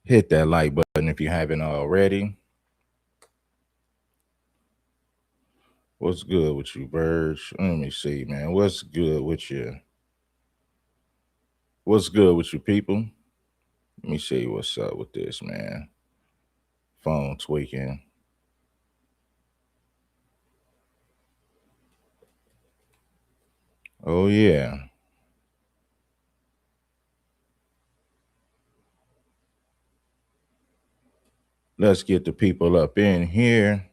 Hit that like button if you haven't already. What's good with you, Verge? Let me see, man. What's good with you? What's good with you, people? Let me see what's up with this, man. Phone tweaking. Oh, yeah. Let's get the people up in here.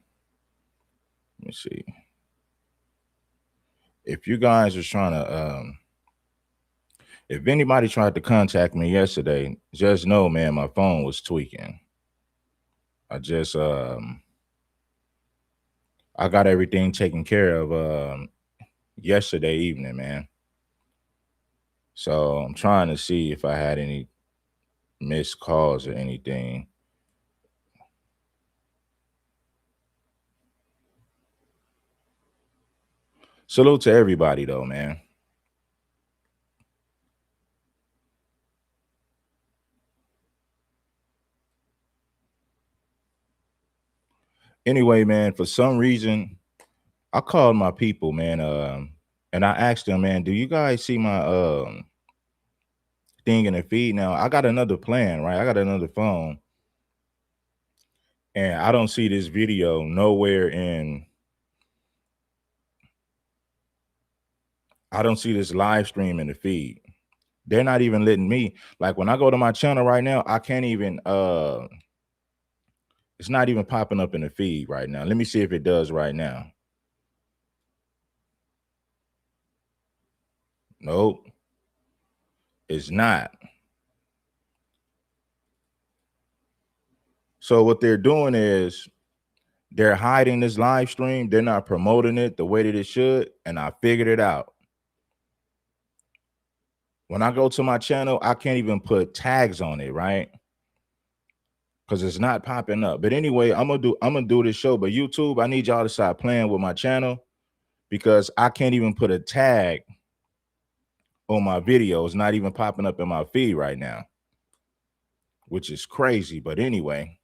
Let me see. If you guys are trying to, if anybody tried to contact me yesterday, just know, man, my phone was tweaking. I just, I got everything taken care of yesterday evening, man. So I'm trying to see if I had any missed calls or anything. Salute to everybody, though, man. Anyway, man, for some reason, I called my people, man, and I asked them, man, do you guys see my thing in the feed? Now, I got another plan, right? I got another phone, and I don't see this video nowhere in. I don't see this live stream in the feed. They're not even letting me. Like when I go to my channel right now, I can't even. It's not even popping up in the feed right now. Let me see if it does right now. Nope, it's not. So what they're doing is they're hiding this live stream. They're not promoting it the way that it should. And I figured it out. When I go to my channel, I can't even put tags on it, right? Because it's not popping up. But anyway, I'm gonna do this show. But YouTube, I need y'all to start playing with my channel because I can't even put a tag on my video. It's not even popping up in my feed right now, which is crazy. But anyway,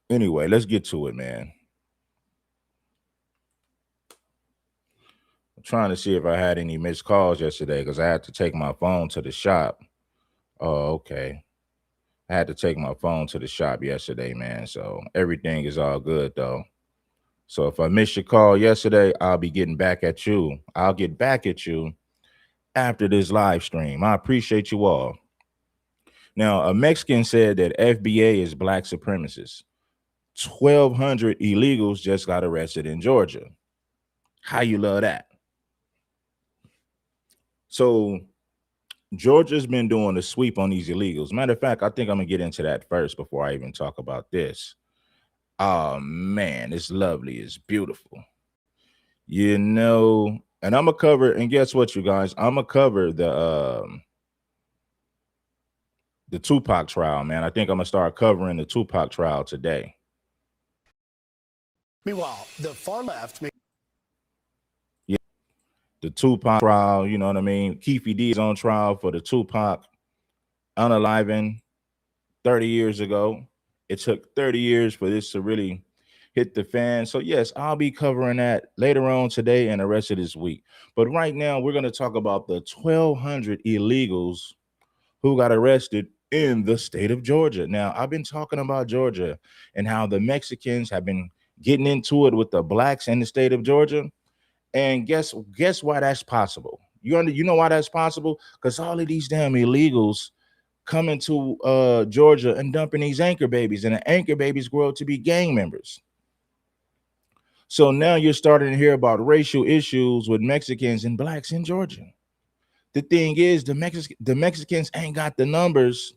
let's get to it, man. I'm trying to see if I had any missed calls yesterday because I had to take my phone to the shop. Oh, okay. I had to take my phone to the shop yesterday, man. So everything is all good, though. So if I missed your call yesterday, I'll be getting back at you. I'll get back at you after this live stream. I appreciate you all. Now, a Mexican said that FBA is black supremacists. 1,200 illegals just got arrested in Georgia. How you love that? So Georgia's been doing a sweep on these illegals. Matter of fact, I think I'm gonna get into that first before I even talk about this. Oh man, it's lovely, it's beautiful. You know, and I'm gonna cover, and guess what, you guys? I'm gonna cover the Tupac trial, man. I think I'm gonna start covering the Tupac trial today. Meanwhile, the far left the Tupac trial, you know what I mean? Keefe D is on trial for the Tupac unaliving 30 years ago. It took 30 years for this to really hit the fan. So yes, I'll be covering that later on today and the rest of this week. But right now, we're going to talk about the 1,200 illegals who got arrested in the state of Georgia. Now, I've been talking about Georgia and how the Mexicans have been getting into it with the blacks in the state of Georgia. And guess why that's possible? You know why that's possible? Because all of these damn illegals coming to Georgia and dumping these anchor babies, and the anchor babies grow up to be gang members. So now you're starting to hear about racial issues with Mexicans and blacks in Georgia. The thing is, the Mexicans ain't got the numbers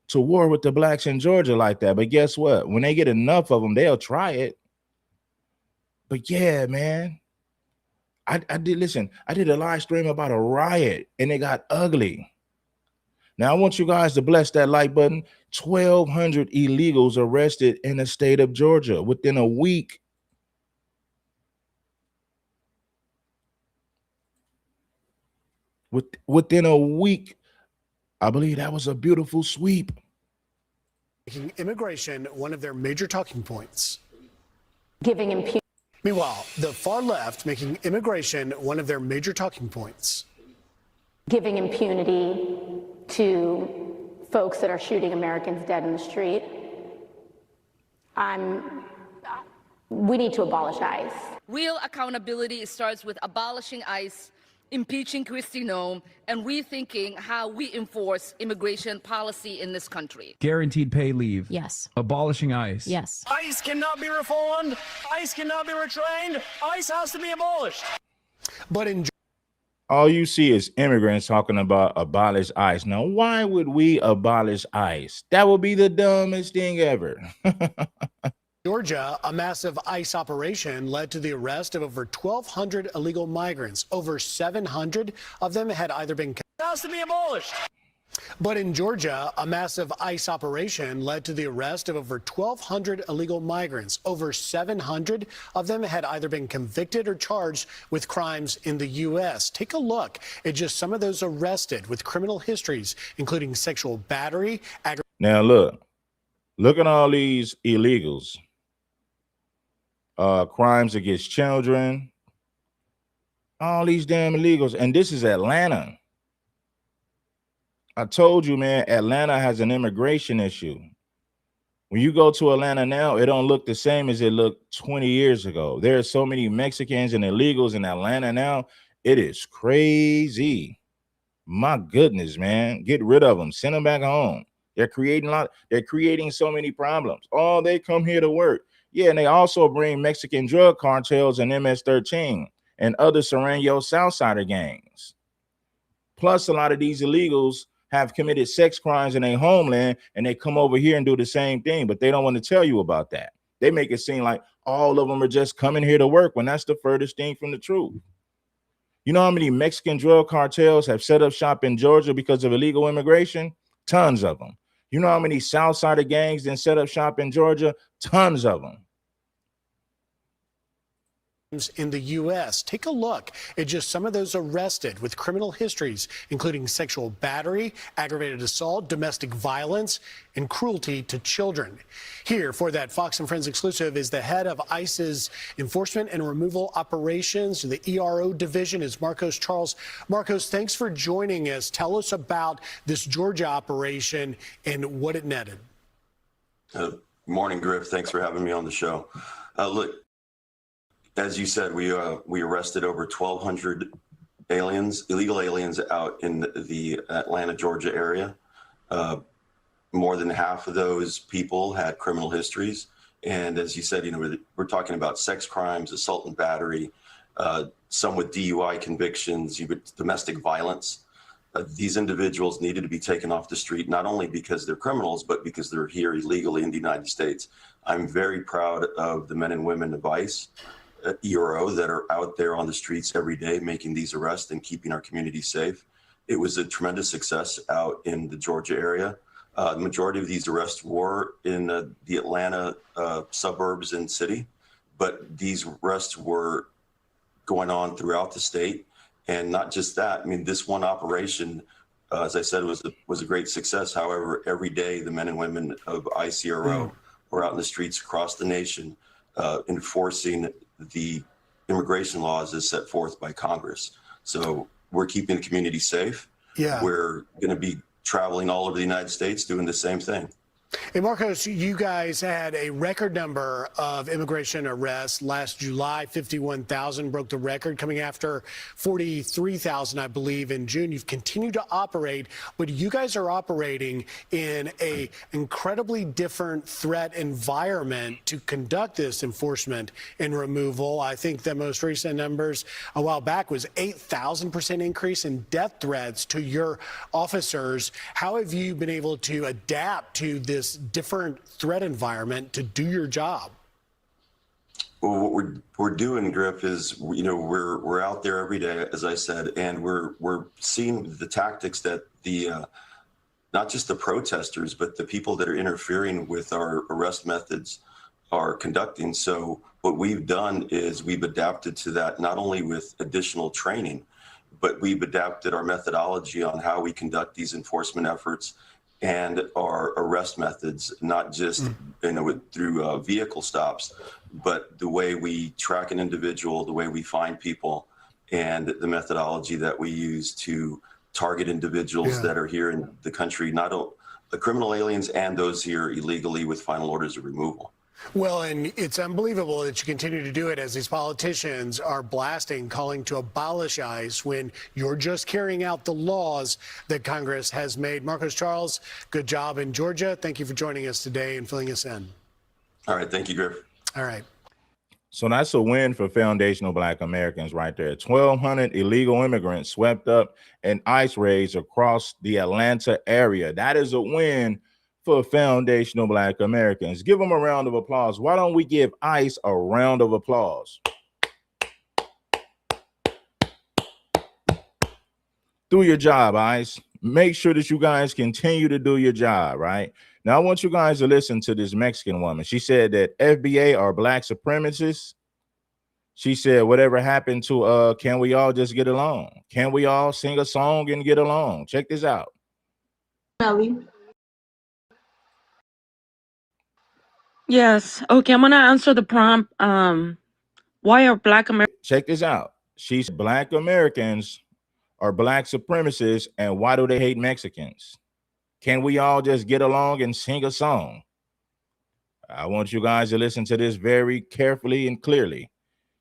to war with the blacks in Georgia like that. But guess what? When they get enough of them, they'll try it. But yeah, man, I did a live stream about a riot and it got ugly. Now I want you guys to bless that like button. 1,200 illegals arrested in the state of Georgia within a week. Within a week, I believe that was a beautiful sweep. making immigration one of their major talking points. Giving impunity. Meanwhile, the far left making immigration one of their major talking points. Giving impunity to folks that are shooting Americans dead in the street. We need to abolish ICE. Real accountability starts with abolishing ICE, impeaching Kristi Noem, and rethinking how we enforce immigration policy in this country. Guaranteed pay leave. Yes. Abolishing ICE. Yes. ICE cannot be reformed. ICE cannot be retrained. ICE has to be abolished. But in all you see is immigrants talking about abolish ICE. Now, why would we abolish ICE? That would be the dumbest thing ever. Georgia, a massive ICE operation led to the arrest of over 1,200 illegal migrants. Over 700 of them had either been... It has to be abolished. But in Georgia, a massive ICE operation led to the arrest of over 1,200 illegal migrants. Over 700 of them had either been convicted or charged with crimes in the U.S. Take a look at just some of those arrested with criminal histories, including sexual battery. Now, look at all these illegals. Crimes against children, all these damn illegals. And this is Atlanta. I told you, man, Atlanta has an immigration issue. When you go to Atlanta now, it don't look the same as it looked 20 years ago. There are so many Mexicans and illegals in Atlanta now. It is crazy. My goodness, man. Get rid of them. Send them back home. They're creating so many problems. Oh, they come here to work. Yeah, and they also bring Mexican drug cartels and MS-13 and other Serrano Southsider gangs. Plus, a lot of these illegals have committed sex crimes in their homeland, and they come over here and do the same thing, but they don't want to tell you about that. They make it seem like all of them are just coming here to work when that's the furthest thing from the truth. You know how many Mexican drug cartels have set up shop in Georgia because of illegal immigration? Tons of them. You know how many Southsider gangs then set up shop in Georgia? Tons of them. In the U.S. Take a look at just some of those arrested with criminal histories, including sexual battery, aggravated assault, domestic violence, and cruelty to children. Here for that Fox and Friends exclusive is the head of ICE's enforcement and removal operations, the ERO division, is Marcos Charles. Marcos, thanks for joining us. Tell us about this Georgia operation and what it netted. Morning, Griff. Thanks for having me on the show. Look, as you said, we arrested over 1,200 illegal aliens out in the Atlanta, Georgia area. More than half of those people had criminal histories. And as you said, we're talking about sex crimes, assault and battery, some with DUI convictions, domestic violence. These individuals needed to be taken off the street, not only because they're criminals, but because they're here illegally in the United States. I'm very proud of the men and women of ICE, ERO, that are out there on the streets every day making these arrests and keeping our community safe. It was a tremendous success out in the Georgia area. The majority of these arrests were in the Atlanta suburbs and city, but these arrests were going on throughout the state. And not just that, I mean, this one operation, as I said, was a great success. However, every day the men and women of ICRO were out in the streets across the nation enforcing the immigration laws as set forth by Congress. So we're keeping the community safe. Yeah. We're going to be traveling all over the United States doing the same thing. Hey, Marcos, you guys had a record number of immigration arrests last July. 51,000 broke the record, coming after 43,000, I believe, in June. You've continued to operate, but you guys are operating in an incredibly different threat environment to conduct this enforcement and removal. I think the most recent numbers a while back was 8,000% increase in death threats to your officers. How have you been able to adapt to this different threat environment to do your job? Well, what we're doing, Griff, is we're out there every day, as I said, and we're seeing the tactics that the not just the protesters, but the people that are interfering with our arrest methods are conducting. So what we've done is we've adapted to that, not only with additional training, but we've adapted our methodology on how we conduct these enforcement efforts and our arrest methods, not just through vehicle stops, but the way we track an individual, the way we find people, and the methodology that we use to target individuals that are here in the country, not the criminal aliens and those here illegally with final orders of removal. Well, and it's unbelievable that you continue to do it as these politicians are blasting, calling to abolish ICE when you're just carrying out the laws that Congress has made. Marcos Charles, good job in Georgia. Thank you for joining us today and filling us in. All right. Thank you, Griff. All right. So that's a win for foundational Black Americans right there. 1,200 illegal immigrants swept up in ICE raids across the Atlanta area. That is a win for foundational Black Americans. Give them a round of applause. Why don't we give ICE a round of applause? Do your job, ICE. Make sure that you guys continue to do your job, right? Now, I want you guys to listen to this Mexican woman. She said that FBA are Black supremacists. She said, whatever happened to can we all just get along? Can we all sing a song and get along? Check this out. Ellie. Yes. Okay, I'm gonna answer the prompt. Why are Black Americans? Check this out. She's Black Americans are Black supremacists, and why do they hate Mexicans? Can we all just get along and sing a song? I want you guys to listen to this very carefully and clearly.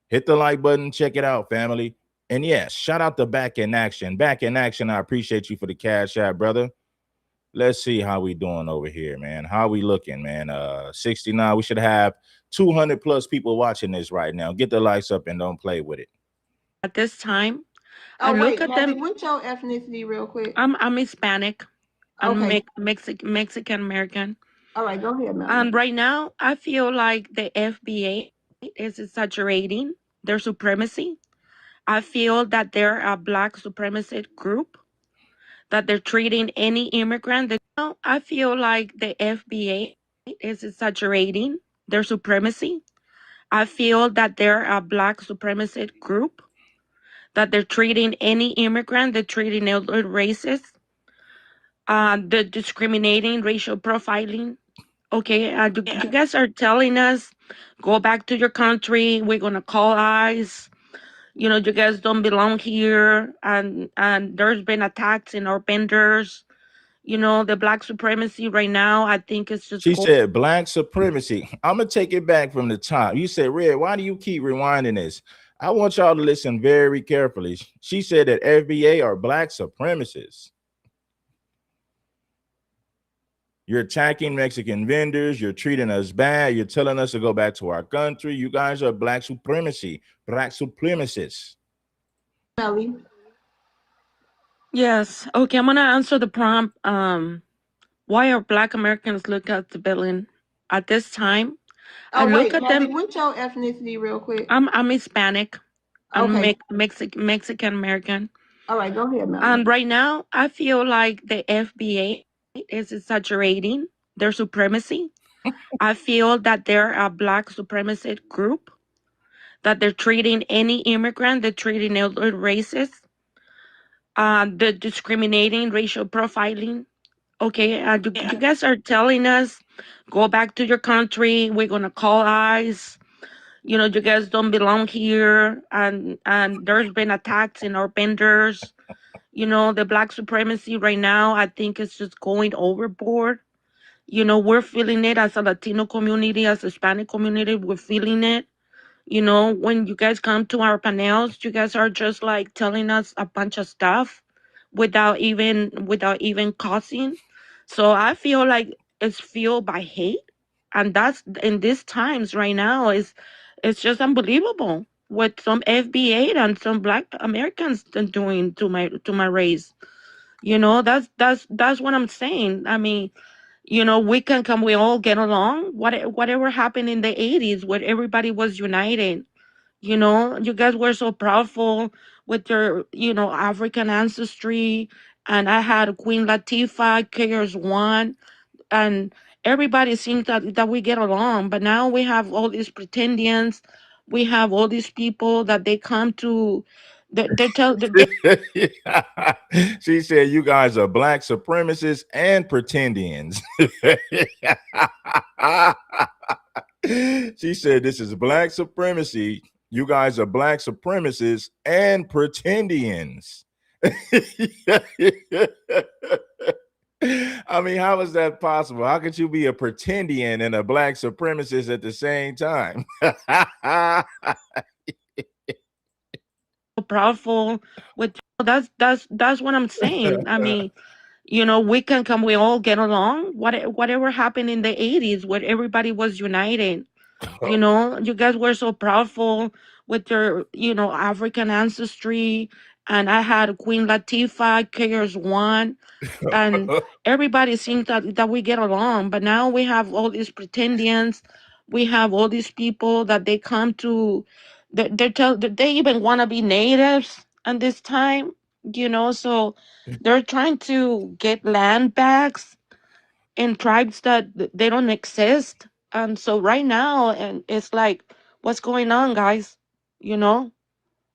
Hit the like button. Check it out, family. And yes, shout out to Back in Action. Back in Action, I appreciate you for the cash out, brother. Let's see how we doing over here, man. How we looking, man? 69. We should have 200 plus people watching this right now. Get the lights up and don't play with it. At this time, Oh, I look wait, at them. what's your ethnicity real quick? I'm Hispanic. I'm Okay. Mexican American. All right, go ahead, Melanie. And right now, I feel like the FBA is exaggerating their supremacy. I feel that they're a Black supremacist group, that they're treating any immigrant. I feel like the FBA is exaggerating their supremacy. I feel that they're a Black supremacist group, that they're treating any immigrant, they're treating other races, the discriminating, racial profiling. Okay, you guys are telling us, go back to your country, we're going to call ICE. You know, you guys don't belong here, and there's been attacks in our borders. You know, the Black supremacy right now, I think it's just... She said Black supremacy. I'm going to take it back from the top. You said, Red, why do you keep rewinding this? I want y'all to listen very carefully. She said that FBA are Black supremacists. You're attacking Mexican vendors. You're treating us bad. You're telling us to go back to our country. You guys are Black supremacy, Black supremacists. Melanie. Yes. Okay, I'm going to answer the prompt. Why are Black Americans look at the villain at this time? Oh, I look wait, at them. what's your ethnicity real quick? I'm Hispanic. Okay. I'm Mexican American. All right, go ahead, Melanie. And right now, I feel like the FBA is exaggerating their supremacy. I feel that they're a Black supremacist group, that they're treating any immigrant, they're treating other races, the discriminating, racial profiling. Okay, you guys are telling us, go back to your country, we're going to call ICE. You know, you guys don't belong here, and there's been attacks in our borders. You know, the Black supremacy right now, I think it's just going overboard. You know, we're feeling it as a Latino community, as a Hispanic community, we're feeling it. You know, when you guys come to our panels, you guys are just like telling us a bunch of stuff without even causing. So I feel like it's fueled by hate. And that's in these times right now it's just unbelievable what some FBA and some Black Americans are doing to my race. You know, that's what I'm saying. I mean, you know, we all get along? Whatever happened in the 80s where everybody was united. You know, you guys were so proudful with your, you know, African ancestry. And I had Queen Latifah, KRS-One, and everybody seems that we get along. But now we have all these pretendians. We have all these people that they come to She said you guys are black supremacists and pretendians. She said this is black supremacy. You guys are black supremacists and pretendians. I mean, how is that possible? How could you be a pretendian and a black supremacist at the same time? Powerful with that's what I'm saying. I mean, we all get along. Whatever happened in the 80s where everybody was united. You guys were so powerful with your, African ancestry. And I had Queen Latifah, KRS-One, and everybody seems that we get along. But now we have all these pretendians. We have all these people that they come to, they even want to be natives at this time, so they're trying to get land backs in tribes that they don't exist. And so right now, and it's like, what's going on, guys? You know,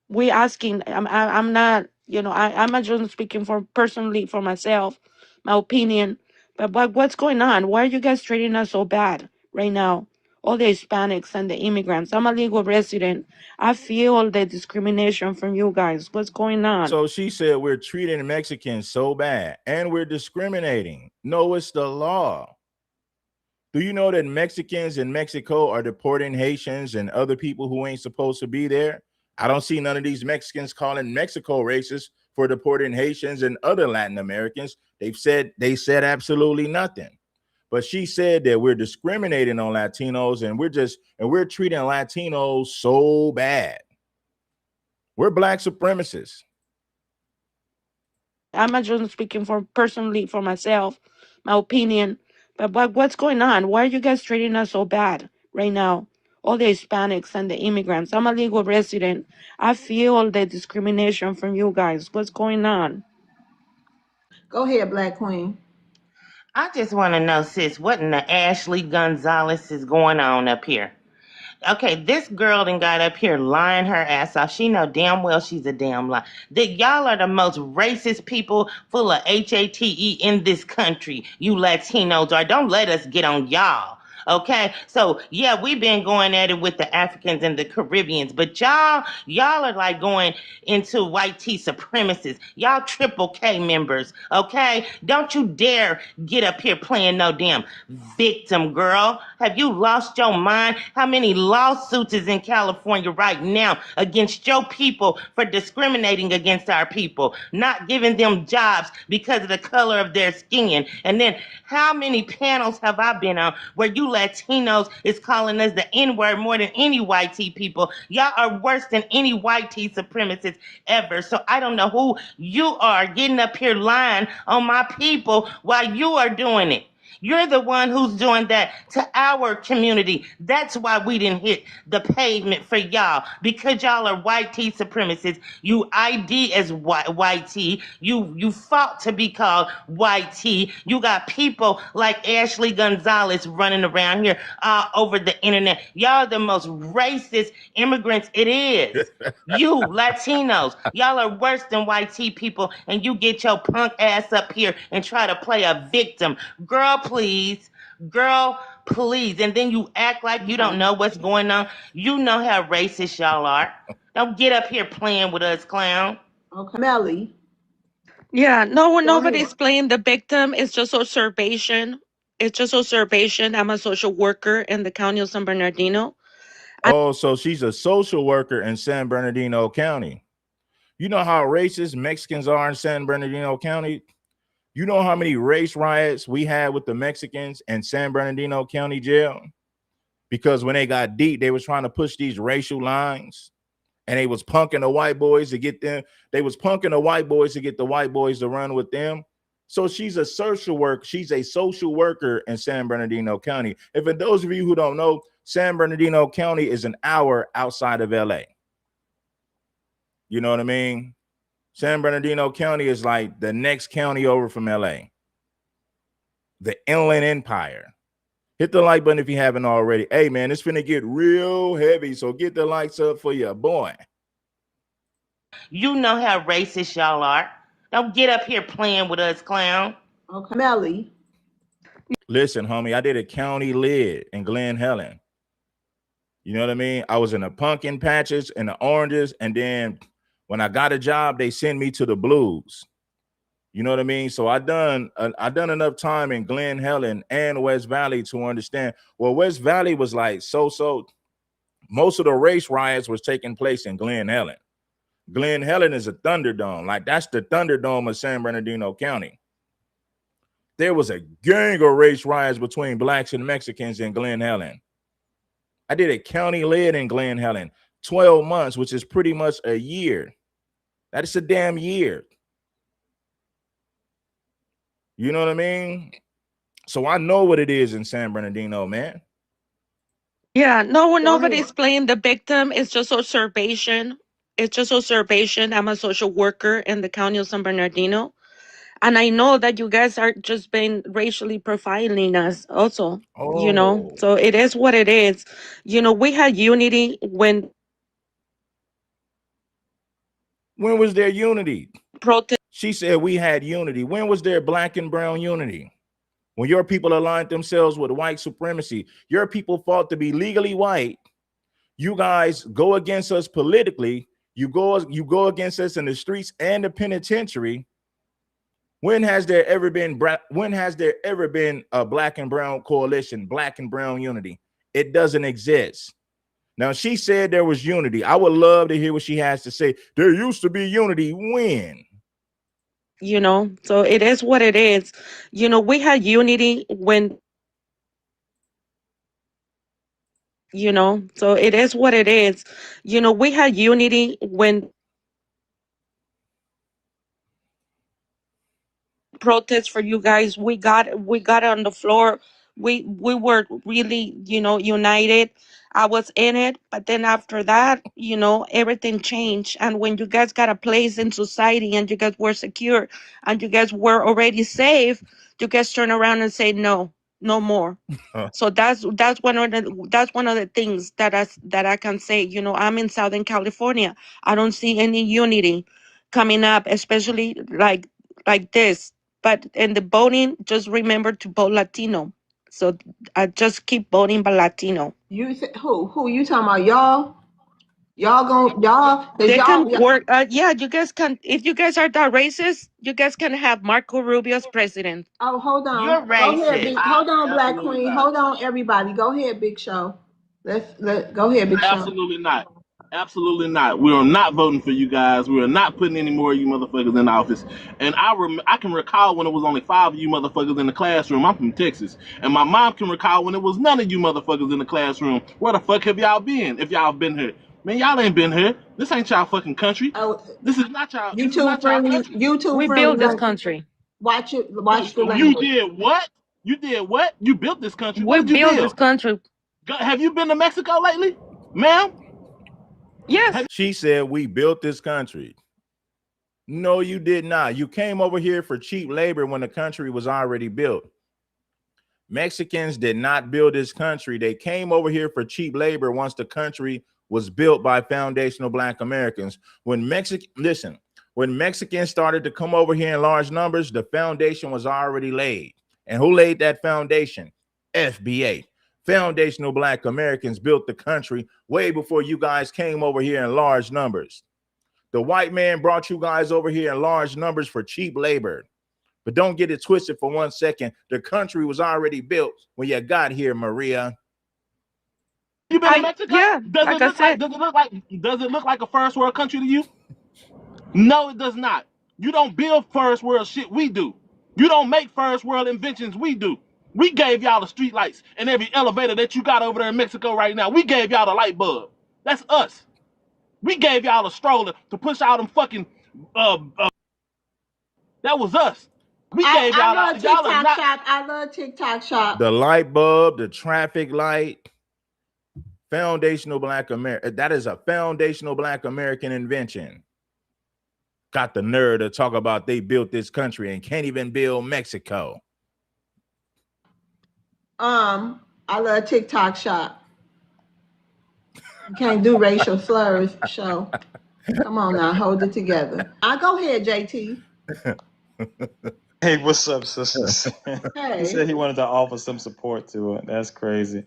we asking. I'm not. I'm not just speaking for personally for myself, my opinion. But what's going on? Why are you guys treating us so bad right now? All the Hispanics and the immigrants. I'm a legal resident. I feel the discrimination from you guys. What's going on? So she said we're treating Mexicans so bad and we're discriminating. No, it's the law. Do you know that Mexicans in Mexico are deporting Haitians and other people who ain't supposed to be there? I don't see none of these Mexicans calling Mexico racist for deporting Haitians and other Latin Americans. They said absolutely nothing. But she said that we're discriminating on Latinos and we're treating Latinos so bad. We're black supremacists. I'm not just speaking for personally for myself, my opinion. But what's going on? Why are you guys treating us so bad right now? All the Hispanics and the immigrants. I'm a legal resident. I feel the discrimination from you guys. What's going on? Go ahead, Black Queen. I just want to know, sis, what in the Ashley Gonzalez is going on up here? Okay, this girl done got up here lying her ass off. She know damn well she's a damn lie. That y'all are the most racist people full of HATE in this country. You Latinos are. Don't let us get on y'all. Okay, so yeah, we've been going at it with the Africans and the Caribbeans, but y'all are like going into white tea supremacists. Y'all triple K members. Okay, don't you dare get up here playing no damn victim, girl. Have you lost your mind? How many lawsuits is in California right now against your people for discriminating against our people, not giving them jobs because of the color of their skin? And then how many panels have I been on where you Latinos is calling us the N-word more than any white tea people? Y'all are worse than any white tea supremacists ever. So I don't know who you are getting up here lying on my people while you are doing it. You're the one who's doing that to our community. That's why we didn't hit the pavement for y'all, because y'all are white tea supremacists. You ID as white tea. You fought to be called white tea. You got people like Ashley Gonzalez running around here over the internet. Y'all are the most racist immigrants it is. You Latinos, y'all are worse than white tea people, and you get your punk ass up here and try to play a victim. Girl, please. Girl, please. And then you act like you don't know what's going on. You know how racist y'all are. Don't get up here playing with us, clown. Okay, Melly. Yeah, nobody's playing the victim. It's just observation. I'm a social worker in the county of San Bernardino. Oh, so she's a social worker in San Bernardino County. You know how racist Mexicans are in San Bernardino County? You know how many race riots we had with the Mexicans in San Bernardino County Jail? Because when they got deep, they was trying to push these racial lines, and they was punking the white boys to get them. They was punking the white boys to get the white boys to run with them. So she's a social worker. She's a social worker in San Bernardino County. And for those of you who don't know, San Bernardino County is an hour outside of LA. You know what I mean? San Bernardino County is like the next county over from LA. The Inland Empire. Hit the like button if you haven't already. Hey, man, it's finna get real heavy, so get the likes up for your boy. You know how racist y'all are. Don't get up here playing with us, clown. Okay. Melly. Listen, homie, I did a county lid in Glen Helen. You know what I mean? I was in the pumpkin patches and the oranges, and then when I got a job, they sent me to the blues. You know what I mean? So I done enough time in Glen Helen and West Valley to understand. Well, West Valley was like so. Most of the race riots was taking place in Glen Helen. Glen Helen is a Thunderdome. Like, that's the Thunderdome of San Bernardino County. There was a gang of race riots between blacks and Mexicans in Glen Helen. I did a county lid in Glen Helen, 12 months, which is pretty much a year. That is a damn year. You know what I mean? So I know what it is in San Bernardino, man. Yeah, nobody's playing the victim. It's just observation. It's just observation. I'm a social worker in the county of San Bernardino. And I know that you guys are just being racially profiling us also, Oh. So it is what it is. We had unity when Was there unity? protest. She said we had unity. When was there black and brown unity? When your people aligned themselves with white supremacy, your people fought to be legally white. You guys go against us politically. You go against us in the streets and the penitentiary. When has there ever been a black and brown coalition, black and brown unity? It doesn't exist. Now, she said there was unity. I would love to hear what she has to say. There used to be unity. When? So it is what it is. We had unity when, so it is what it is. We had unity when protest for you guys. We got on the floor. We were really, united. I was in it, but then after that, everything changed. And when you guys got a place in society and you guys were secure and you guys were already safe, you guys turn around and say no more. So that's one of the things that I can say. I'm in Southern California. I don't see any unity coming up, especially like this. But in the voting, just remember to vote Latino. So I just keep voting by Latino. You said who you talking about? Y'all? They can work. Yeah, you guys can. If you guys are that racist, you guys can have Marco Rubio as president. Oh, hold on. You're Go ahead, racist. hold on, Black Absolutely Queen. not. Hold on, everybody. Go ahead, Big Show. Go ahead, Big Show. Absolutely not. Absolutely not. We are not voting for you guys. We are not putting any more of you motherfuckers in office. And I can recall when it was only 5 of you motherfuckers in the classroom. I'm from Texas. And my mom can recall when it was none of you motherfuckers in the classroom. Where the fuck have y'all been if y'all been here? Man, y'all ain't been here. This ain't y'all fucking country. Oh, This is not y'all. This is YouTube not y'all friendly. country. YouTube We friendly. built this country. Watch it. Watch the So you language. did what? You did what? You built this country. We What did you built this build? country. Have you been to Mexico lately, ma'am? Yes. She said we built this country. No, you did not. You came over here for cheap labor when the country was already built. Mexicans did not build this country. They came over here for cheap labor once the country was built by foundational black Americans. When Mexicans started to come over here in large numbers, the foundation was already laid. And who laid that foundation? FBA. Foundational black Americans built the country way before you guys came over here in large numbers. The white man brought you guys over here in large numbers for cheap labor. But don't get it twisted for 1 second. The country was already built when you got here, Maria. You been to Mexico? Yeah, Does it look like a first world country to you? No, it does not. You don't build first world shit, we do. You don't make first world inventions, we do. We gave y'all the street lights and every elevator that you got over there in Mexico right now. We gave y'all the light bulb. That's us. We gave y'all a stroller to push out them fucking that was us. We gave y'all I love y'all TikTok not, shop. I love TikTok shop. The light bulb, the traffic light, foundational black America. That is a foundational black American invention. Got the nerve to talk about they built this country and can't even build Mexico. I love TikTok shop. You can't do racial slurs, Show. Come on now, hold it together. Go ahead, JT. Hey, what's up, sisters? He Hey. said he wanted to offer some support to her. That's crazy.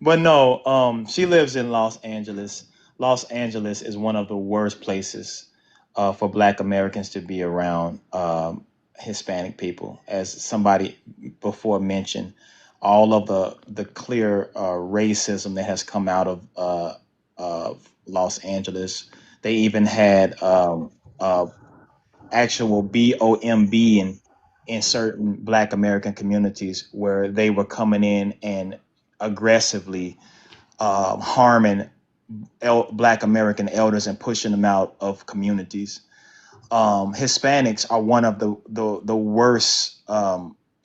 But no, she lives in Los Angeles. Los Angeles is one of the worst places for Black Americans to be around Hispanic people. As somebody before mentioned, all of the clear racism that has come out of Los Angeles. They even had actual BOMB in certain Black American communities where they were coming in and aggressively harming Black American elders and pushing them out of communities. Hispanics are one of the worst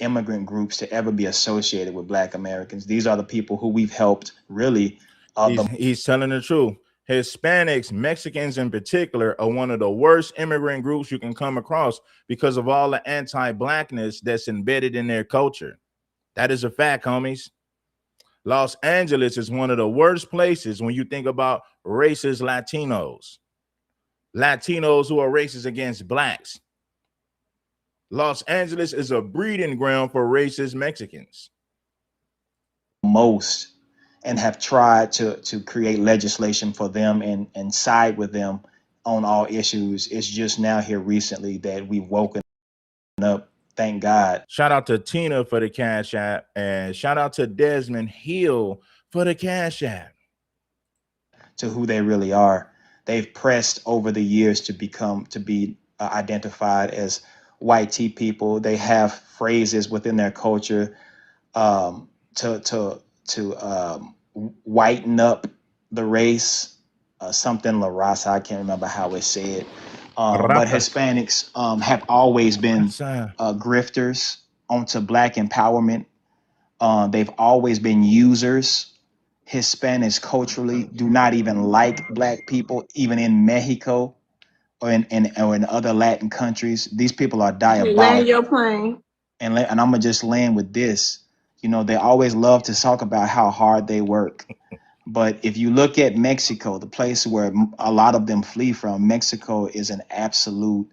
immigrant groups to ever be associated with Black Americans. These are the people who we've helped really. He's telling the truth. Hispanics, Mexicans in particular, are one of the worst immigrant groups you can come across because of all the anti-Blackness that's embedded in their culture. That is a fact, homies. Los Angeles is one of the worst places when you think about racist Latinos who are racist against Blacks. Los Angeles is a breeding ground for racist Mexicans. Most and have tried to create legislation for them and side with them on all issues. It's just now here recently that we've woken up. Thank God. Shout out to Tina for the Cash App, and shout out to Desmond Hill for the Cash App. To who they really are. They've pressed over the years to be identified as white tea people. They have phrases within their culture to whiten up the race. Something La Raza, I can't remember how it's said. But Hispanics have always been grifters onto Black empowerment. They've always been users. Hispanics culturally do not even like Black people, even in Mexico or in other Latin countries. These people are diabolical. Land your plane. And I'm gonna just land with this. You know, they always love to talk about how hard they work. But if you look at Mexico, the place where a lot of them flee from, Mexico is an absolute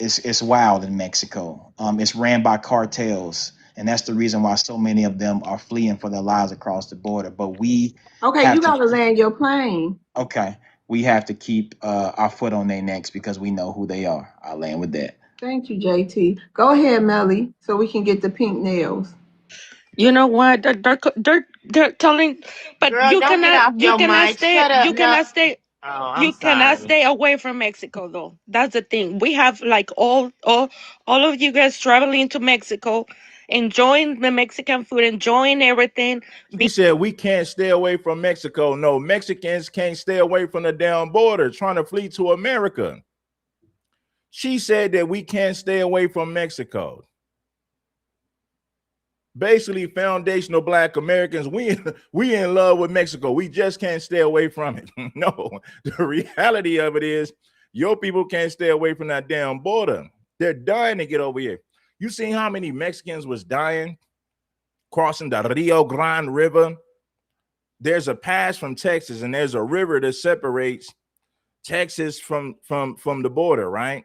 it's wild in Mexico. It's ran by cartels. And that's the reason why so many of them are fleeing for their lives across the border. But we you gotta land your plane. Okay. We have to keep our foot on their necks because we know who they are. I'll land with that. Thank you, JT. Go ahead, Melly, so we can get the pink nails. You know what? They're telling, but Girl, you don't get off cannot your mic. stay. Shut up. You cannot stay. Oh, I'm You cannot sorry. stay away from Mexico, though. That's the thing. We have like all of you guys traveling to Mexico, enjoying the Mexican food, enjoying everything. She said we can't stay away from Mexico. No, Mexicans can't stay away from the damn border trying to flee to America. She said that we can't stay away from Mexico. Basically, foundational Black Americans, we in love with Mexico. We just can't stay away from it. No, the reality of it is your people can't stay away from that damn border. They're dying to get over here. You seen how many Mexicans was dying crossing the Rio Grande River? There's a pass from Texas, and there's a river that separates Texas from the border, right?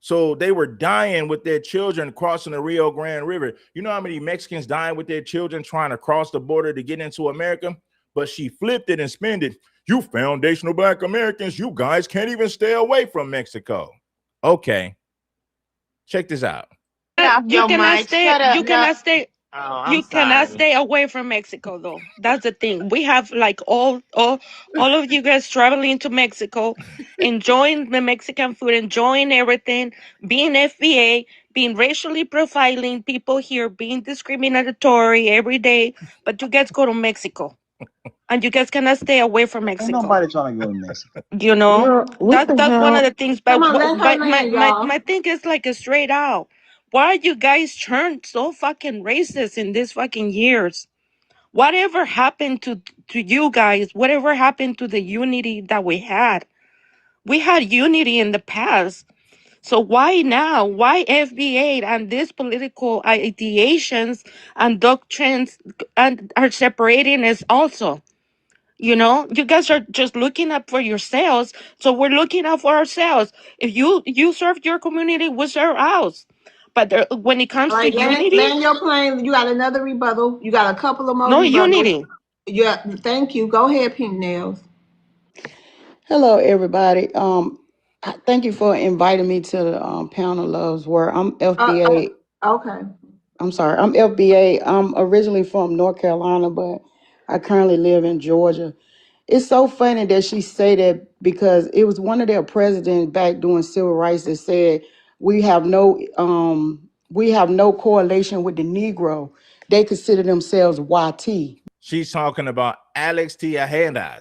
So they were dying with their children crossing the Rio Grande River. You know how many Mexicans dying with their children trying to cross the border to get into America? But she flipped it and spun it. You foundational Black Americans, you guys can't even stay away from Mexico. Okay. Check this out. You cannot stay. You cannot stay. Oh, You cannot stay away from Mexico, though. That's the thing. We have like all of you guys traveling to Mexico, enjoying the Mexican food, enjoying everything, being FBA, being racially profiling people here, being discriminatory every day. But you guys go to Mexico, and you guys cannot stay away from Mexico. Ain't nobody trying to go to Mexico. You know, that's one of the things. But, Come on, let her but land, y'all. my thing is like a straight out. Why you guys turned so fucking racist in these fucking years? Whatever happened to you guys? Whatever happened to the unity that we had? We had unity in the past. So why now? Why FBA and these political ideations and doctrines and are separating us also? You know, you guys are just looking up for yourselves. So we're looking out for ourselves. If you serve your community, we serve ours. But when it All comes to right, unity, land your plane. You got another rebuttal. You got a couple of more no rebuttals. unity. Yeah, thank you. Go ahead, Pink Nails. Hello, everybody. Thank you for inviting me to the panel, Loves, where I'm FBA. Okay. I'm sorry, I'm FBA. I'm originally from North Carolina, but I currently live in Georgia. It's so funny that she say that because it was one of their presidents back during civil rights that said we have no correlation with the Negro. They consider themselves YT. She's talking about Alex Tiahenda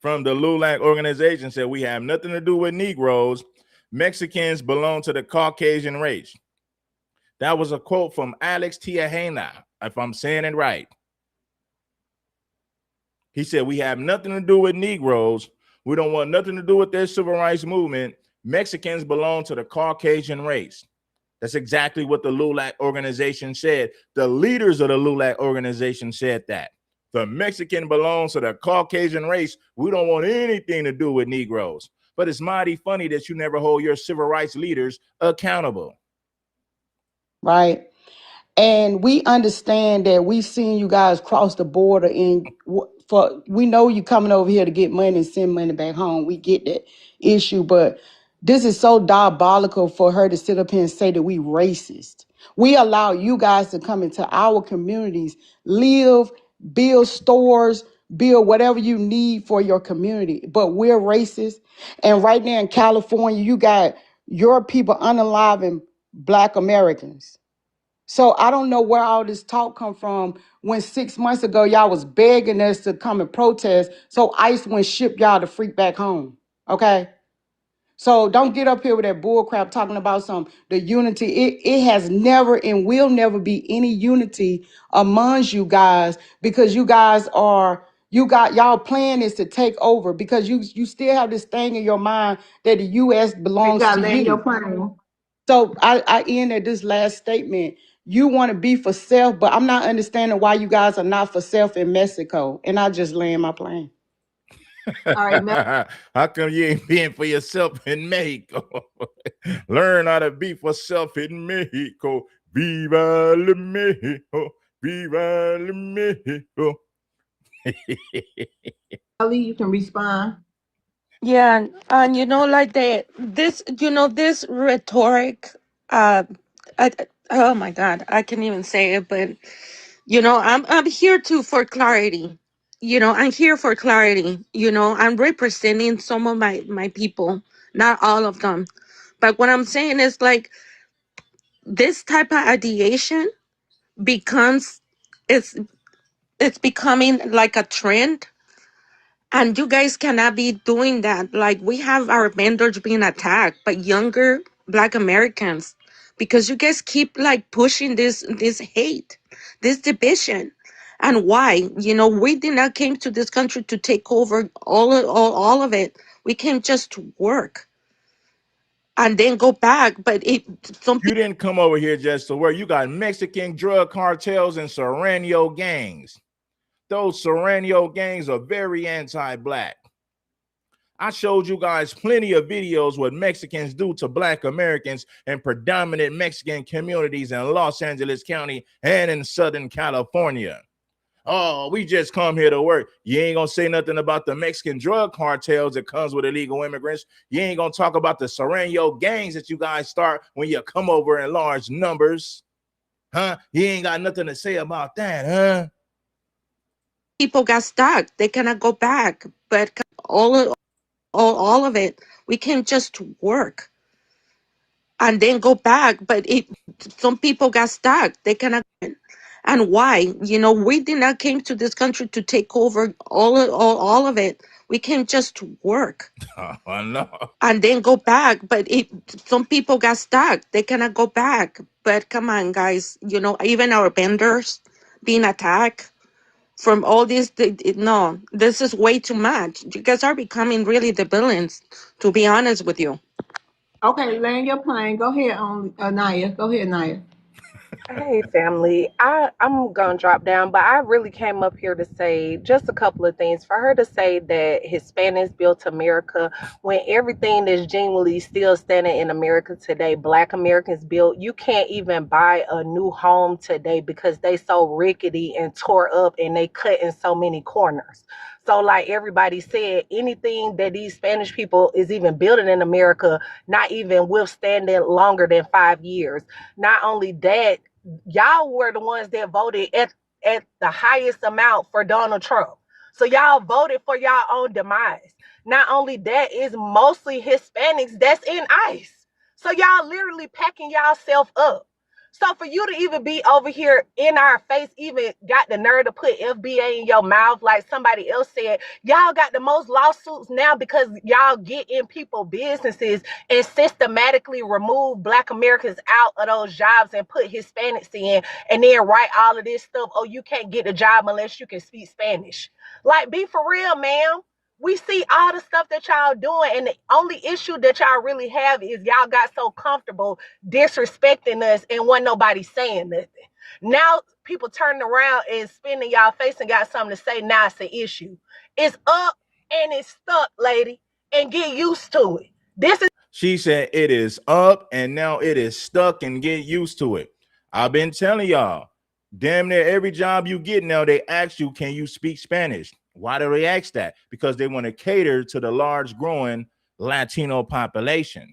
from the LULAC organization said we have nothing to do with Negroes. Mexicans belong to the Caucasian race. That was a quote from Alex Tiahenda, if I'm saying it right. He said, we have nothing to do with Negroes. We don't want nothing to do with their civil rights movement. Mexicans belong to the Caucasian race. That's exactly what the LULAC organization said. The leaders of the LULAC organization said that. The Mexican belongs to the Caucasian race. We don't want anything to do with Negroes. But it's mighty funny that you never hold your civil rights leaders accountable. Right. And we understand that we've seen you guys cross the border we know you coming over here to get money and send money back home. We get that issue, but this is so diabolical for her to sit up here and say that we racist. We allow you guys to come into our communities, live, build stores, build whatever you need for your community, but we're racist. And right now in California, you got your people unaliving Black Americans. So I don't know where all this talk come from when 6 months ago y'all was begging us to come and protest. So ICE went ship y'all the freak back home. Okay. So don't get up here with that bull crap talking about the unity. It has never and will never be any unity amongst you guys because you guys y'all plan is to take over because you still have this thing in your mind that the US You belongs got to to land your you. plane. So I end at this last statement. You want to be for self, but I'm not understanding why you guys are not for self in Mexico. And I just land my plane. All right, How come you ain't being for yourself in Mexico? Learn how to be for self in Mexico. Viva la Mexico. Viva la Mexico. Ali, you can respond. Yeah, and like this rhetoric. Oh my God, I can't even say it, but I'm here for clarity. I'm here for clarity. I'm representing some of my people, not all of them. But what I'm saying is like this type of ideation becomes it's becoming like a trend. And you guys cannot be doing that. Like we have our vendors being attacked by younger Black Americans because you guys keep like pushing this hate, this division. And why? We did not came to this country to take over all of it. We came just to work and then go back. But you didn't come over here just to work. You got Mexican drug cartels and Serrano gangs. Those Serrano gangs are very anti-Black. I showed you guys plenty of videos what Mexicans do to Black Americans in predominant Mexican communities in Los Angeles County and in Southern California. Oh, we just come here to work. You ain't gonna say nothing about the Mexican drug cartels that comes with illegal immigrants. You ain't gonna talk about the Serrano gangs that you guys start when you come over in large numbers. Huh? You ain't got nothing to say about that, huh? people got stuck. They cannot go back. But all of it, we came just to work and then go back. But some people got stuck. They cannot. And why? We did not came to this country to take over all of it. We came just to work. Oh, no. And then go back. But some people got stuck. They cannot go back. But come on, guys. Even our vendors being attacked from all this. No, this is way too much. You guys are becoming really the villains, to be honest with you. Okay, land your plane. Go ahead, Naya. Go ahead, Naya. Hey family, I'm gonna drop down, but I really came up here to say just a couple of things. For her to say that Hispanics built America when everything that's genuinely still standing in America today, Black Americans built, you can't even buy a new home today because they so rickety and tore up and they cut in so many corners. So like everybody said, anything that these Spanish people is even building in America, not even withstanding longer than 5 years. Not only that, y'all were the ones that voted at the highest amount for Donald Trump. So y'all voted for y'all own demise. Not only that, is mostly Hispanics that's in ICE. So y'all literally packing y'all up. So for you to even be over here in our face, even got the nerve to put FBA in your mouth, like somebody else said, y'all got the most lawsuits now because y'all get in people businesses and systematically remove Black Americans out of those jobs and put Hispanics in, and then write all of this stuff. Oh, you can't get a job unless you can speak Spanish. Like, be for real, ma'am. We see all the stuff that y'all doing, and the only issue that y'all really have is y'all got so comfortable disrespecting us and wasn't nobody saying nothing. Now people turning around and spinning y'all face and got something to say. Now it's an issue. It's up and it's stuck, lady, and get used to it. This is She said it is up and now it is stuck, and get used to it. I've been telling y'all, damn near every job you get now, they ask you, can you speak Spanish? Why do they ask that? Because they want to cater to the large growing Latino population,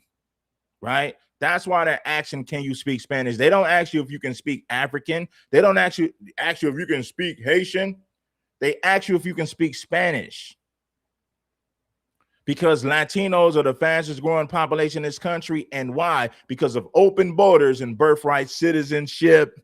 right? That's why they're asking, can you speak Spanish? They don't ask you if you can speak African. They don't actually ask you if you can speak Haitian. They ask you if you can speak Spanish. Because Latinos are the fastest growing population in this country. And why? Because of open borders and birthright citizenship.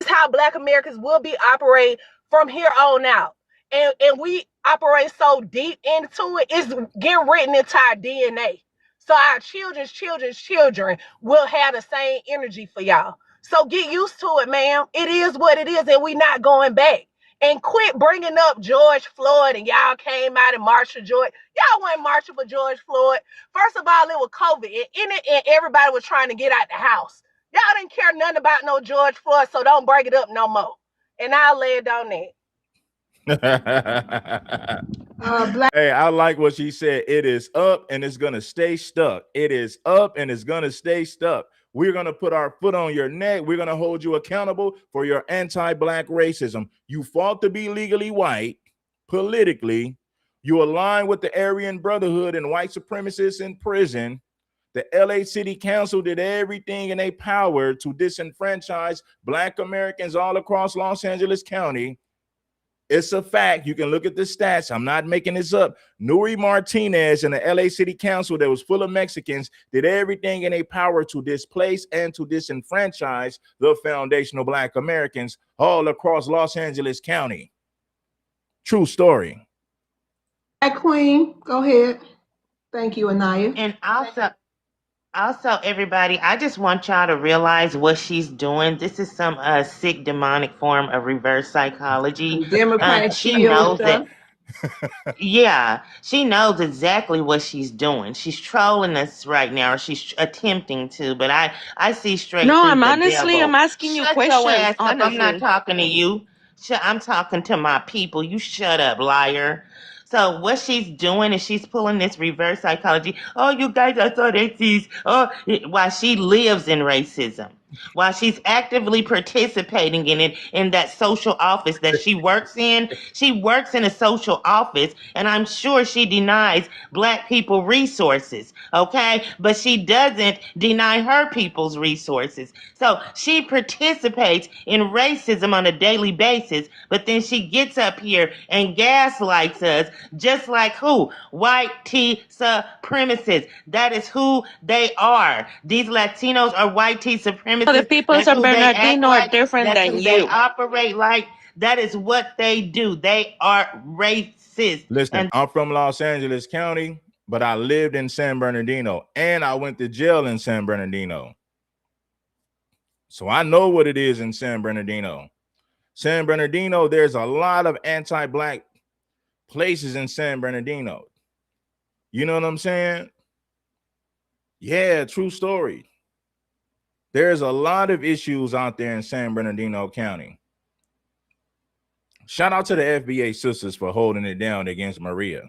is how Black Americans will be operating from here on out. And we operate so deep into it, it's getting written into our DNA. So our children's children will have the same energy for y'all. So get used to it, ma'am. It is what it is, and we not going back. And quit bringing up George Floyd and y'all came out and marched for George. Y'all wasn't marching for George Floyd. First of all, it was COVID, and everybody was trying to get out the house. Y'all didn't care nothing about no George Floyd, so don't break it up no more. And I'll lay it down there. Hey, I like what she said. It is up and it's gonna stay stuck. It is up and it's gonna stay stuck. We're gonna put our foot on your neck. We're gonna hold you accountable for your anti-Black racism. You fought to be legally white politically. You align with the Aryan Brotherhood and white supremacists in prison. The LA City Council did everything in their power to disenfranchise Black Americans all across Los Angeles County. It's a fact. You can look at the stats. I'm not making this up. Nuri Martinez and the LA City Council that was full of Mexicans did everything in their power to displace and to disenfranchise the foundational Black Americans all across Los Angeles County. True story. Queen, go ahead. Thank you, Anaya. And also, everybody, I just want y'all to realize what she's doing. This is some sick, demonic form of reverse psychology. Democrat She shield knows that. stuff. Yeah, she knows exactly what she's doing. She's trolling us right now, or she's attempting to. But I see straight No, through I'm the honestly, devil. I'm asking you Shut your questions, ass up! I'm not honestly. talking to you. I'm talking to my people. You shut up, liar. So what she's doing is she's pulling this reverse psychology. Oh, you guys are so racist. Oh, while she lives in racism, while she's actively participating in it in that social office that she works in. She works in a social office, and I'm sure she denies Black people resources, okay? But she doesn't deny her people's resources. So she participates in racism on a daily basis, but then she gets up here and gaslights us, just like who? White tea supremacists. That is who they are. These Latinos are white tea So the supremacists. people in That's San who they act Bernardino are like. different That's than who they you. operate like. That is what they do. They are racist. Listen, And I'm from Los Angeles County, but I lived in San Bernardino and I went to jail in San Bernardino. So I know what it is in San Bernardino. San Bernardino, there's a lot of anti-Black places in San Bernardino. You know what I'm saying? Yeah, true story. There's a lot of issues out there in San Bernardino County. Shout out to the FBA sisters for holding it down against Maria.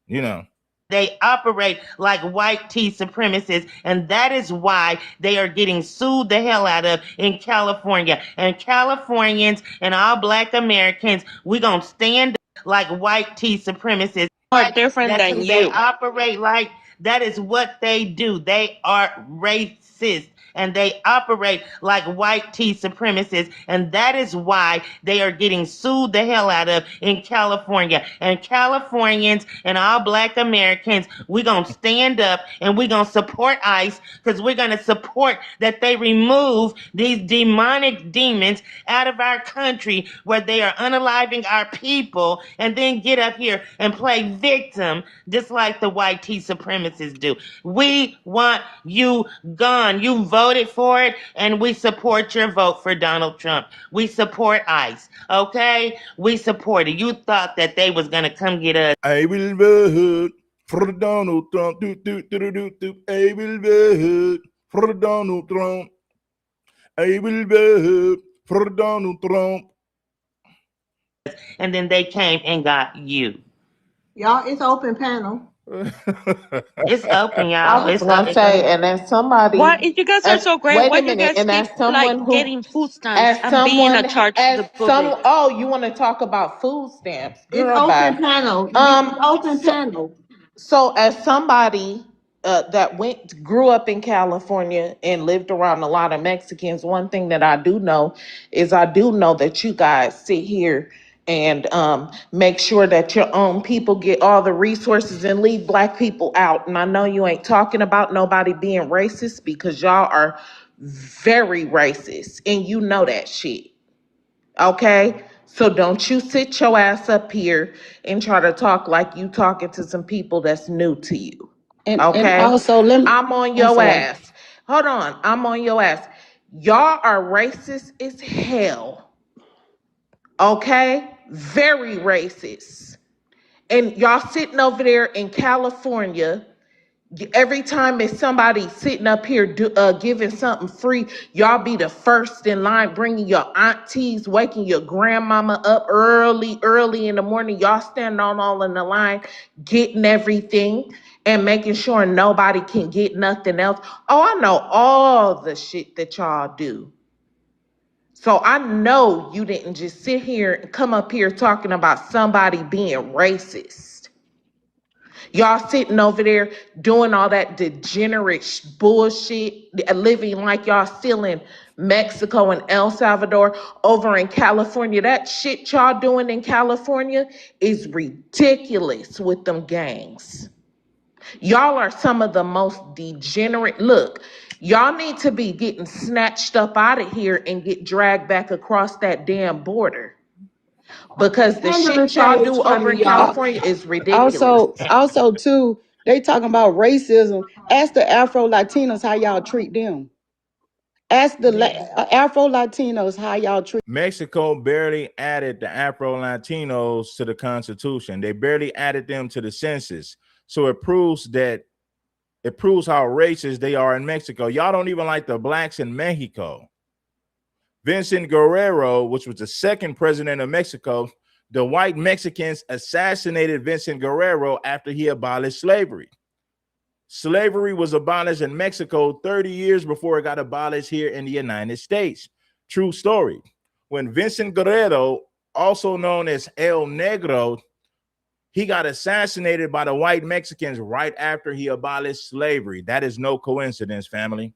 You know, they operate like white tea supremacists, and that is why they are getting sued the hell out of in California. And Californians and all Black Americans, we're going to stand up like white tea supremacists. Are different That's than who they you. operate like. That is what they do. They are racist. And they operate like white tea supremacists. And that is why they are getting sued the hell out of in California. And Californians and all Black Americans, we're going to stand up and we're going to support ICE, because we're going to support that they remove these demonic demons out of our country where they are unaliving our people, and then get up here and play victim just like the white tea supremacists do. We want you gone. You voted for it, and we support your vote for Donald Trump. We support ICE, okay? We support it. You thought that they was going to come get us. I will vote for Donald Trump. I will vote for Donald Trump. I will vote for Donald Trump. And then they came and got you. Y'all, it's open panel. It's open, y'all. I was gonna say, and as somebody, Why you guys are so great? wait Why a you minute, guys and as keep someone like who, getting food stamps as and being someone, a charge to as the some, public? oh, you want to talk about food stamps? It's Girl, bye. open panel. It's open panel. So as somebody that grew up in California and lived around a lot of Mexicans, one thing that I do know is that you guys sit here and make sure that your own people get all the resources and leave Black people out. And I know you ain't talking about nobody being racist, because y'all are very racist and you know that shit. Okay? So don't you sit your ass up here and try to talk like you talking to some people that's new to you. And Okay? also let me. I'm on I'm your sorry. ass. Hold on. I'm on your ass. Y'all are racist as hell. Okay? Very racist. And y'all sitting over there in California. Every time it's somebody sitting up here giving something free, y'all be the first in line, bringing your aunties, waking your grandmama up early in the morning. Y'all standing all in the line, getting everything and making sure nobody can get nothing else. Oh, I know all the shit that y'all do. So I know you didn't just sit here and come up here talking about somebody being racist. Y'all sitting over there doing all that degenerate bullshit, living like y'all still in Mexico and El Salvador. Over in California, that shit y'all doing in California is ridiculous with them gangs. Y'all are some of the most degenerate. Look, y'all need to be getting snatched up out of here and get dragged back across that damn border. Because the shit y'all do over in California is ridiculous. Also too, they talking about racism. Ask the Afro Latinos how y'all treat them. Ask the Afro Latinos how y'all treat. Mexico barely added the Afro Latinos to the Constitution. They barely added them to the census. So it proves how racist they are in Mexico. Y'all don't even like the blacks in Mexico. Vincent Guerrero, which was the second president of Mexico, the white Mexicans assassinated Vincent Guerrero after he abolished slavery. Slavery was abolished in Mexico 30 years before it got abolished here in the United States. True story. When Vincent Guerrero, also known as El Negro, he got assassinated by the white Mexicans right after he abolished slavery. That is no coincidence, family.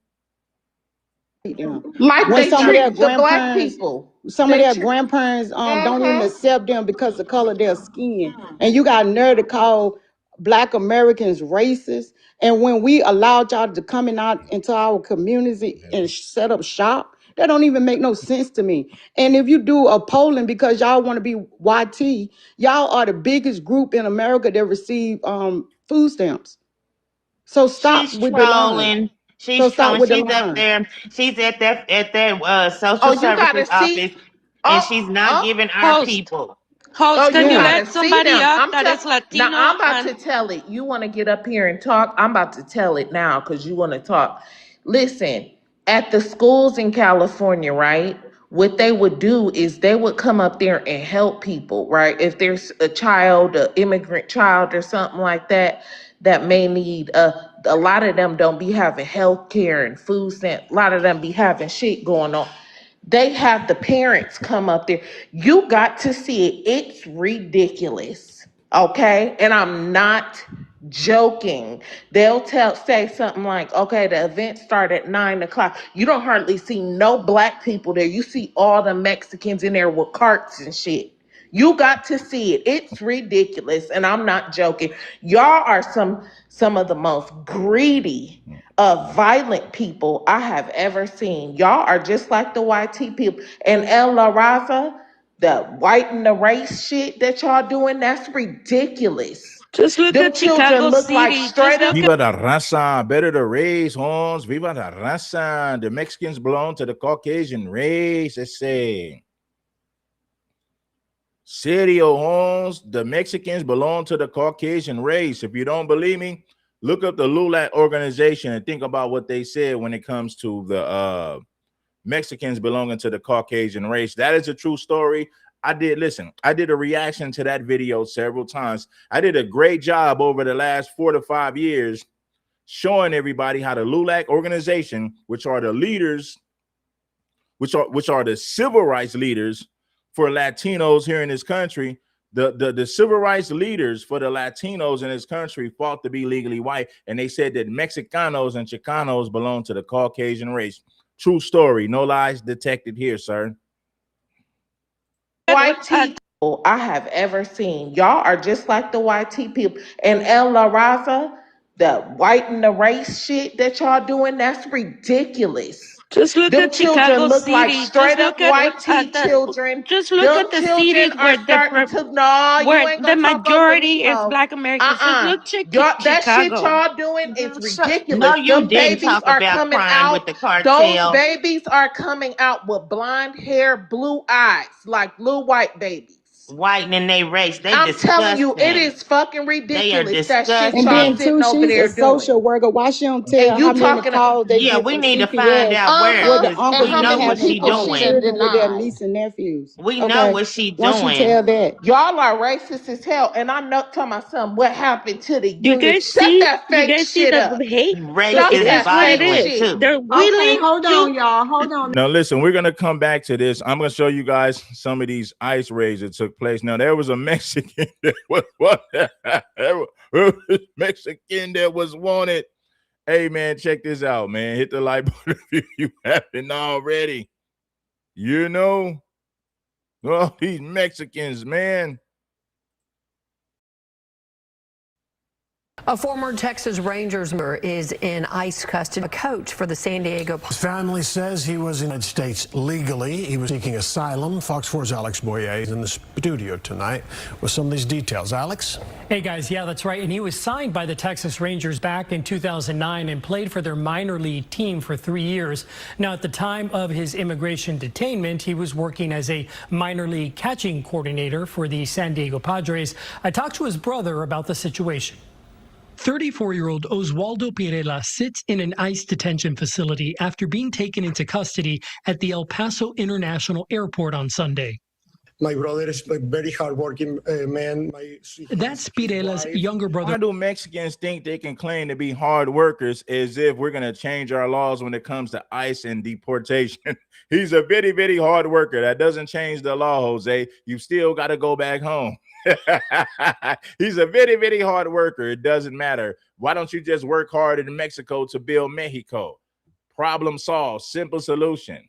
Like when they some of treat their the Black grandparents, people. some of their grandparents don't even accept them because of the color of their skin. And you got nerve to call Black Americans racist. And when we allowed y'all to come out into our community and set up shop, that don't even make no sense to me. And if you do a polling because y'all want to be YT, y'all are the biggest group in America that receive food stamps. So stop She's with the line. trolling. She's So stop trolling. with the She's up line. there. She's at that social Oh, you gotta services office, see. and she's not giving our people. Oh, Can you you gotta let see somebody them. up that is Now Latino I'm about and to tell it. You want to get up here and talk? I'm about to tell it now because you want to talk. Listen, at the schools in California, right? What they would do is they would come up there and help people, right? If there's a child, an immigrant child or something like that, that may need a lot of them don't be having health care and food stamps. A lot of them be having shit going on. They have the parents come up there. You got to see it. It's ridiculous. Okay? And I'm not joking. They'll say something like, okay, the event started at 9 o'clock. You don't hardly see no black people there. You see all the Mexicans in there with carts and shit. You got to see it. It's ridiculous. And I'm not joking. Y'all are some of the most greedy, violent people I have ever seen. Y'all are just like the YT people. And El La Raza, the white and the race shit that y'all doing, that's ridiculous. Just look Them at children Chicago look like City. straight up. Viva la raza, better the race, Holmes. Viva la raza. The Mexicans belong to the Caucasian race. Let's say. Serio, Holmes. The Mexicans belong to the Caucasian race. If you don't believe me, look up the LULAC organization and think about what they said when it comes to the Mexicans belonging to the Caucasian race. That is a true story. I did a reaction to that video several times. I did a great job over the last 4 to 5 years showing everybody how the LULAC organization, which are the leaders, which are the civil rights leaders for Latinos here in this country, the civil rights leaders for the Latinos in this country fought to be legally white, and they said that Mexicanos and Chicanos belong to the Caucasian race. True story, no lies detected here, sir. YT people I have ever seen. Y'all are just like the YT people. And El La Raza, the white and the race shit that y'all doing, that's ridiculous. Just look Them at children Chicago look City. like straight up YT children. Just look Them at the children cities are starting to, no, you where ain't the gonna talk over me, majority is ho. Black Americans. Just look Y'all, that shit Chicago. y'all doing is ridiculous. No, you Them didn't babies talk are about coming crime with out. the Those cartel. babies are coming out with blonde hair, blue eyes, like little white babies. Whitening their race. They I'm disgusting. telling you, it is fucking They are ridiculous that shit disgusting. And y'all then sitting too, over she's there a doing. social worker. Why she don't And tell you how many talking, calls they Yeah, get we from need to find CPS out where, where the because uncles we how be know many what having she people she done doing. children with their denied. niece and nephews. We know Okay, what she once you doing. tell that, Y'all are racist as hell, and I'm not telling my son what happened to the You unit. guys Shut see, that fake shit up. the hate. So Race Shut it is is that what it fake violent is. shit. too. They're Okay, willing hold to. on, y'all. Hold on. Now, listen, we're going to come back to this. I'm going to show you guys some of these ICE raids that took place. Now, there was a Mexican that was wanted. Hey, man, check this out, man. Hit the like button if you haven't already. You know, all these Mexicans, man. A former Texas Rangers member is in ICE custody. A coach for the San Diego. His family says he was in the United States legally. He was seeking asylum. Fox 4's Alex Boyer is in the studio tonight with some of these details. Alex? Hey guys, yeah, that's right. And he was signed by the Texas Rangers back in 2009 and played for their minor league team for 3 years. Now, at the time of his immigration detainment, he was working as a minor league catching coordinator for the San Diego Padres. I talked to his brother about the situation. 34-year-old Oswaldo Pirela sits in an ICE detention facility after being taken into custody at the El Paso International Airport on Sunday. My brother is a very hardworking man. That's Pirela's younger brother. Why do Mexicans think they can claim to be hard workers as if we're going to change our laws when it comes to ICE and deportation? He's a very, very hard worker. That doesn't change the law, Jose. You still got to go back home. He's a very, very hard worker. It doesn't matter. Why don't you just work hard in Mexico to build Mexico? Problem solved. Simple solution.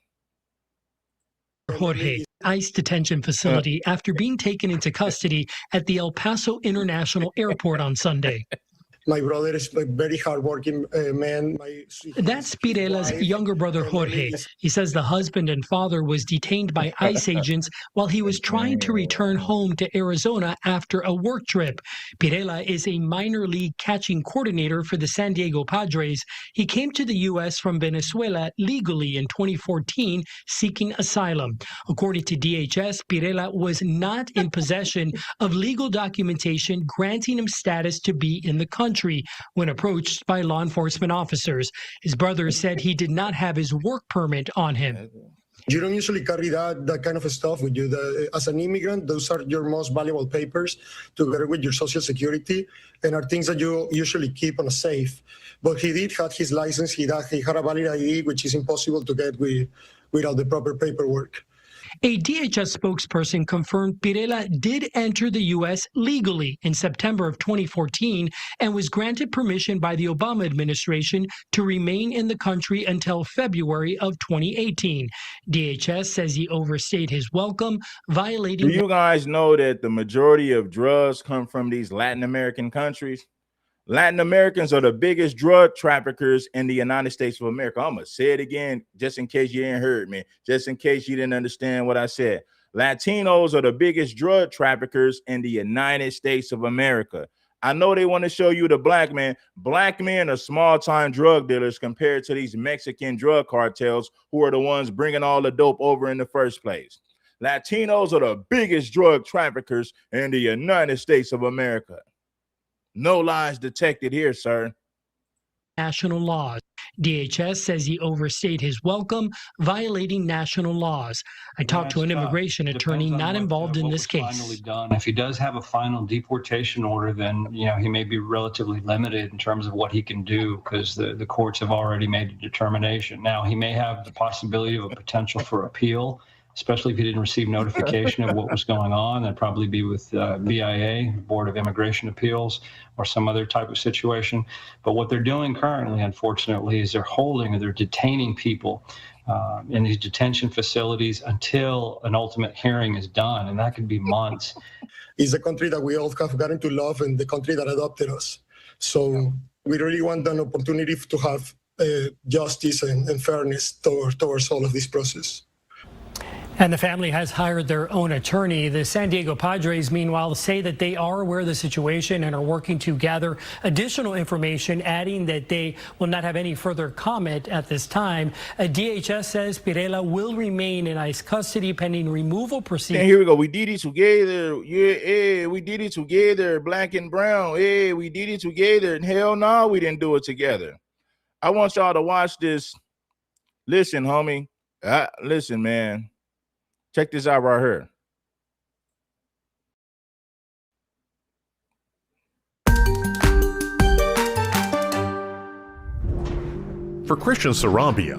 Jorge, ICE detention facility after being taken into custody at the El Paso International Airport on Sunday. My brother is a very hardworking man. That's Pirela's younger brother, Jorge. He says the husband and father was detained by ICE agents while he was trying to return home to Arizona after a work trip. Pirela is a minor league catching coordinator for the San Diego Padres. He came to the U.S. from Venezuela legally in 2014, seeking asylum. According to DHS, Pirela was not in possession of legal documentation granting him status to be in the country. country when approached by law enforcement officers. His brother said he did not have his work permit on him. You don't usually carry that kind of stuff with you. As an immigrant, those are your most valuable papers, together with your social security, and are things that you usually keep on a safe. But he did have his license. He had a valid ID, which is impossible to get without the proper paperwork. A DHS spokesperson confirmed Pirela did enter the U.S. legally in September of 2014 and was granted permission by the Obama administration to remain in the country until February of 2018. DHS says he overstayed his welcome, violating... Do you guys know that the majority of drugs come from these Latin American countries? Latin Americans are the biggest drug traffickers in the United States of America. I'm going to say it again, just in case you didn't heard me, just in case you didn't understand what I said. Latinos are the biggest drug traffickers in the United States of America. I know they want to show you the black man. Black men are small-time drug dealers compared to these Mexican drug cartels who are the ones bringing all the dope over in the first place. Latinos are the biggest drug traffickers in the United States of America. No lies detected here, sir. National laws. DHS says he overstayed his welcome, violating national laws. I talked to an immigration attorney not involved in this case. Finally done. If he does have a final deportation order, then he may be relatively limited in terms of what he can do because the courts have already made a determination. Now he may have the possibility of a potential for appeal, especially if he didn't receive notification of what was going on. That'd probably be with BIA, Board of Immigration Appeals, or some other type of situation. But what they're doing currently, unfortunately, is they're detaining people in these detention facilities until an ultimate hearing is done, and that could be months. It's a country that we all have gotten to love and the country that adopted us. So we really want an opportunity to have justice and fairness towards all of this process. And the family has hired their own attorney. The San Diego Padres, meanwhile, say that they are aware of the situation and are working to gather additional information, adding that they will not have any further comment at this time. DHS says Pirela will remain in ICE custody pending removal proceedings. And here we go. We did it together. Yeah, we did it together. Black and brown. Yeah, we did it together. And hell no, we didn't do it together. I want y'all to watch this. Listen, homie. Listen, man. Check this out right here. For Christian Sarabia.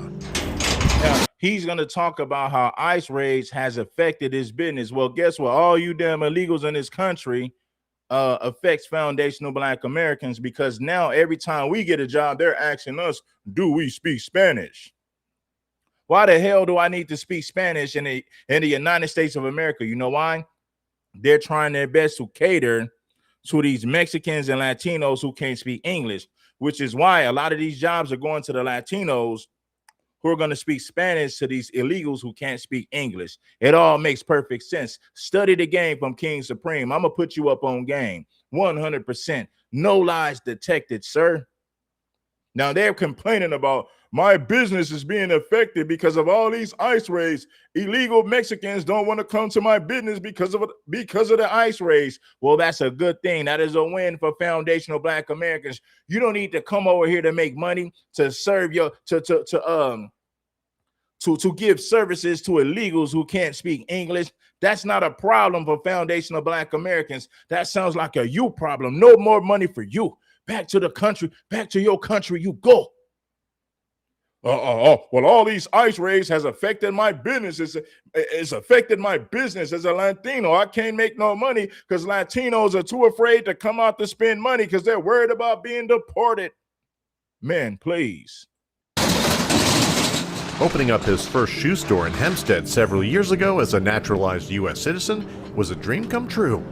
Now, he's going to talk about how ICE raids has affected his business. Well, guess what? All you damn illegals in this country affects foundational Black Americans, because now every time we get a job, they're asking us, do we speak Spanish? Why the hell do I need to speak Spanish in the United States of America? You know why? They're trying their best to cater to these Mexicans and Latinos who can't speak English, which is why a lot of these jobs are going to the Latinos who are going to speak Spanish to these illegals who can't speak English. It all makes perfect sense. Study the game from King Supreme. I'm going to put you up on game 100%. No lies detected, sir. Now they're complaining about my business is being affected because of all these ICE raids. Illegal Mexicans don't want to come to my business because of the ICE raids. Well, that's a good thing. That is a win for foundational Black Americans. You don't need to come over here to make money to serve your to give services to illegals who can't speak English. That's not a problem for foundational Black Americans. That sounds like a you problem. No more money for you. Back to the country, back to your country you go. Well, all these ICE raids has affected my business. It's affected my business as a Latino. I can't make no money because Latinos are too afraid to come out to spend money because they're worried about being deported. Man, please. Opening up his first shoe store in Hempstead several years ago as a naturalized U.S. citizen was a dream come true.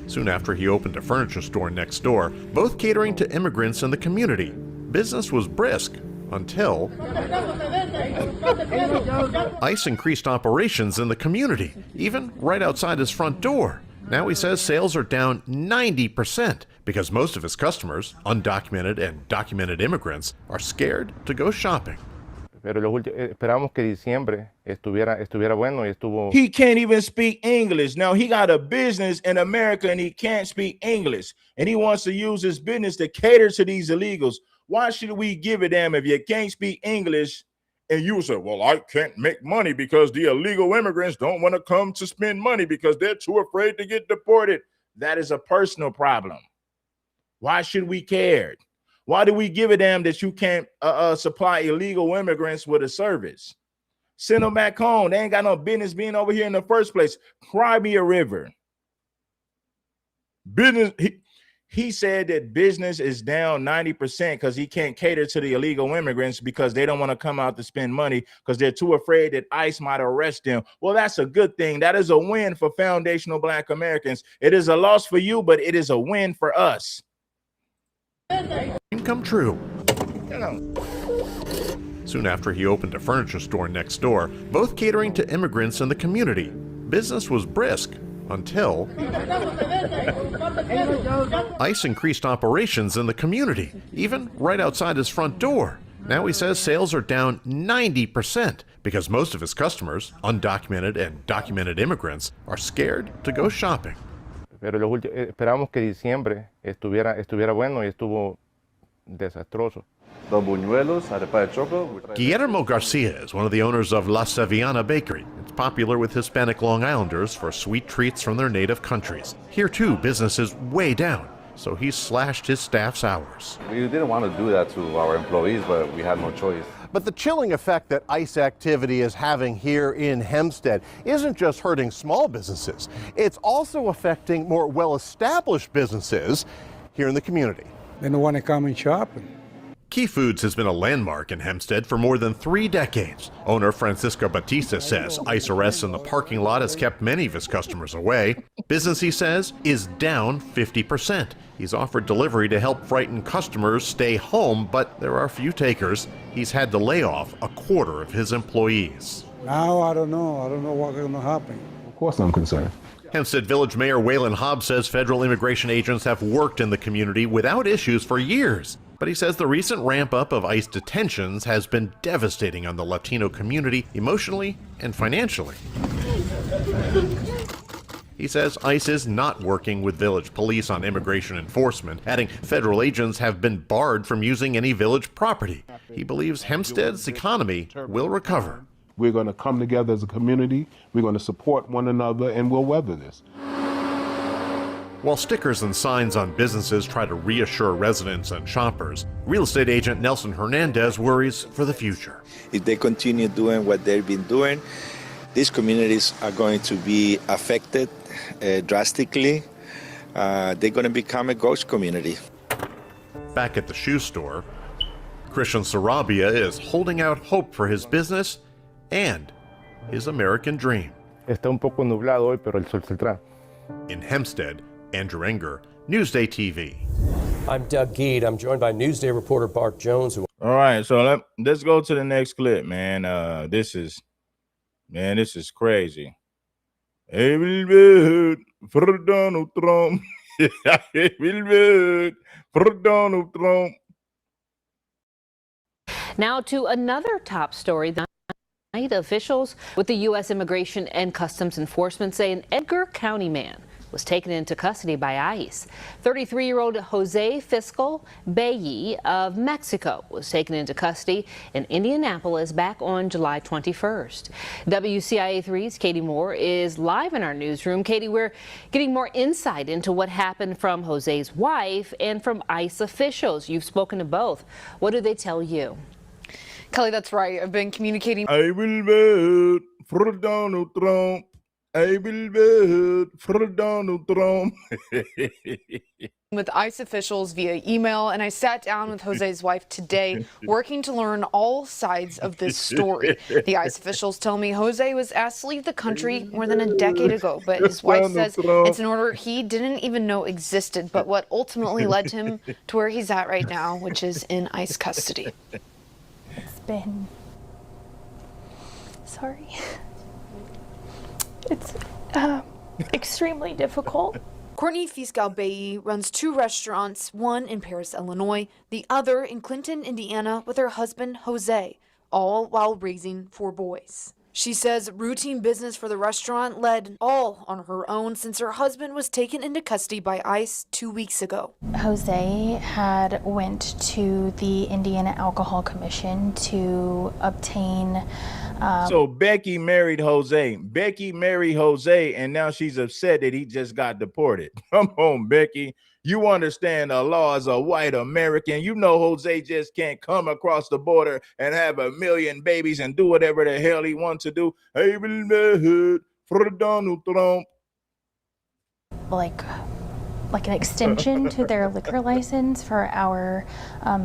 Soon after, he opened a furniture store next door, both catering to immigrants in the community. Business was brisk until ICE increased operations in the community, even right outside his front door. Now he says sales are down 90% because most of his customers, undocumented and documented immigrants, are scared to go shopping. Pero esperamos que diciembre estuviera bueno y estuvo. He can't even speak English. Now he got a business in America and he can't speak English. And he wants to use his business to cater to these illegals. Why should we give a damn if you can't speak English? And you say, well, I can't make money because the illegal immigrants don't want to come to spend money because they're too afraid to get deported. That is a personal problem. Why should we care? Why do we give a damn that you can't supply illegal immigrants with a service? Send them back home. They ain't got no business being over here in the first place. Cry me a river. Business. He said that business is down 90% because he can't cater to the illegal immigrants because they don't want to come out to spend money because they're too afraid that ICE might arrest them. Well, that's a good thing. That is a win for foundational Black Americans. It is a loss for you, but it is a win for us. Come true. Soon after he opened a furniture store next door, both catering to immigrants in the community. Business was brisk until ICE increased operations in the community, even right outside his front door. Now he says sales are down 90% because most of his customers, undocumented and documented immigrants, are scared to go shopping. Pero esperamos que diciembre estuviera bueno y estuvo desastroso. Guillermo Garcia is one of the owners of La Sevillana Bakery. It's popular with Hispanic Long Islanders for sweet treats from their native countries. Here, too, business is way down, so he slashed his staff's hours. We didn't want to do that to our employees, but we had no choice. But the chilling effect that ICE activity is having here in Hempstead isn't just hurting small businesses. It's also affecting more well-established businesses here in the community. They don't want to come and shop. Key Foods has been a landmark in Hempstead for more than 3 decades. Owner Francisco Batista says ICE arrests in the parking lot has kept many of his customers away. Business, he says, is down 50%. He's offered delivery to help frightened customers stay home, but there are few takers. He's had to lay off a quarter of his employees. Now, I don't know. I don't know what's going to happen. Of course I'm concerned. Hempstead Village Mayor Waylon Hobbs says federal immigration agents have worked in the community without issues for years. But he says the recent ramp-up of ICE detentions has been devastating on the Latino community emotionally and financially. He says ICE is not working with village police on immigration enforcement, adding federal agents have been barred from using any village property. He believes Hempstead's economy will recover. We're going to come together as a community, we're going to support one another, and we'll weather this. While stickers and signs on businesses try to reassure residents and shoppers, real estate agent Nelson Hernandez worries for the future. If they continue doing what they've been doing, these communities are going to be affected drastically. They're going to become a ghost community. Back at the shoe store, Christian Sarabia is holding out hope for his business and his American dream. Está un poco nublado hoy, pero el sol saldrá. In Hempstead, Andrew Enger, Newsday TV. I'm Doug Geed. I'm joined by Newsday reporter Bart Jones. All right, so let's go to the next clip, man. This is crazy. I will vote for Donald Trump. I will vote for Donald Trump. Now to another top story. Officials with the U.S. Immigration and Customs Enforcement say an Edgar County man was taken into custody by ICE. 33-year-old Jose Fiscal Bayi of Mexico was taken into custody in Indianapolis back on July 21st. WCIA 3's Katie Moore is live in our newsroom. Katie, we're getting more insight into what happened from Jose's wife and from ICE officials. You've spoken to both. What do they tell you? Kelly, that's right. I've been communicating. I will vote for Donald Trump. I will vote for Donald Trump. With ICE officials via email, and I sat down with Jose's wife today, working to learn all sides of this story. The ICE officials tell me Jose was asked to leave the country more than a decade ago, but his wife says it's an order he didn't even know existed, but what ultimately led him to where he's at right now, which is in ICE custody. Been sorry. It's extremely difficult. Courtney Fiscal Bayi runs 2 restaurants, one in Paris, Illinois, the other in Clinton, Indiana, with her husband, Jose. all while raising 4 boys. She says routine business for the restaurant led all on her own since her husband was taken into custody by ICE 2 weeks ago. Jose had went to the Indiana Alcohol Commission to obtain So Becky married Jose. Becky married Jose, and now she's upset that he just got deported. Come on, Becky. You understand the law as a white American. You know Jose just can't come across the border and have 1 million babies and do whatever the hell he wants to do. Hey, for Donald Trump. like an extension to their liquor license for our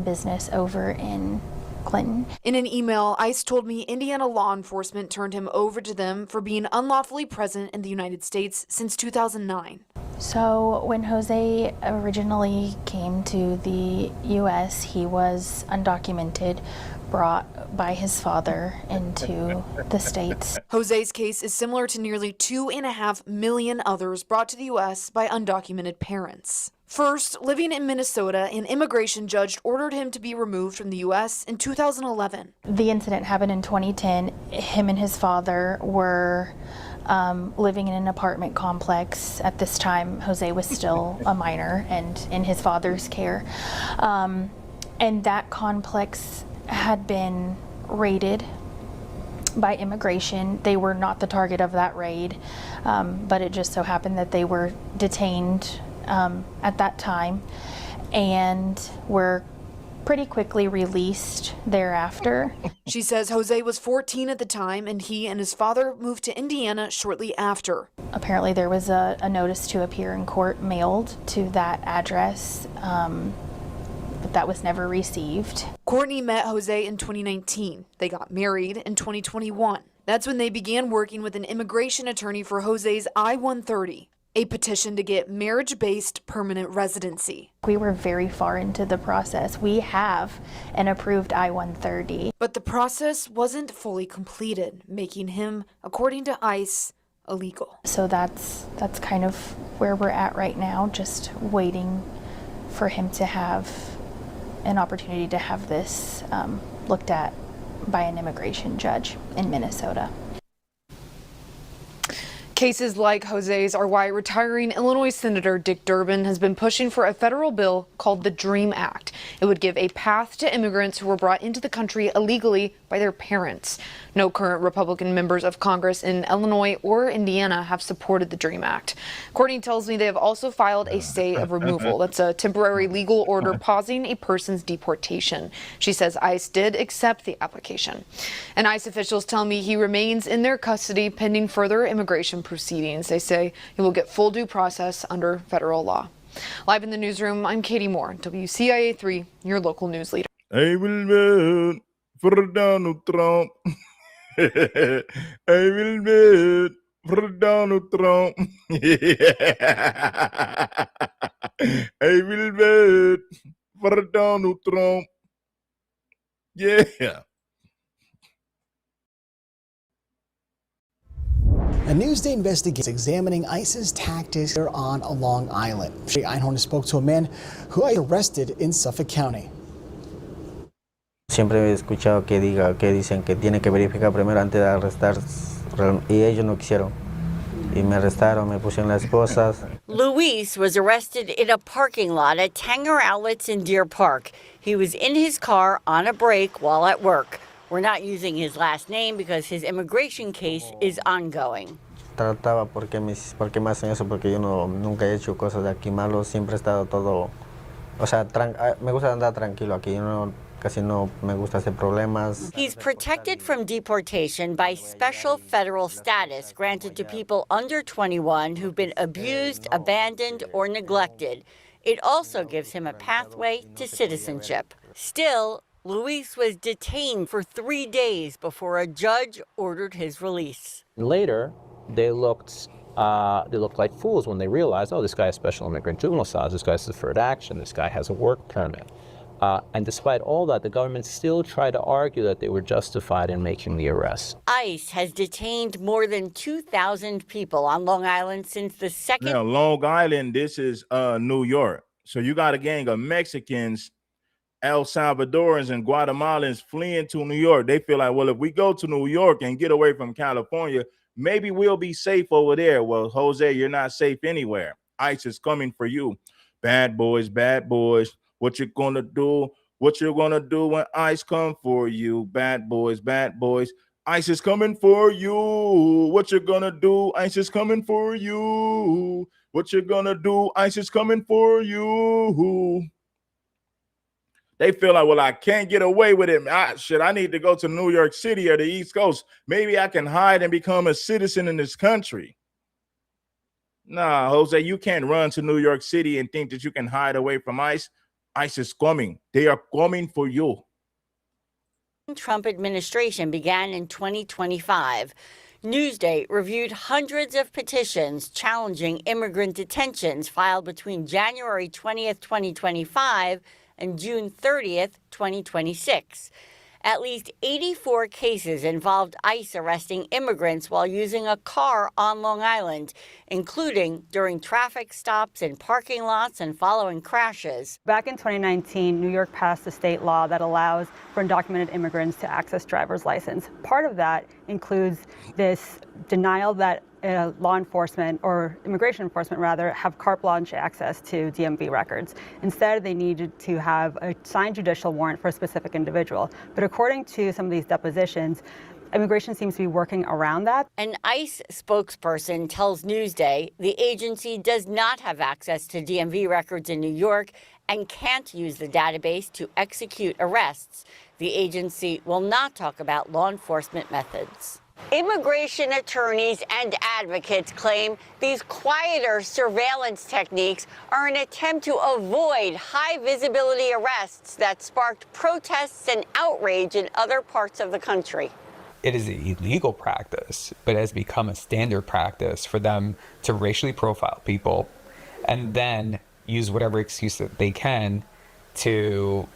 business over in Clinton. In an email, ICE told me Indiana law enforcement turned him over to them for being unlawfully present in the United States since 2009. So when Jose originally came to the U.S., he was undocumented, brought by his father into the States. Jose's case is similar to nearly 2.5 million others brought to the U.S. by undocumented parents. First, living in Minnesota, an immigration judge ordered him to be removed from the U.S. in 2011. The incident happened in 2010. Him and his father were living in an apartment complex. At this time, Jose was still a minor and in his father's care. And that complex had been raided by immigration. They were not the target of that raid, but it just so happened that they were detained at that time and were pretty quickly released thereafter. She says Jose was 14 at the time and he and his father moved to Indiana shortly after. Apparently there was a notice to appear in court mailed to that address, but that was never received. Courtney met Jose in 2019. They got married in 2021. That's when they began working with an immigration attorney for Jose's I-130, a petition to get marriage-based permanent residency. We were very far into the process. We have an approved I-130. But the process wasn't fully completed, making him, according to ICE, illegal. So that's kind of where we're at right now, just waiting for him to have an opportunity to have this looked at by an immigration judge in Minnesota. Cases like Jose's are why retiring Illinois Senator Dick Durbin has been pushing for a federal bill called the DREAM Act. It would give a path to immigrants who were brought into the country illegally by their parents. No current Republican members of Congress in Illinois or Indiana have supported the DREAM Act. Courtney tells me they have also filed a stay of removal. That's a temporary legal order pausing a person's deportation. She says ICE did accept the application. And ICE officials tell me he remains in their custody pending further immigration proceedings. They say he will get full due process under federal law. Live in the newsroom, I'm Katie Moore, WCIA 3, your local news leader. I will vote for Donald Trump. I will vote for Donald Trump. I will vote for Donald Trump. Yeah. A Newsday investigation examining ICE's tactics here on Long Island. Shay Einhorn spoke to a man who was arrested in Suffolk County. Siempre he escuchado que dicen que tiene que verificar primero antes de arrestar y ellos no quisieron. Y me arrestaron, me pusieron las esposas. Luis was arrested in a parking lot at Tanger Outlets in Deer Park. He was in his car on a break while at work. We're not using his last name because his immigration case is ongoing. Trataba porque me hacen eso porque yo nunca he hecho cosas de aquí malos, siempre he estado todo, o sea, me gusta andar tranquilo aquí, casi no me gusta hacer problemas. He's protected from deportation by special federal status granted to people under 21 who've been abused, abandoned, or neglected. It also gives him a pathway to citizenship. Still, Luis was detained for 3 days before a judge ordered his release. Later, they looked like fools when they realized, oh, this guy has special immigrant juvenile status, this guy has deferred action, this guy has a work permit. And despite all that, the government still tried to argue that they were justified in making the arrest. ICE has detained more than 2,000 people on Long Island since the second. Now, Long Island, this is New York. So you got a gang of Mexicans El Salvadorans and Guatemalans fleeing to New York. They feel like, well, if we go to New York and get away from California, maybe we'll be safe over there. Well, Jose, you're not safe anywhere. ICE is coming for you. Bad boys, what you gonna do? What you gonna do when ICE come for you? Bad boys, ICE is coming for you. What you gonna do? ICE is coming for you. What you gonna do? ICE is coming for you. They feel like, well, I can't get away with it. I need to go to New York City or the East Coast. Maybe I can hide and become a citizen in this country. Nah, Jose, you can't run to New York City and think that you can hide away from ICE. ICE is coming. They are coming for you. Trump administration began in 2025. Newsday reviewed hundreds of petitions challenging immigrant detentions filed between January 20th, 2025 and June 30th, 2026. At least 84 cases involved ICE arresting immigrants while using a car on Long Island, including during traffic stops in parking lots and following crashes. Back in 2019, New York passed a state law that allows for undocumented immigrants to access driver's license. Part of that includes this denial that law enforcement, or immigration enforcement rather, have carte blanche access to DMV records. Instead, they needed to have a signed judicial warrant for a specific individual. But according to some of these depositions, immigration seems to be working around that. An ICE spokesperson tells Newsday the agency does not have access to DMV records in New York and can't use the database to execute arrests. The agency will not talk about law enforcement methods. Immigration attorneys and advocates claim these quieter surveillance techniques are an attempt to avoid high-visibility arrests that sparked protests and outrage in other parts of the country. It is an illegal practice, but it has become a standard practice for them to racially profile people and then use whatever excuse that they can to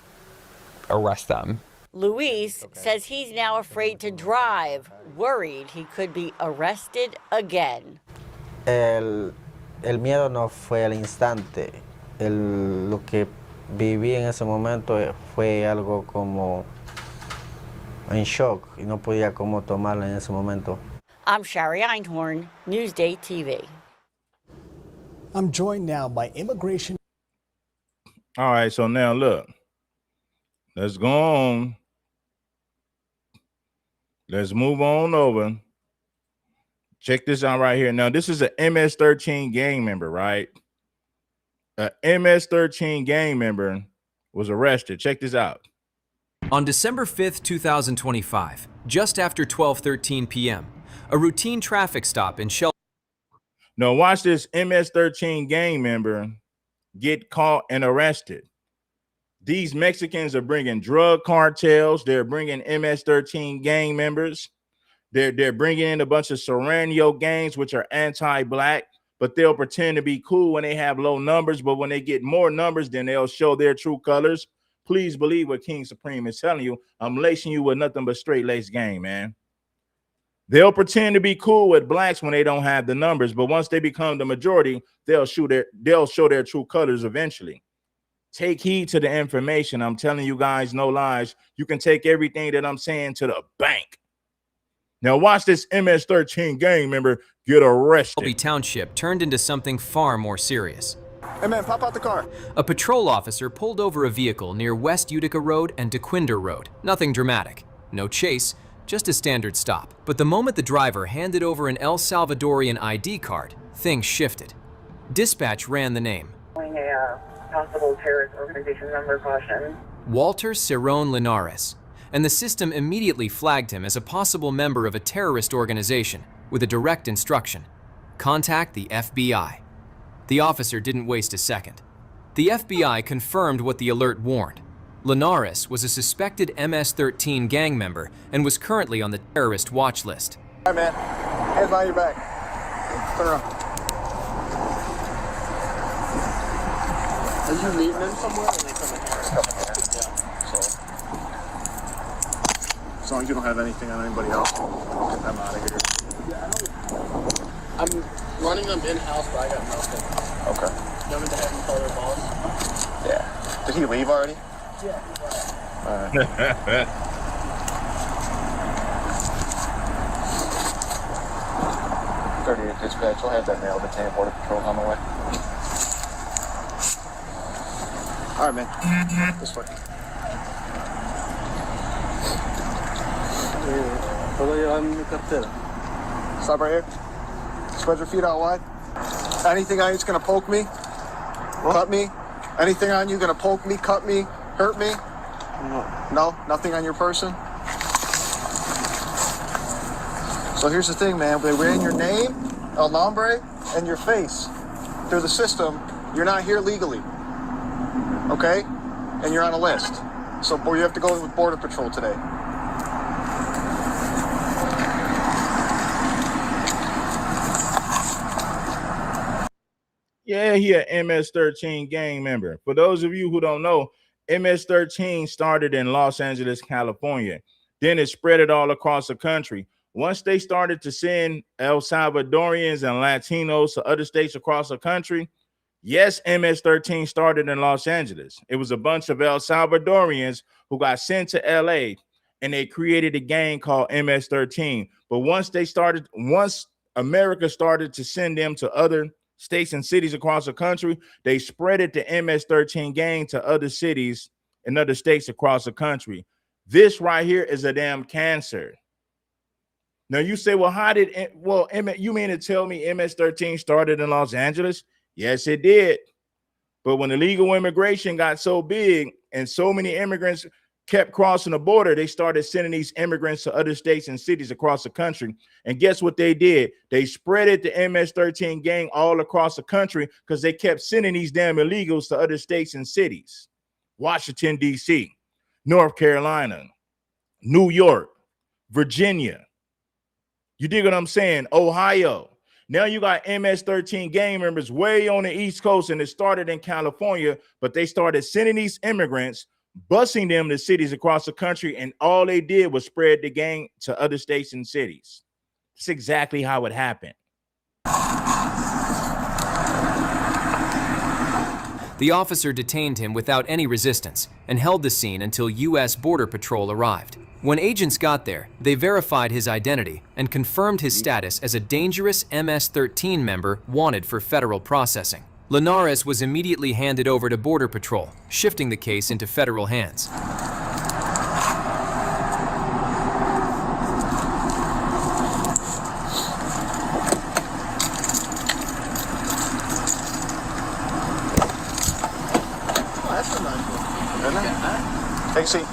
arrest them. Luis says he's now afraid to drive, worried he could be arrested again. El miedo no fue al instante. Lo que viví en ese momento fue algo como en shock y no podía cómo tomarlo en ese momento. I'm Shari Einhorn, Newsday TV. I'm joined now by immigration. All right, so now look, let's go on. Let's move on over. Check this out right here. Now, this is an MS-13 gang member, right? An MS-13 gang member was arrested. Check this out. On December 5th, 2025, just after 12:13 p.m., a routine traffic stop in Shelby. Now, watch this MS-13 gang member get caught and arrested. These Mexicans are bringing drug cartels. They're bringing MS-13 gang members. They're bringing in a bunch of Serrano gangs, which are anti-black, but they'll pretend to be cool when they have low numbers. But when they get more numbers, then they'll show their true colors. Please believe what King Supreme is telling you. I'm lacing you with nothing but straight-laced gang, man. They'll pretend to be cool with blacks when they don't have the numbers, but once they become the majority, they'll show their true colors eventually. Take heed to the information. I'm telling you guys, no lies. You can take everything that I'm saying to the bank. Now watch this MS-13 gang member get arrested. Shelby Township turned into something far more serious. Hey man, pop out the car. A patrol officer pulled over a vehicle near West Utica Road and DeQuinder Road. Nothing dramatic. No chase, just a standard stop. But the moment the driver handed over an El Salvadorian ID card, things shifted. Dispatch ran the name. Possible terrorist organization member caution. Walter Cerrone Linares, and the system immediately flagged him as a possible member of a terrorist organization with a direct instruction: contact the FBI. The officer didn't waste a second. The FBI confirmed what the alert warned. Linares was a suspected MS-13 gang member and was currently on the terrorist watch list. All right, man. Hands behind your back. Turn around. Are you leaving them somewhere or are they coming here? Yeah. So, as long as you don't have anything on anybody else, I'm out of here. I'm running them in-house, but I got nothing. Okay. You want me to have him call their boss? Yeah. Did he leave already? Dispatch, I'll have that mail to Tampa Border Patrol on the way. All right, man. This way. Stop right here. Spread your feet out wide. Anything on you's gonna poke me, cut me. Anything on you gonna poke me, cut me, hurt me? No, nothing on your person. So here's the thing, man. They ran your name, el nombre, and your face through the system. You're not here legally, okay? And you're on a list. So you have to go with Border Patrol today. Yeah, he an MS-13 gang member. For those of you who don't know, MS-13 started in Los Angeles, California. Then it spread it all across the country. Once they started to send El Salvadorians and Latinos to other states across the country, yes, MS-13 started in Los Angeles. It was a bunch of El Salvadorians who got sent to LA, and they created a gang called MS-13. But once America started to send them to other states and cities across the country, they spread it to MS-13 gang to other cities and other states across the country. This right here is a damn cancer. Now you say, well, you mean to tell me MS-13 started in Los Angeles? Yes, it did. But when illegal immigration got so big and so many immigrants kept crossing the border, they started sending these immigrants to other states and cities across the country. And guess what they did? They spread it to MS-13 gang all across the country because they kept sending these damn illegals to other states and cities. Washington, D.C., North Carolina, New York, Virginia. You dig what I'm saying? Ohio. Now you got MS-13 gang members way on the East Coast, and it started in California, but they started sending these immigrants, busing them to cities across the country, and all they did was spread the gang to other states and cities. That's exactly how it happened. The officer detained him without any resistance and held the scene until U.S. Border Patrol arrived. When agents got there, they verified his identity and confirmed his status as a dangerous MS-13 member wanted for federal processing. Linares was immediately handed over to Border Patrol, shifting the case into federal hands. Oh, that's a nice one. Take a seat.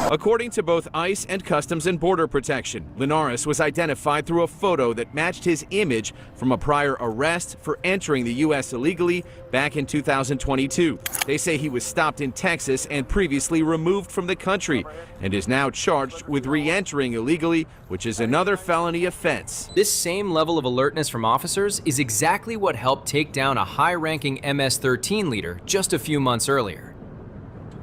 According to both ICE and Customs and Border Protection, Linares was identified through a photo that matched his image from a prior arrest for entering the U.S. illegally back in 2022. They say he was stopped in Texas and previously removed from the country and is now charged with re-entering illegally, which is another felony offense. This same level of alertness from officers is exactly what helped take down a high-ranking MS-13 leader just a few months earlier.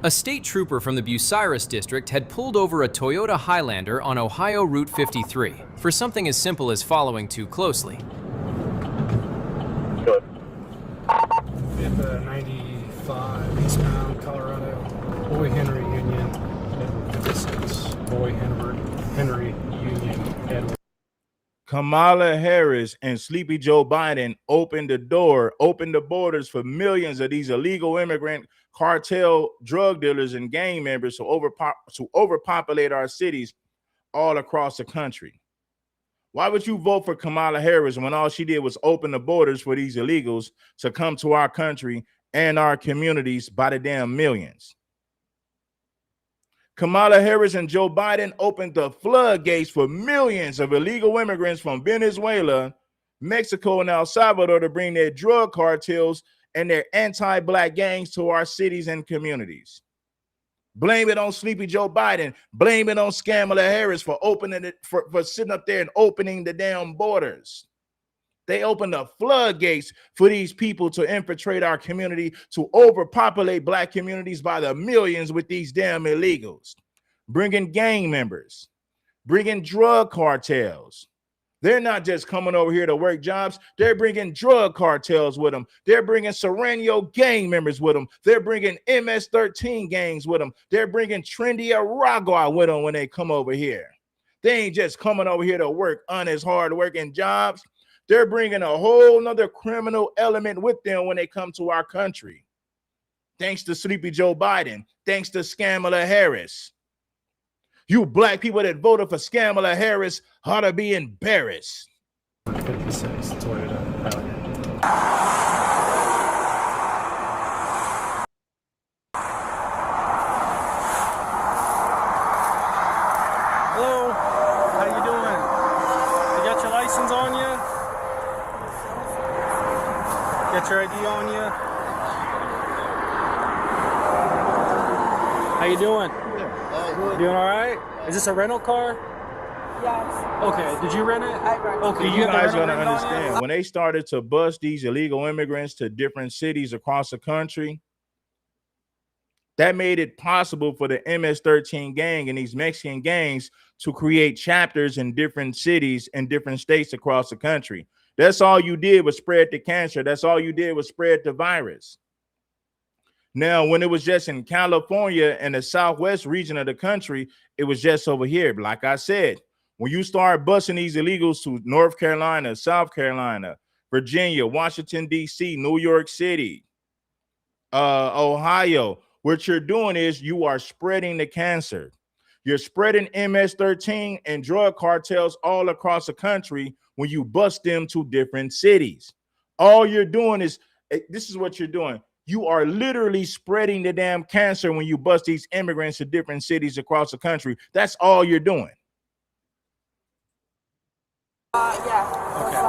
A state trooper from the Bucyrus district had pulled over a Toyota Highlander on Ohio Route 53 for something as simple as following too closely. Good. In the 95 eastbound Colorado, Boy Henry Union, 56, Boy Henry Union, Edward. Kamala Harris and Sleepy Joe Biden opened the borders for millions of these illegal immigrant cartel drug dealers and gang members to overpopulate our cities all across the country. Why would you vote for Kamala Harris when all she did was open the borders for these illegals to come to our country and our communities by the damn millions? Kamala Harris and Joe Biden opened the floodgates for millions of illegal immigrants from Venezuela, Mexico, and El Salvador to bring their drug cartels and their anti-black gangs to our cities and communities. Blame it on Sleepy Joe Biden. Blame it on Kamala Harris for opening it, for sitting up there and opening the damn borders. They opened the floodgates for these people to infiltrate our community, to overpopulate black communities by the millions with these damn illegals, bringing gang members, bringing drug cartels. They're not just coming over here to work jobs. They're bringing drug cartels with them. They're bringing Serrano gang members with them. They're bringing MS-13 gangs with them. They're bringing Trendy Aragua with them when they come over here. They ain't just coming over here to work honest, hard-working jobs. They're bringing a whole nother criminal element with them when they come to our country. Thanks to Sleepy Joe Biden. Thanks to Kamala Harris. You black people that voted for Kamala Harris ought to be embarrassed. 56 Toyota Highlander. Hello, how you doing? You got your license on you? Got your ID on you? How you doing? Doing all right? Is this a rental car? Yes. Okay, did you rent it? I rented it. Okay, You guys gotta understand, when they started to bust these illegal immigrants to different cities across the country, that made it possible for the MS-13 gang and these Mexican gangs to create chapters in different cities and different states across the country. That's all you did was spread the cancer. That's all you did was spread the virus. Now, when it was just in California and the southwest region of the country, it was just over here. But like I said, when you start busting these illegals to North Carolina, South Carolina, Virginia, Washington, D.C., New York City, Ohio, what you're doing is you are spreading the cancer. You're spreading MS-13 and drug cartels all across the country when you bust them to different cities. All you're doing is, this is what you're doing. You are literally spreading the damn cancer when you bust these immigrants to different cities across the country. That's all you're doing. Yeah. Okay.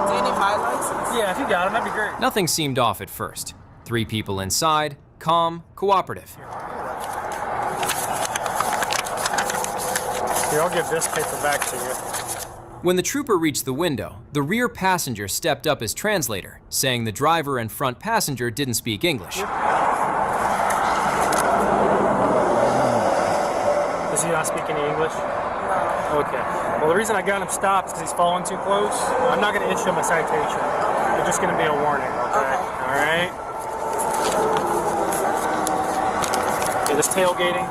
Do you need my license? Yeah, if you got it, that'd be great. Nothing seemed off at first. 3 people inside, calm, cooperative. Here, I'll give this paper back to you. When the trooper reached the window, the rear passenger stepped up as translator, saying the driver and front passenger didn't speak English. Does he not speak any English? No. Okay. Well, the reason I got him stopped is because he's following too close. I'm not going to issue him a citation. It's just going to be a warning, okay? All right? Okay, this tailgating.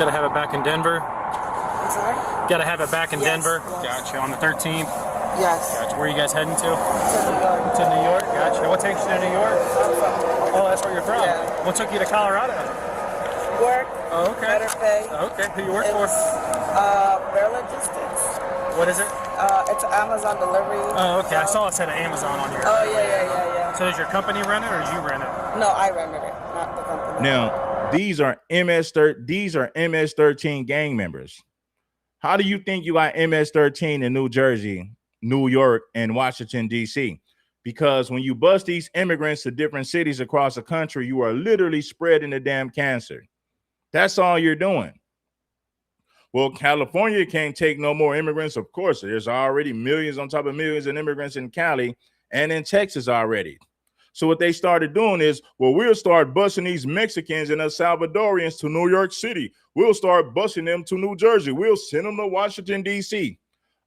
Gotta have it back in Denver. I'm sorry? Gotta have it back in Denver. Yes. Gotcha. On the 13th. Yes. Gotcha. Where are you guys heading to? To New York. To New York. Gotcha. What takes you to New York? I'm from New York. Oh, that's where you're from. Yeah. What took you to Colorado? Work. Oh, okay. Better pay. Okay. Who you work for? Bear Logistics. What is it? It's an Amazon delivery. Oh, okay. I saw it said Amazon on here. Oh, yeah. So does your company rent it or you rent it? No, I rented it, not the company. Now, these are MS-13 gang members. How do you think you got MS-13 in New Jersey, New York, and Washington, D.C.? Because when you bust these immigrants to different cities across the country, you are literally spreading the damn cancer. That's all you're doing. Well, California can't take no more immigrants. Of course, there's already millions on top of millions of immigrants in Cali and in Texas already. So what they started doing is, well, we'll start busing these Mexicans and El Salvadorians to New York City. We'll start busing them to New Jersey. We'll send them to Washington, D.C.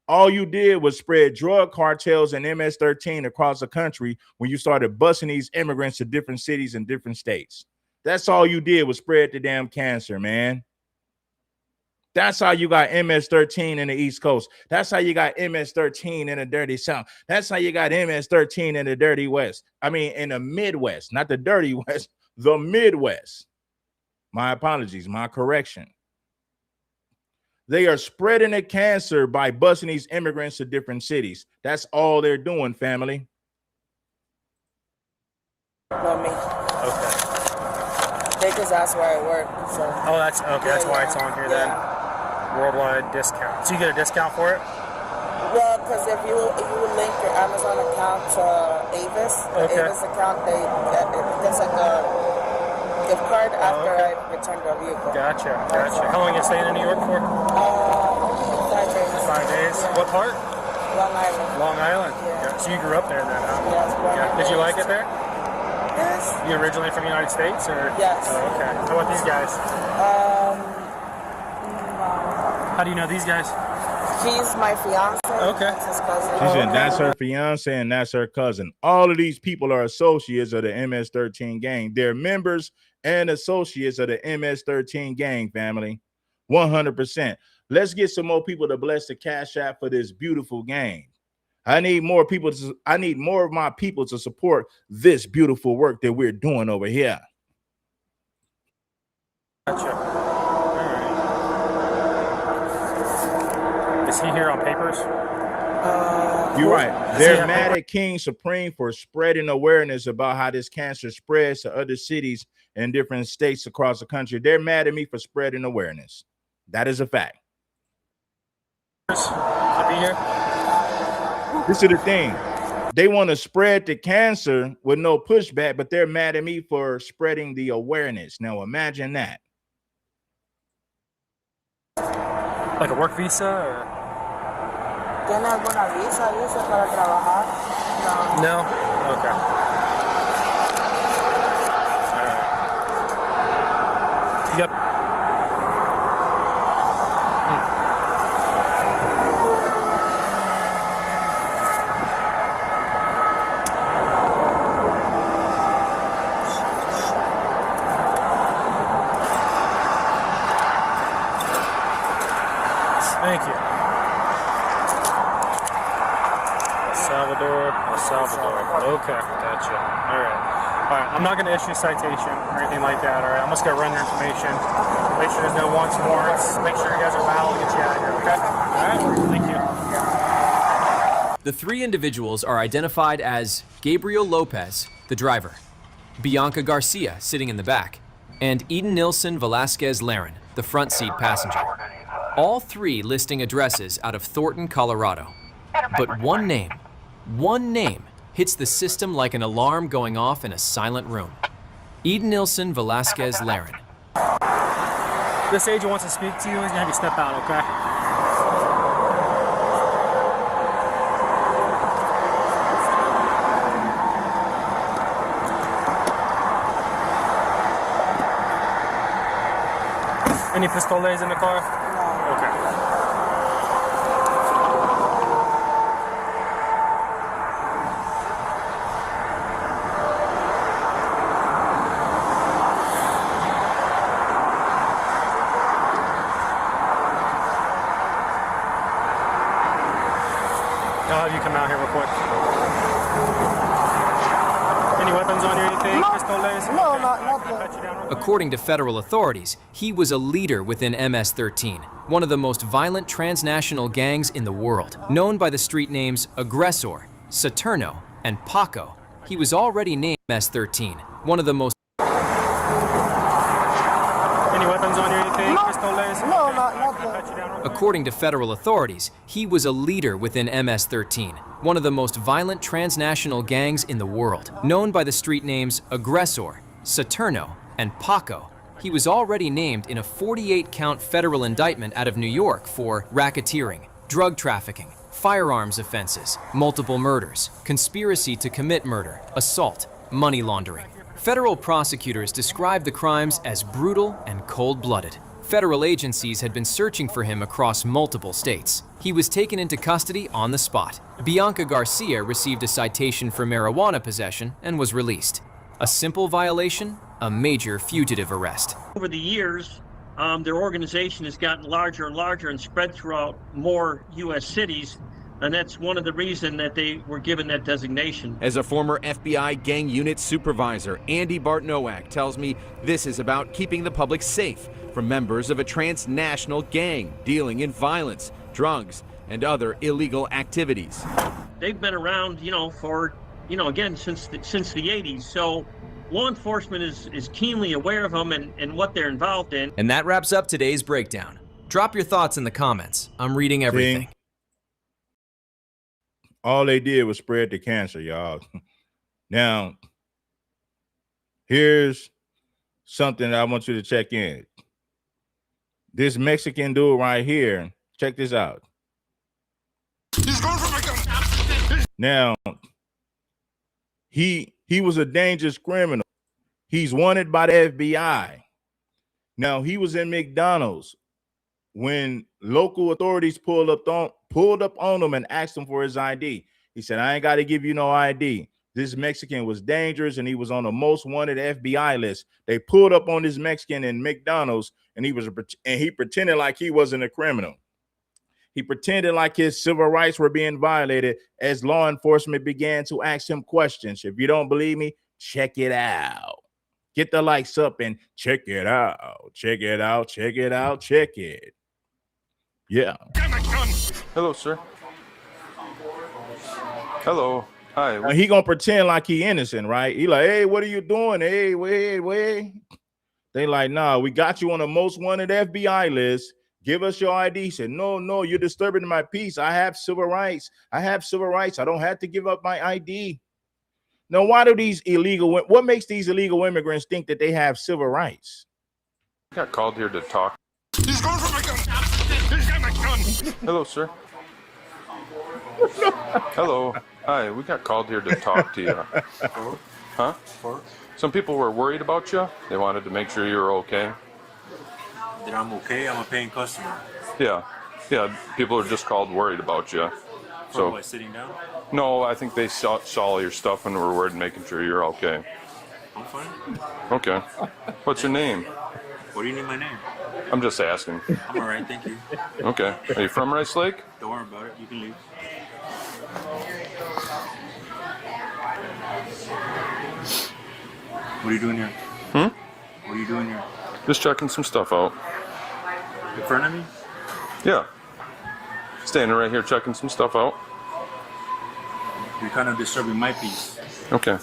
All you did was spread drug cartels and MS-13 across the country when you started busing these immigrants to different cities and different states. That's all you did was spread the damn cancer, man. That's how you got MS-13 in the East Coast. That's how you got MS-13 in the dirty South. That's how you got MS-13 in the dirty West. I mean, in the Midwest, not the dirty West, the Midwest. My apologies, my correction. They are spreading the cancer by busing these immigrants to different cities. That's all they're doing, family. Not me. Okay. They just asked where I work. So. Oh, that's okay. That's why it's on here then. Worldwide discount. So you get a discount for it? Well, because if you link your Amazon account to Avis, the Avis account, it's like a gift card after I return the vehicle. Gotcha. How long are you staying in New York for? 5 days. 5 days. What part? Long Island. Long Island. Yeah. So you grew up there then, huh? Yes. Yeah. Did you like it there? You originally from the United States, or? Yes. Oh, okay. How about these guys? No. How do you know these guys? He's my fiance. Okay. That's his cousin. She said that's her fiance and that's her cousin. All of these people are associates of the MS-13 gang. They're members and associates of the MS-13 gang, family. 100%. Let's get some more people to bless the Cash App for this beautiful gang. I need more people. I need more of my people to support this beautiful work that we're doing over here. Gotcha. All right. Is he here on papers? You're right. They're mad at King Supreme for spreading awareness about how this cancer spreads to other cities and different states across the country. They're mad at me for spreading awareness. That is a fact. I'll be here. This is the thing. They want to spread the cancer with no pushback, but they're mad at me for spreading the awareness. Now imagine that. Like a work visa or? ¿Tiene alguna visa para trabajar? No. No? Okay. All right. Yep. Thank you. El Salvador. Okay, gotcha. All right. I'm not going to issue a citation or anything like that. All right. I'm just going to run your information. Make sure there's no wants and warrants. Make sure you guys are valid. Get you out of here. Okay. All right. Thank you. The three individuals are identified as Gabriel Lopez, the driver, Bianca Garcia, sitting in the back, and Eden Nilsson Velasquez Laren, the front seat passenger. All three listing addresses out of Thornton, Colorado. But one name hits the system like an alarm going off in a silent room. Eden Nilsson Velasquez Laren. This agent wants to speak to you. He's going to have you step out, okay? Any pistoles in the car? No. Okay. I'll have you come out here real quick. Any weapons on you, anything? No. Pistoles? No, not According to federal authorities, he was a leader within MS-13, one of the most violent transnational gangs in the world. Known by the street names Aggressor, Saturno, and Paco, he was already named MS-13, one of the most... Any weapons on you, anything? Pistoles? No, not According to federal authorities, he was a leader within MS-13, one of the most violent transnational gangs in the world. Known by the street names Aggressor, Saturno, and Paco, he was already named in a 48-count federal indictment out of New York for racketeering, drug trafficking, firearms offenses, multiple murders, conspiracy to commit murder, assault, money laundering. Federal prosecutors described the crimes as brutal and cold-blooded. Federal agencies had been searching for him across multiple states. He was taken into custody on the spot. Bianca Garcia received a citation for marijuana possession and was released. A simple violation, a major fugitive arrest. Over the years, their organization has gotten larger and larger and spread throughout more U.S. cities, and that's one of the reasons that they were given that designation. As a former FBI gang unit supervisor, Andy Bartnoak tells me this is about keeping the public safe from members of a transnational gang dealing in violence, drugs, and other illegal activities. They've been around, again, since the 80s. So law enforcement is keenly aware of them and what they're involved in. And that wraps up today's breakdown. Drop your thoughts in the comments. I'm reading everything. All they did was spread the cancer, y'all. Now, here's something that I want you to check in. This Mexican dude right here, check this out. Now, he was a dangerous criminal. He's wanted by the FBI. Now, he was in McDonald's when local authorities pulled up on him and asked him for his ID. He said, I ain't got to give you no ID. This Mexican was dangerous, and he was on the most wanted FBI list. They pulled up on this Mexican in McDonald's, and he pretended like he wasn't a criminal. He pretended like his civil rights were being violated as law enforcement began to ask him questions. If you don't believe me, check it out. Get the likes up and check it out. Check it out. Check it out. Check it. Yeah. Hello, sir. Hello. Hi. Now, he gonna pretend like he innocent, right? He like, hey, what are you doing? Hey, wait. They like, nah, we got you on the most wanted FBI list. Give us your ID. He said, no, you're disturbing my peace. I have civil rights. I don't have to give up my ID. Now, why do what makes these illegal immigrants think that they have civil rights? I got called here to talk. He's going for my gun. He's got my gun. Hello, sir. Hello. Hi, we got called here to talk to you. Huh? Some people were worried about you. They wanted to make sure you were okay. That I'm okay? I'm a paying customer. Yeah, people are just called worried about you. So by sitting down? No, I think they saw all your stuff and were worried, making sure you're okay. I'm fine. Okay. What's your name? What do you need my name? I'm just asking. I'm all right, thank you. Okay. Are you from Rice Lake? Don't worry about it. You can leave. What are you doing here? What are you doing here? Just checking some stuff out. In front of me? Yeah. Standing right here checking some stuff out. You're kind of disturbing my peace. Okay.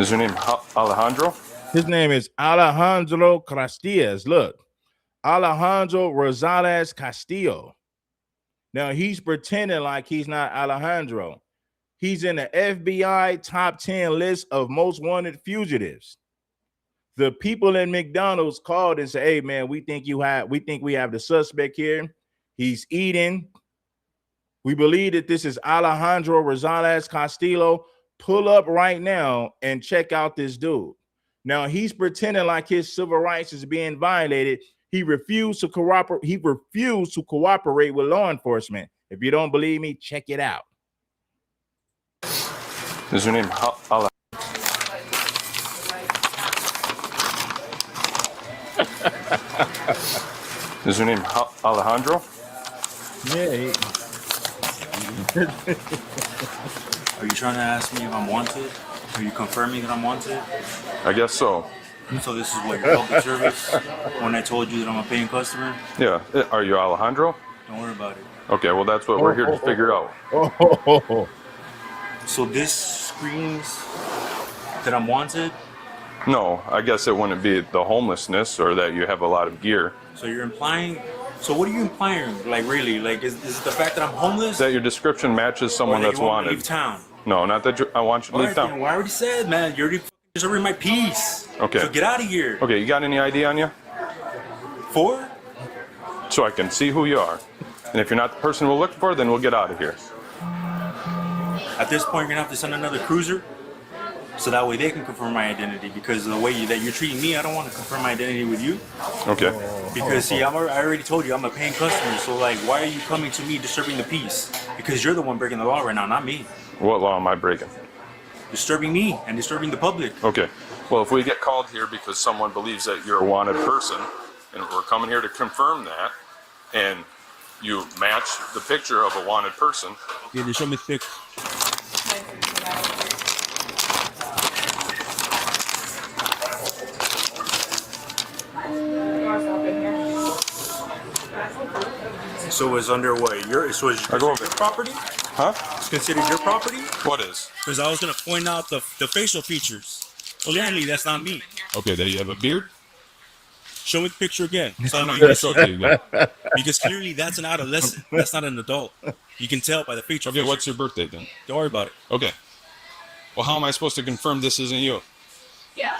Is your name Alejandro? His name is Alejandro Castillas. Look, Alejandro Rosales Castillo. Now, he's pretending like he's not Alejandro. He's in the FBI top 10 list of most wanted fugitives. The people in McDonald's called and said, hey, man, we think we have the suspect here. He's eating. We believe that this is Alejandro Rosales Castillo. Pull up right now and check out this dude. Now, he's pretending like his civil rights is being violated. He refused to cooperate. He refused to cooperate with law enforcement. If you don't believe me, check it out. Is your name Is your name Alejandro? Yeah. Are you trying to ask me if I'm wanted? Are you confirming that I'm wanted? I guess so. So this is what, your public service? When I told you that I'm a paying customer? Yeah. Are you Alejandro? Don't worry about it. Okay, well, that's what we're here to figure out. So this screams that I'm wanted? No, I guess it wouldn't be the homelessness or that you have a lot of gear. So you're implying, so what are you implying? Like really, like is it the fact that I'm homeless? That your description matches someone that's wanted. Leave town. No, not that I want you to leave town. Well, I already said, man, you're already disturbing my peace. Okay. So get out of here. Okay, you got any ID on you? For? So I can see who you are. And if you're not the person we're looking for, then we'll get out of here. At this point, you're gonna have to send another cruiser, so that way they can confirm my identity. Because the way that you're treating me, I don't want to confirm my identity with you. Okay. Because see, I already told you I'm a paying customer. So like, why are you coming to me disturbing the peace? Because you're the one breaking the law right now, not me. What law am I breaking? Disturbing me and disturbing the public. Okay. Well, if we get called here because someone believes that you're a wanted person, and we're coming here to confirm that, and you match the picture of a wanted person. Okay, then show me the picture. So it's under what? So it's your property? Huh? It's considered your property? What is? Because I was going to point out the facial features. Well, apparently that's not me. Okay, that you have a beard? Show me the picture again. So I know I'll show it to you again. Because clearly that's an adolescent. That's not an adult. You can tell by the facial Okay, features. what's your birthday then? Don't worry about it. Okay. Well, how am I supposed to confirm this isn't you? Yeah.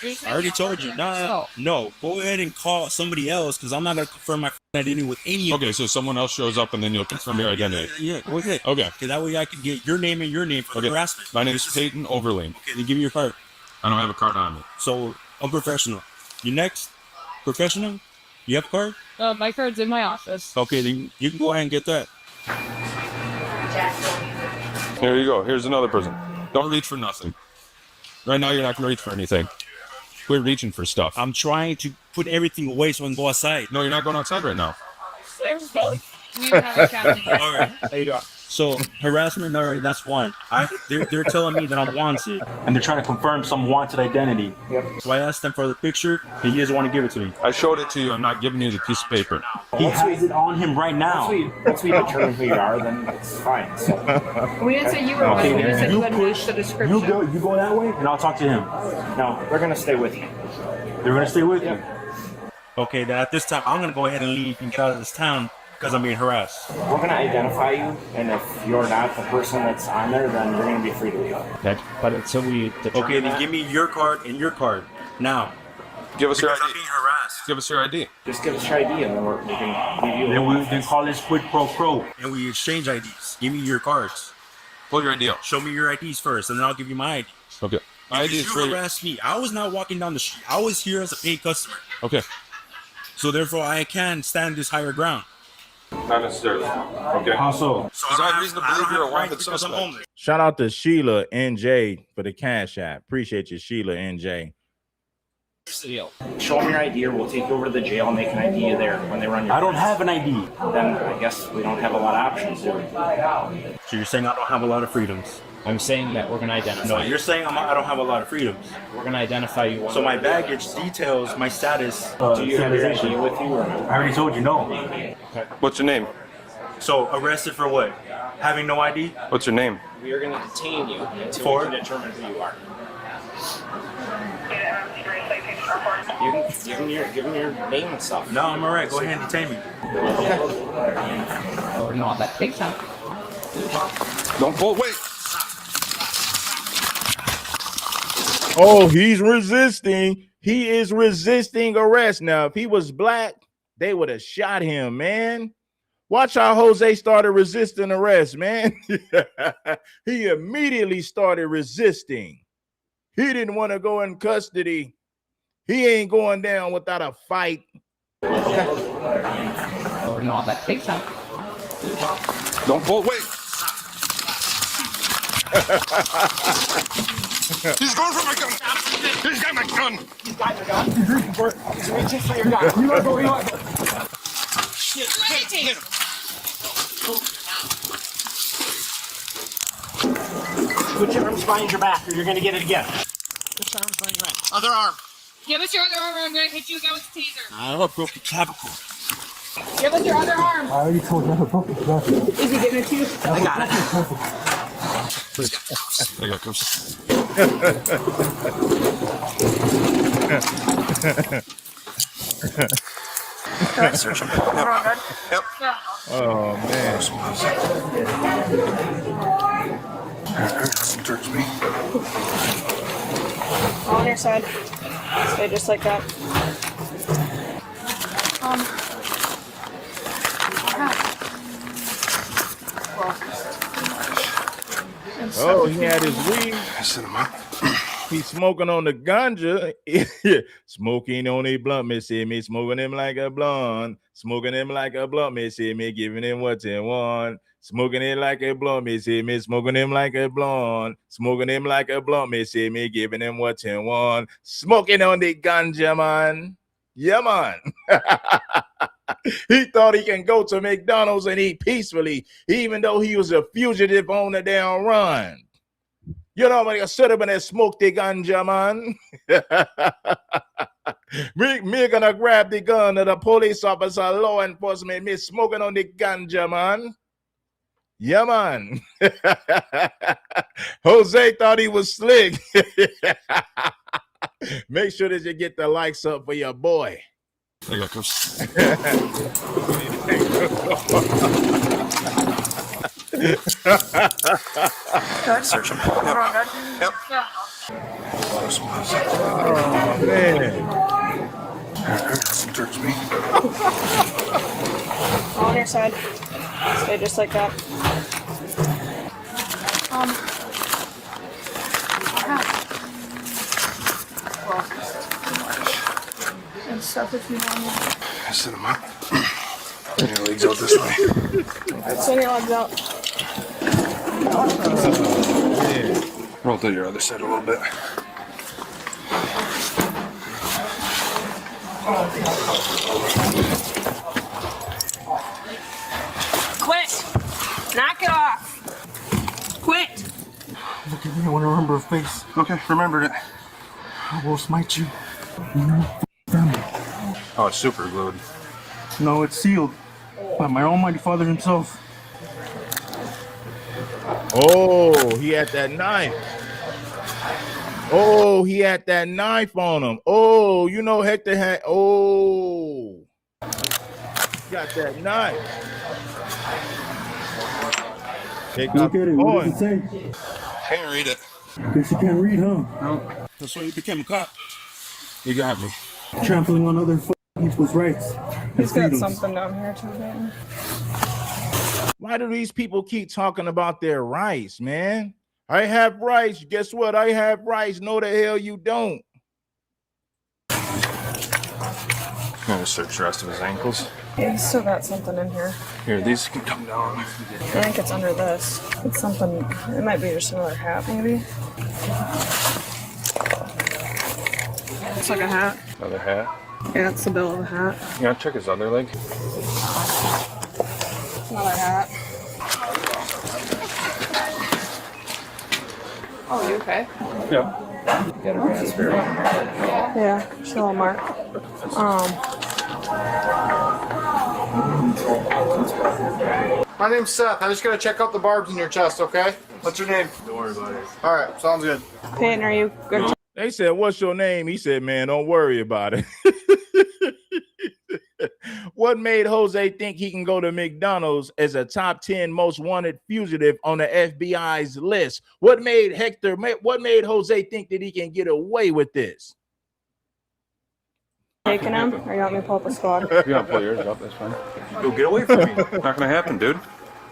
I already told you. No. Go ahead and call somebody else because I'm not gonna confirm my identity with any. Okay, so someone else shows up and then you'll confirm your identity. Yeah. Okay. Okay. That way I can get your name and your name for the harassment. My name is Peyton Overling. Okay, then give me your card. I don't have a card on me. So unprofessional. You next? Professional? You have a card? My card's in my office. Okay, then you can go ahead and get that. Here you go. Here's another person. Don't reach for nothing. Right now, you're not going to reach for anything. Quit reaching for stuff. I'm trying to put everything away so I can go outside. No, you're not going outside right now. We have a county. All right. There you go. So harassment, all right, that's one. They're telling me that I'm wanted, and they're trying to confirm some wanted identity. Yep. So I asked them for the picture, and he doesn't want to give it to me. I showed it to you. I'm not giving you the piece of paper. He has it on him right now. Once we determine who you are, then it's fine. So. We didn't say you were one. We just said you had matched the description. You go that way, and I'll talk to him. No, they're gonna stay with you. They're gonna stay with you. Okay, then at this time, I'm gonna go ahead and leave and get out of this town because I'm being harassed. We're gonna identify you, and if you're not the person that's on there, then you're gonna be free to leave. Okay, but until we okay, then give me your card and your card now. Give us your ID. I'm being harassed. Give us your ID. Just give us your ID, and then we can give you. Then we can call this quid pro quo, and we exchange IDs. Give me your cards. Pull your ID out. Show me your IDs first, and then I'll give you my ID. Okay. My ID is You free. harassed me. I was not walking down the street. I was here as a paid customer. Okay. So therefore, I can stand this higher ground. Not necessarily. Okay. Also, Because I have reason to believe you're a wanted suspect. Shout out to Sheila NJ for the cash app. Appreciate you, Sheila NJ. Show them your ID, or we'll take you over to the jail and they can ID you there when they run your. I don't have an ID. Then I guess we don't have a lot of options, do we? So you're saying I don't have a lot of freedoms? I'm saying that we're gonna identify. No, you're saying I don't have a lot of freedoms. We're gonna identify you. So my baggage details my status. Do you have your ID with you, or no? I already told you no. Okay. What's your name? So arrested for what? Having no ID? What's your name? We are gonna detain you until For? we can determine who you are. You can give them your name and stuff. No, I'm alright. Go ahead and detain me. Okay. Or not that big time. Don't pull. Wait. Oh, he's resisting. He is resisting arrest. Now, if he was black, they would have shot him, man. Watch how Jose started resisting arrest, man. He immediately started resisting. He didn't want to go in custody. He ain't going down without a fight. Or not that big time. Don't pull. Wait. He's going for my gun. He's got my gun. He's got your gun? He's reaching for it. He's reaching for your gun. You let go. You let go. Shit. Hit him. Put your arms behind your back, or you're gonna get it again. Put your arms behind your back. Other arm. Give us your other arm, or I'm gonna hit you again with the taser. I broke the clavicle. Give us your other arm. I already told you I broke the clavicle. Is he giving it to you? I got it. I got cuffs. Can I search him? Everyone good? Yep. Yeah. Oh, man. Search me. On your side. Stay just like that. Oh, he had his weed. He's smoking on the ganja. Smoking on a blunt, me see me smoking him like a blunt. Smoking him like a blunt, me see me giving him what he want. Smoking it like a blunt, me see me smoking him like a blunt. Smoking him like a blunt, me see me giving him what he want. Smoking on the ganja, man. Yeah, man. He thought he can go to McDonald's and eat peacefully, even though he was a fugitive on the down run. You know, when I should have been a smoke the ganja, man. me gonna grab the gun of the police officer, law enforcement, me smoking on the ganja, man. Yeah, man. Jose thought he was slick. Make sure that you get the likes up for your boy. I got cuffs. Good. Search him. Everyone good? Yep. Yeah. Oh, man. Search me. On your side. Stay just like that. And stuff if you want. Sit him up. Bring your legs out this way. Send your legs out. Roll to your other side a little bit. Quit! Knock it off! Quit! Look at me, I want to remember her face. Okay, remembered it. I will smite you. Oh, it's super glued. No, it's sealed by my almighty father himself. Oh, he had that knife. Oh, he had that knife on him. Oh, you know Hector had. Oh, he got that knife. They got What does it say? Can't read it. Guess you can't read, huh? No. That's why you became a cop. You got me. Trampling on other people's rights. He's got something down here too, man. Why do these people keep talking about their rights, man? I have rights. Guess what? I have rights. No, the hell you don't. I'm gonna search the rest of his ankles. Yeah, he's still got something in here. Here, these can come down. I think it's under this. It's something. It might be just another hat, maybe. Looks like a hat. Another hat. Yeah, it's the bill of a hat. You gotta check his other leg. Another hat. Oh, you okay? Yeah. You got a raspberry. Yeah, just a little mark. My name's Seth. I just gotta check out the barbs in your chest, okay? What's your name? Don't worry about it. All right, sounds good. Peyton, are you good? They said, what's your name? He said, man, don't worry about it. What made Jose think he can go to McDonald's as a top 10 most wanted fugitive on the FBI's list? What made Jose think that he can get away with this? Taking him? Or you want me to pull up a squad? You gotta pull yours up, that's fine. Go get away from me. Not gonna happen, dude.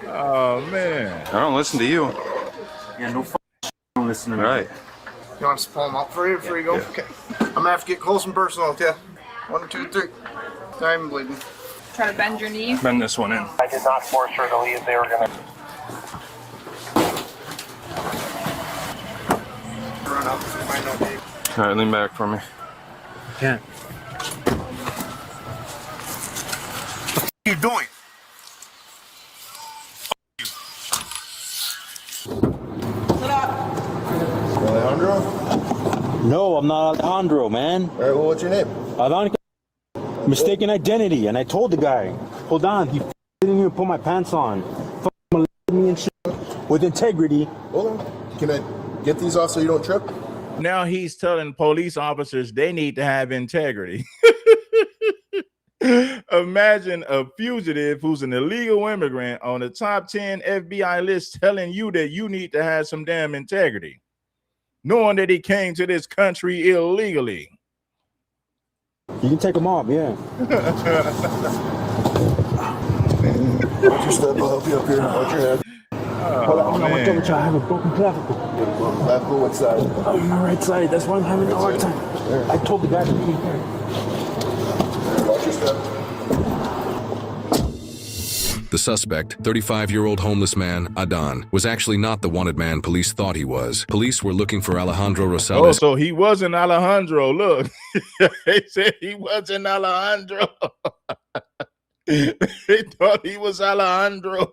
Oh, man. I don't listen to you. Yeah, no Don't listen to me. All right. You want us to pull them up for you before you go? Yeah. Okay. I'm gonna have to get close and personal with you. 1, 2, 3. I'm bleeding. Try to bend your knee. Bend this one in. I did not force her to leave. They were gonna. Run up. Find out Dave. All right, lean back for me. Can't. What are you doing? Alejandro? No, I'm not Alejandro, man. All right, well, what's your name? Alejandro. Mistaken identity, and I told the guy, hold on, he didn't even put my pants on. Me and shit with integrity. Hold on. Can I get these off so you don't trip? Now he's telling police officers they need to have integrity. Imagine a fugitive who's an illegal immigrant on the top 10 FBI list telling you that you need to have some damn integrity, knowing that he came to this country illegally. You can take them off, yeah. Watch your step. I'll help you up here. Watch your head. Hold on, I'm double check. I have a broken clavicle. Clavicle, what side? Oh, my right side. That's why I'm having a hard time. I told the guy to leave. Watch your step. The suspect, 35-year-old homeless man, Adan, was actually not the wanted man police thought he was. Police were looking for Alejandro Rosales. Oh, so he wasn't Alejandro. Look, they said he wasn't Alejandro. They thought he was Alejandro.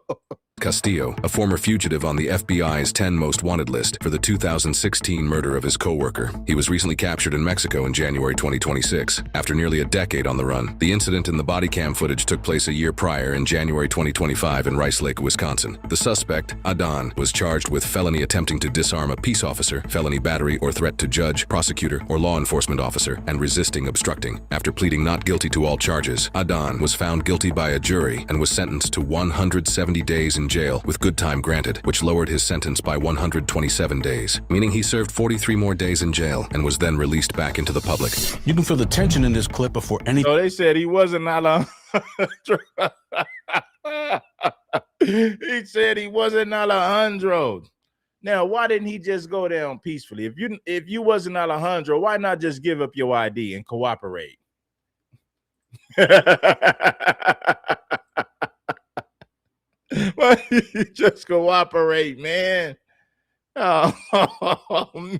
Castillo, a former fugitive on the FBI's 10 most wanted list for the 2016 murder of his co-worker. He was recently captured in Mexico in January 2026. After nearly a decade on the run, the incident in the body cam footage took place a year prior in January 2025 in Rice Lake, Wisconsin. The suspect, Adan, was charged with felony attempting to disarm a peace officer, felony battery or threat to judge, prosecutor, or law enforcement officer, and resisting obstructing. After pleading not guilty to all charges, Adan was found guilty by a jury and was sentenced to 170 days in in jail with good time granted, which lowered his sentence by 127 days, meaning he served 43 more days in jail and was then released back into the public. You can feel the tension in this clip before any. So they said he wasn't not he said he wasn't Alejandro. Now, why didn't he just go down peacefully? If you wasn't Alejandro, why not just give up your ID and cooperate? Why you just cooperate, man? Oh, man.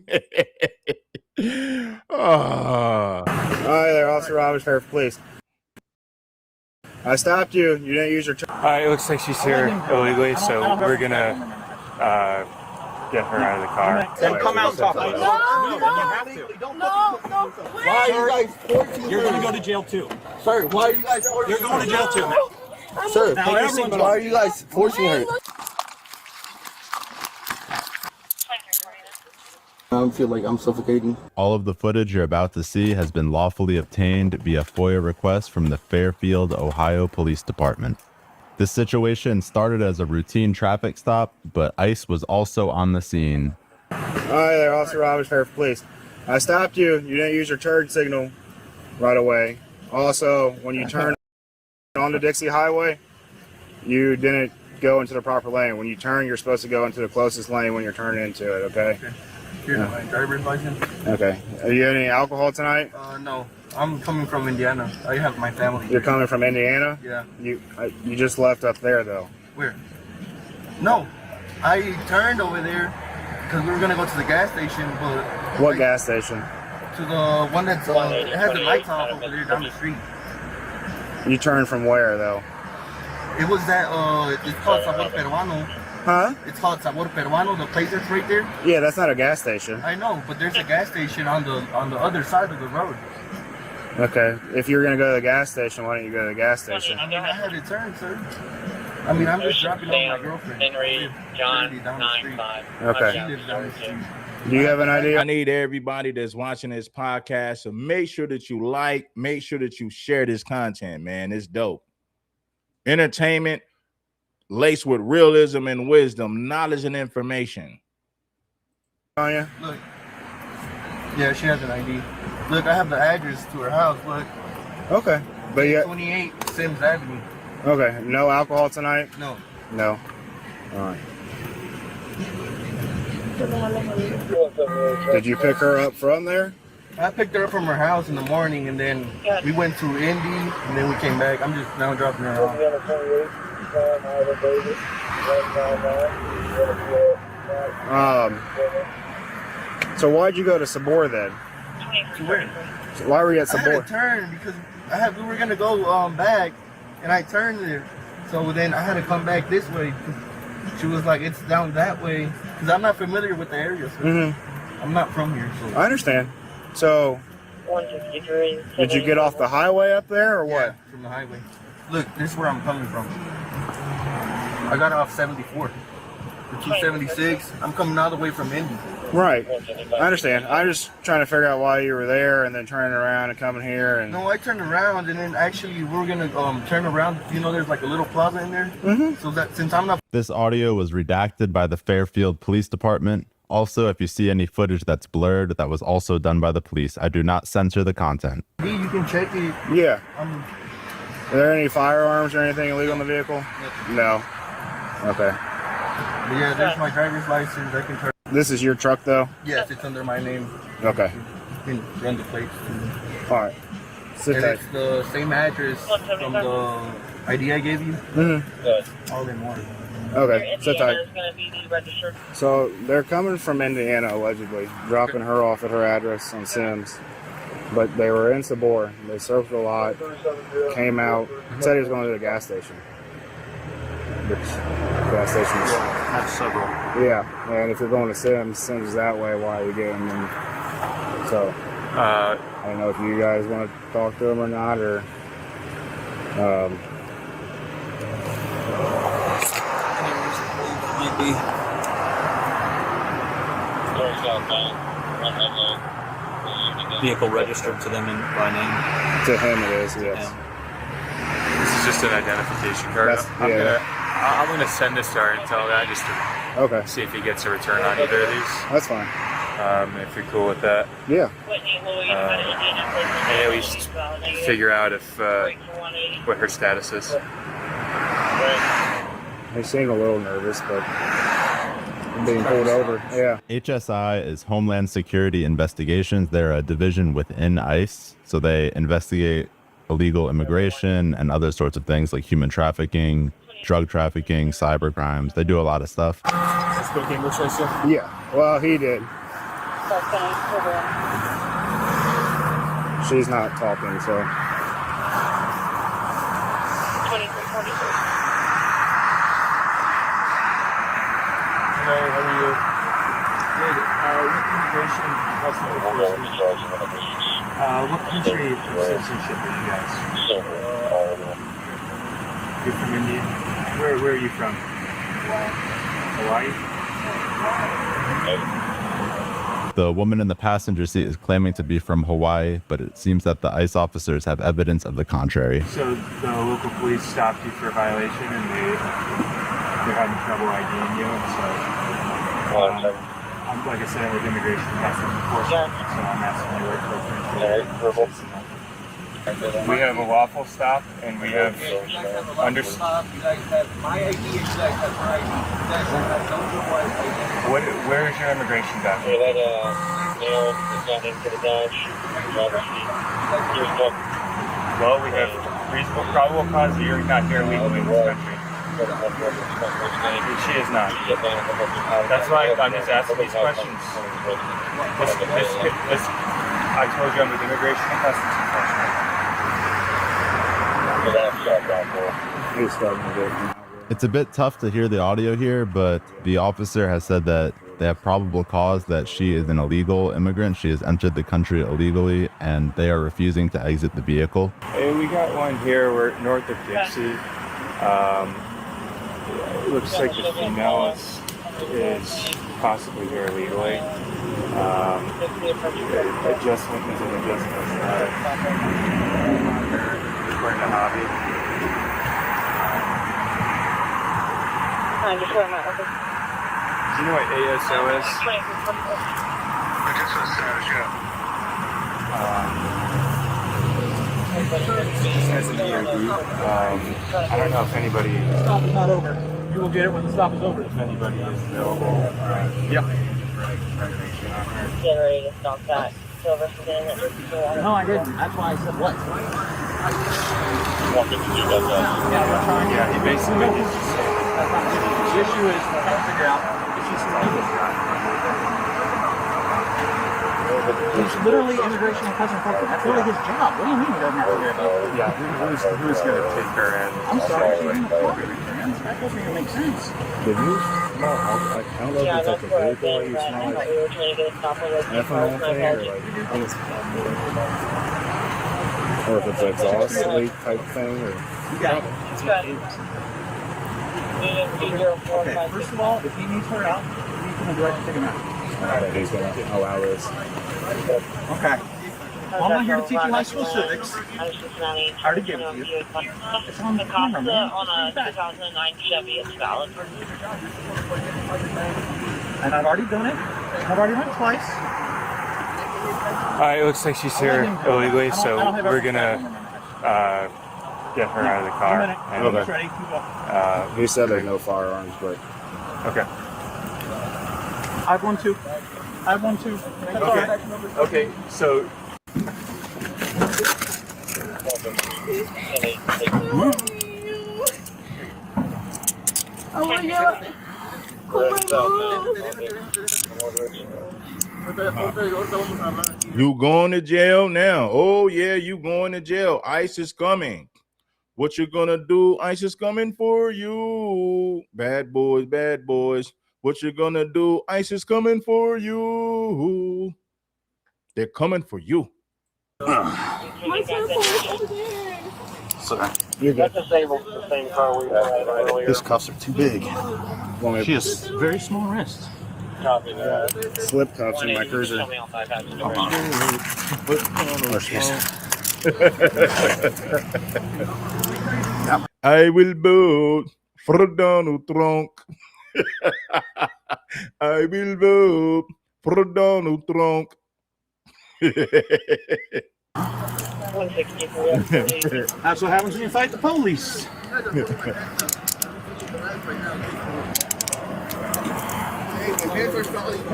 Oh. Hi there, Officer Roberts, Sheriff Police. I stopped you. You didn't use your. It looks like she's here illegally, so we're gonna get her out of the car. Then come out and talk to us. No. Why are you guys forcing? You're going to go to jail too. Sir, why are you guys forcing? You're going to jail too, man. Sir, Now everyone's why are you guys forcing her? I feel like I'm suffocating. All of the footage you're about to see has been lawfully obtained via FOIA request from the Fairfield, Ohio Police Department. This situation started as a routine traffic stop, but ICE was also on the scene. Hi there, Officer Roberts, Sheriff Police. I stopped you. You didn't use your turn signal right away. Also, when you turned onto Dixie Highway, you didn't go into the proper lane. When you turn, you're supposed to go into the closest lane when you're turning into it, okay? Here's my driver's license. Okay. Are you any alcohol tonight? No. I'm coming from Indiana. I have my family. You're coming from Indiana? Yeah. You just left up there, though. Where? No. I turned over there because we were going to go to the gas station, but... What gas station? To the one that's... it has the lights off over there down the street. You turned from where, though? It was that... it's called Sabor Peruano. Huh? It's called Sabor Peruano, the place that's right there. Yeah, that's not a gas station. I know, but there's a gas station on the other side of the road. Okay. If you're going to go to the gas station, why don't you go to the gas station? I mean, I had to turn, sir. I mean, I'm just dropping off my girlfriend. Henry, John, 95. Okay. She lives down the street. Do you have an idea? I need everybody that's watching this podcast to make sure that you like, make sure that you share this content, man. It's dope. Entertainment laced with realism and wisdom, knowledge and information. Oh, yeah? Look. Yeah, she has an ID. Look, I have the address to her house. Look. Okay. But yeah. 28 Sims Avenue. Okay. No alcohol tonight? No. No. All right. Did you pick her up from there? I picked her up from her house in the morning, and then we went to Indy, and then we came back. I'm just now dropping her off. So why'd you go to Sabor then? To where? So why were you at I had Sabor? to turn because we were gonna go back, and I turned there. So then I had to come back this way. She was like, "It's down that way," because I'm not familiar with the area. So I'm not from here. So I understand. So, did you get off the highway up there, or what? Yeah, from the highway. Look, this is where I'm coming from. I got off 74. The 276. I'm coming all the way from Indy. Right. I understand. I'm just trying to figure out why you were there and then turning around and coming here. And no, I turned around and then actually we were gonna turn around. You know, there's like a little plaza in there. So that since I'm not. This audio was redacted by the Fairfield Police Department. Also, if you see any footage that's blurred, that was also done by the police. I do not censor the content. You can check it. Yeah. Are there any firearms or anything illegal in the vehicle? No. Okay. But yeah, there's my driver's license. I can turn. This is your truck, though? Yes, it's under my name. Okay. You can run the plates. All right. Sit and tight. it's the same address from the ID I gave you. Good. All in one. Okay, sit tight. So they're coming from Indiana, allegedly, dropping her off at her address on Sims. But they were in Sabor. They surfed a lot, came out, said he was going to the gas station. Which gas station is... That's several. Yeah, and if you're going to Sims is that way, why are you getting them? So, I don't know if you guys want to talk to him or not, or... Vehicle registered to them by name. To him it is, yes. This is just an identification card. I'm going to send this to our intel guy just to see if he gets a return on either of these. That's fine. If you're cool with that. Yeah. And at least figure out if what her status is. They seem a little nervous, but being pulled over. Yeah. HSI is Homeland Security Investigations. They're a division within ICE, so they investigate illegal immigration and other sorts of things like human trafficking, drug trafficking, cyber crimes. They do a lot of stuff. Yeah. Well, he did. She's not talking, so. 2346. Hello, how are you? Good. What immigration and customs enforcement? What country of citizenship are you guys? You're from India? Where are you from? Hawaii? The woman in the passenger seat is claiming to be from Hawaii, but it seems that the ICE officers have evidence of the contrary. So the local police stopped you for a violation and they're having trouble IDing you, and so like I said, with immigration and customs enforcement, so I'm asking you what we have a lawful stop, and we have You guys have my ID, you guys have her ID. You guys have no ID. Where is your immigration document? That male is not in for the Dodge. Well, we have reasonable probable cause that you're not here legally in this country. She is not. That's why I'm just asking these questions. I told you I'm with Immigration and Customs Enforcement. It's a bit tough to hear the audio here, but the officer has said that they have probable cause that she is an illegal immigrant. She has entered the country illegally, and they are refusing to exit the vehicle. Hey, we got one here. We're north of Dixie. It looks like the female is possibly here illegally. Adjustment is an adjustment. According to Hobby. I'm just going out with it. Do you know what ASO is? As an EOD, I don't know if anybody... The stop is not over. You will get it when the stop is over. If anybody is available. Yep. Get ready to stop that. Silver skin. No, I didn't. That's why I said what? Yeah, he basically just... The issue is trying to figure out if she's illegal. It's literally immigration and customs enforcement. That's literally his job. What do you mean he doesn't have to hear about it? Yeah, who's going to take her in? I'm sorry, she's in the program. That doesn't even make sense. Did you smell? I don't know if it's like a vehicle or you smell like ethanol thing or if it's an exhaust leak type thing or. Okay, first of all, if he needs her out, he's going to direct to take him out. He's going to allow this. Okay. Well, I'm not here to teach you high school civics. I already gave it to you. It's on the camera, man. On a 2009 Chevy, it's valid. And I've already done it. I've already done it twice. It looks like she's here illegally, so we're going to get her out of the car. Okay. He said there's no firearms, but... Okay. I have one too. I have one too. Okay, so... Oh my God! You going to jail now? Oh yeah, you going to jail. ICE is coming. What you gonna do? ICE is coming for you. Bad boys, bad boys. What you gonna do? ICE is coming for you. They're coming for you. Sorry. You're good. That's the same car we had earlier. His cuffs are too big. She has very small wrists. Copy that. Slip cuffs in my cruiser. I will boot voor Donald Trump. I will vote for Donald Trump. 163. That's what happens when you fight the police.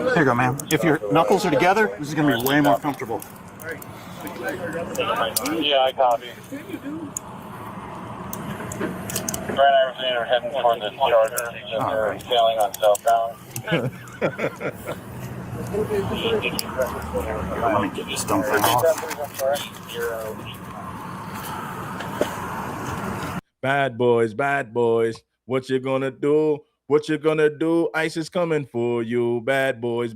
Here you go, man. If your knuckles are together, this is going to be way more comfortable. Yeah, I copy. Brent and Iverson are heading for the Charger. They're failing on southbound. Let me get this dumb thing off. Bad boys, what you gonna do? What you gonna do? ICE is coming for you. Bad boys,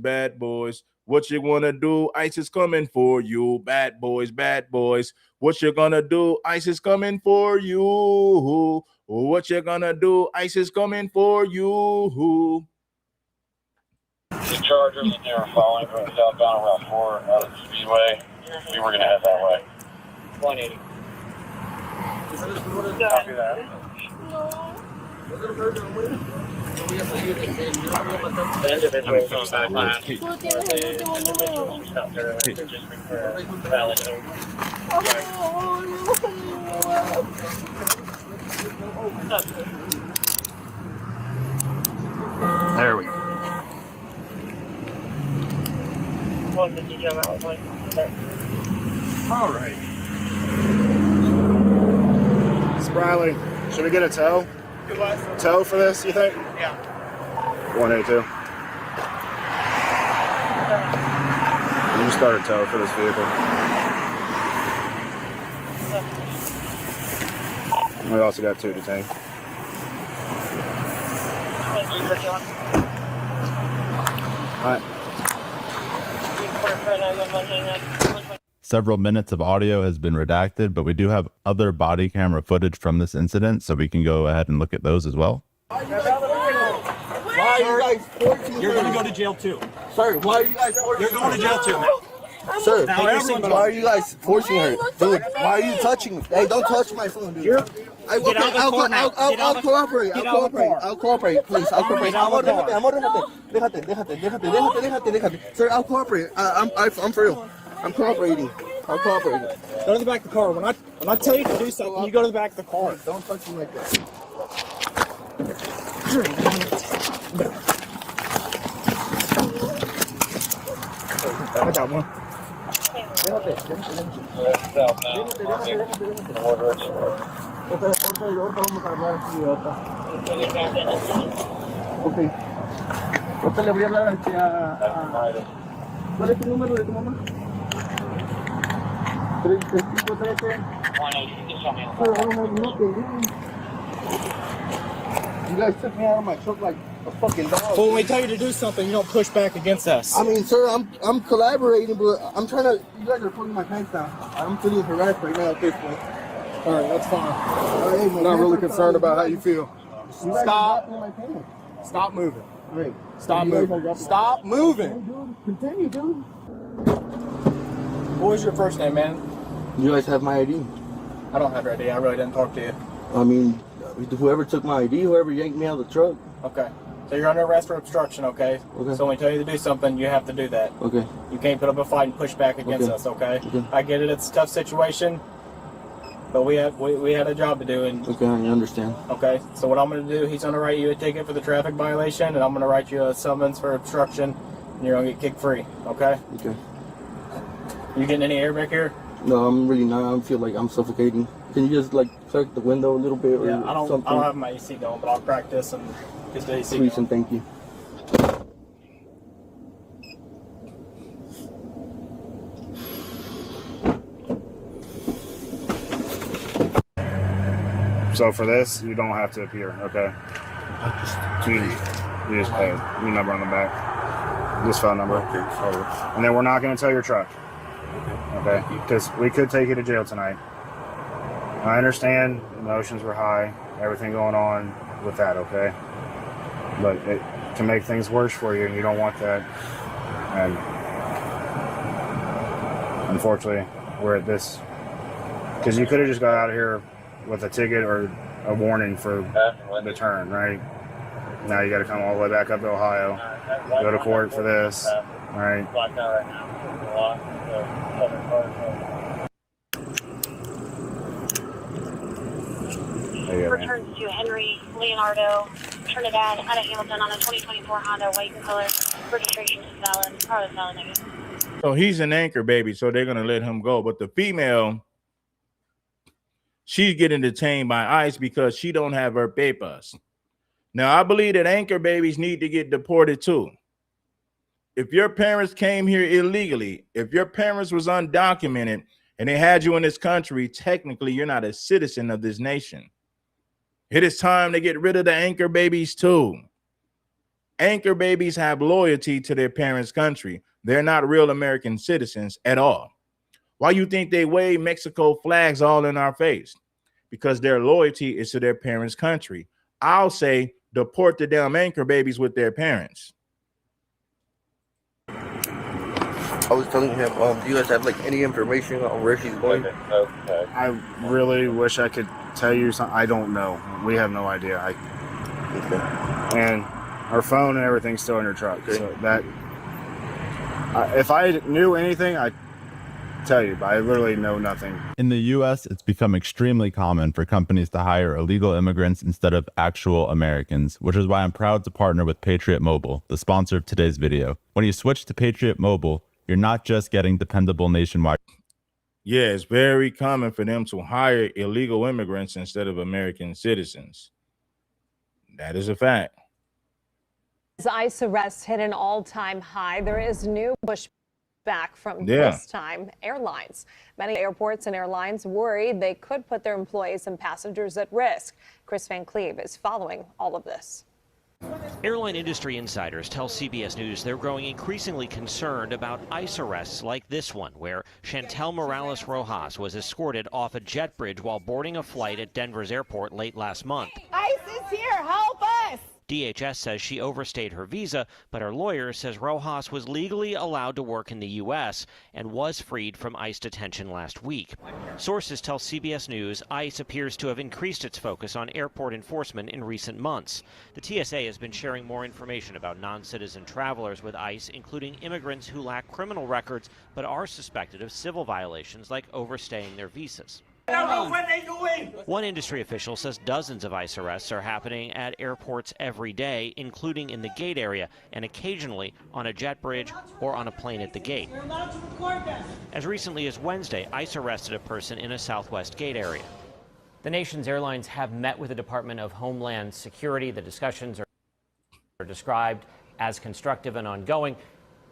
what you wanna do? ICE is coming for you. Bad boys, what you gonna do? ICE is coming for you. What you gonna do? ICE is coming for you. The Chargers, they were following going southbound around 4 out of the Speedway. We were going to head that way. 180. Copy that. The individuals on that line. The individuals stopped there. They're just for valid. There we go. All right. Spriley, should we get a tow? Tow for this, you think? Yeah. 182. You start a tow for this vehicle. We also got 2 detained. All right. Several minutes of audio has been redacted, but we do have other body camera footage from this incident, so we can go ahead and look at those as well. Why are you guys forcing? You're going to go to jail too. Sorry, why are you guys forcing? You're going to jail too, man. Sir, Now why are you guys forcing her? Dude, why are you touching me? Hey, don't touch my phone, dude. I'll cooperate. I'll cooperate, please. I'll cooperate. Déjate. Sir, I'll cooperate. I'm for real. I'm cooperating. Go to the back of the car. When I tell you to do something, you go to the back of the car. Don't touch me like that. I got one. Ok. Ahorita le voy a hablar a... ¿Cuál es tu número de tu mamá? 3513. You guys took me out of my truck like a fucking dog. Well, when we tell you to do something, you don't push back against us. I mean, sir, I'm collaborating, but I'm trying to. You guys are pulling my pants down. I'm feeling harassed right now at this point. All right, that's fine. I'm not really concerned about how you feel. Stop. Stop moving. Right. Stop moving. Stop moving. Continue, dude. What was your first name, man? You guys have my ID. I don't have your ID. I really didn't talk to you. I mean, whoever took my ID, whoever yanked me out of the truck. Okay. So you're under arrest for obstruction, okay? Okay. So when we tell you to do something, you have to do that. Okay. You can't put up a fight and push back against us, okay? I get it. It's a tough situation, but we had a job to do. And okay, I understand. Okay. So what I'm going to do, he's going to write you a ticket for the traffic violation, and I'm going to write you a summons for obstruction, and you're going to get kicked free, okay? Okay. You getting any air back here? No, I'm really not. I feel like I'm suffocating. Can you just like crack the window a little bit or something? I don't have my AC going, but I'll crack this and get the AC Please going. and thank you. So for this, you don't have to appear, okay? You just pay your number on the back. This phone number. And then we're not going to tow your truck. Okay? Because we could take you to jail tonight. I understand emotions were high, everything going on with that, okay? But it can make things worse for you, and you don't want that. And unfortunately, we're at this. Because you could have just got out of here with a ticket or a warning for the turn, right? Now you got to come all the way back up to Ohio, go to court for this, right? Returns to Henry Leonardo Trinidad out of Hamilton on a 2024 Honda white in color. Registration is valid. Car is valid, I guess. So he's an anchor baby, so they're gonna let him go. But the female, she's getting detained by ICE because she don't have her papers. Now I believe that anchor babies need to get deported too. If your parents came here illegally, if your parents was undocumented and they had you in this country, technically you're not a citizen of this nation. It is time to get rid of the anchor babies too. Anchor babies have loyalty to their parents' country. They're not real American citizens at all. Why you think they wave Mexico flags all in our face? Because their loyalty is to their parents' country. I'll say deport the damn anchor babies with their parents. I was telling him, do you guys have like any information on where she's going? I really wish I could tell you something. I don't know. We have no idea. And her phone and everything's still in her truck. So that, if I knew anything, I'd tell you, but I literally know nothing. In the US, it's become extremely common for companies to hire illegal immigrants instead of actual Americans, which is why I'm proud to partner with Patriot Mobile, the sponsor of today's video. When you switch to Patriot Mobile, you're not just getting dependable nationwide. Yeah, it's very common for them to hire illegal immigrants instead of American citizens. That is a fact. As ICE arrests hit an all-time high, there is new pushback from this time airlines. Many airports and airlines worry they could put their employees and passengers at risk. Chris Van Cleve is following all of this. Airline industry insiders tell CBS News they're growing increasingly concerned about ICE arrests like this one, where Chantel Morales Rojas was escorted off a jet bridge while boarding a flight at Denver's airport late last month. ICE is here, help us! DHS says she overstayed her visa, but her lawyer says Rojas was legally allowed to work in the U.S. and was freed from ICE detention last week. Sources tell CBS News ICE appears to have increased its focus on airport enforcement in recent months. The TSA has been sharing more information about non-citizen travelers with ICE, including immigrants who lack criminal records but are suspected of civil violations like overstaying their visas. One industry official says dozens of ICE arrests are happening at airports every day, including in the gate area and occasionally on a jet bridge or on a plane at the gate. As recently as Wednesday, ICE arrested a person in a Southwest gate area. The nation's airlines have met with the Department of Homeland Security. The discussions are described as constructive and ongoing.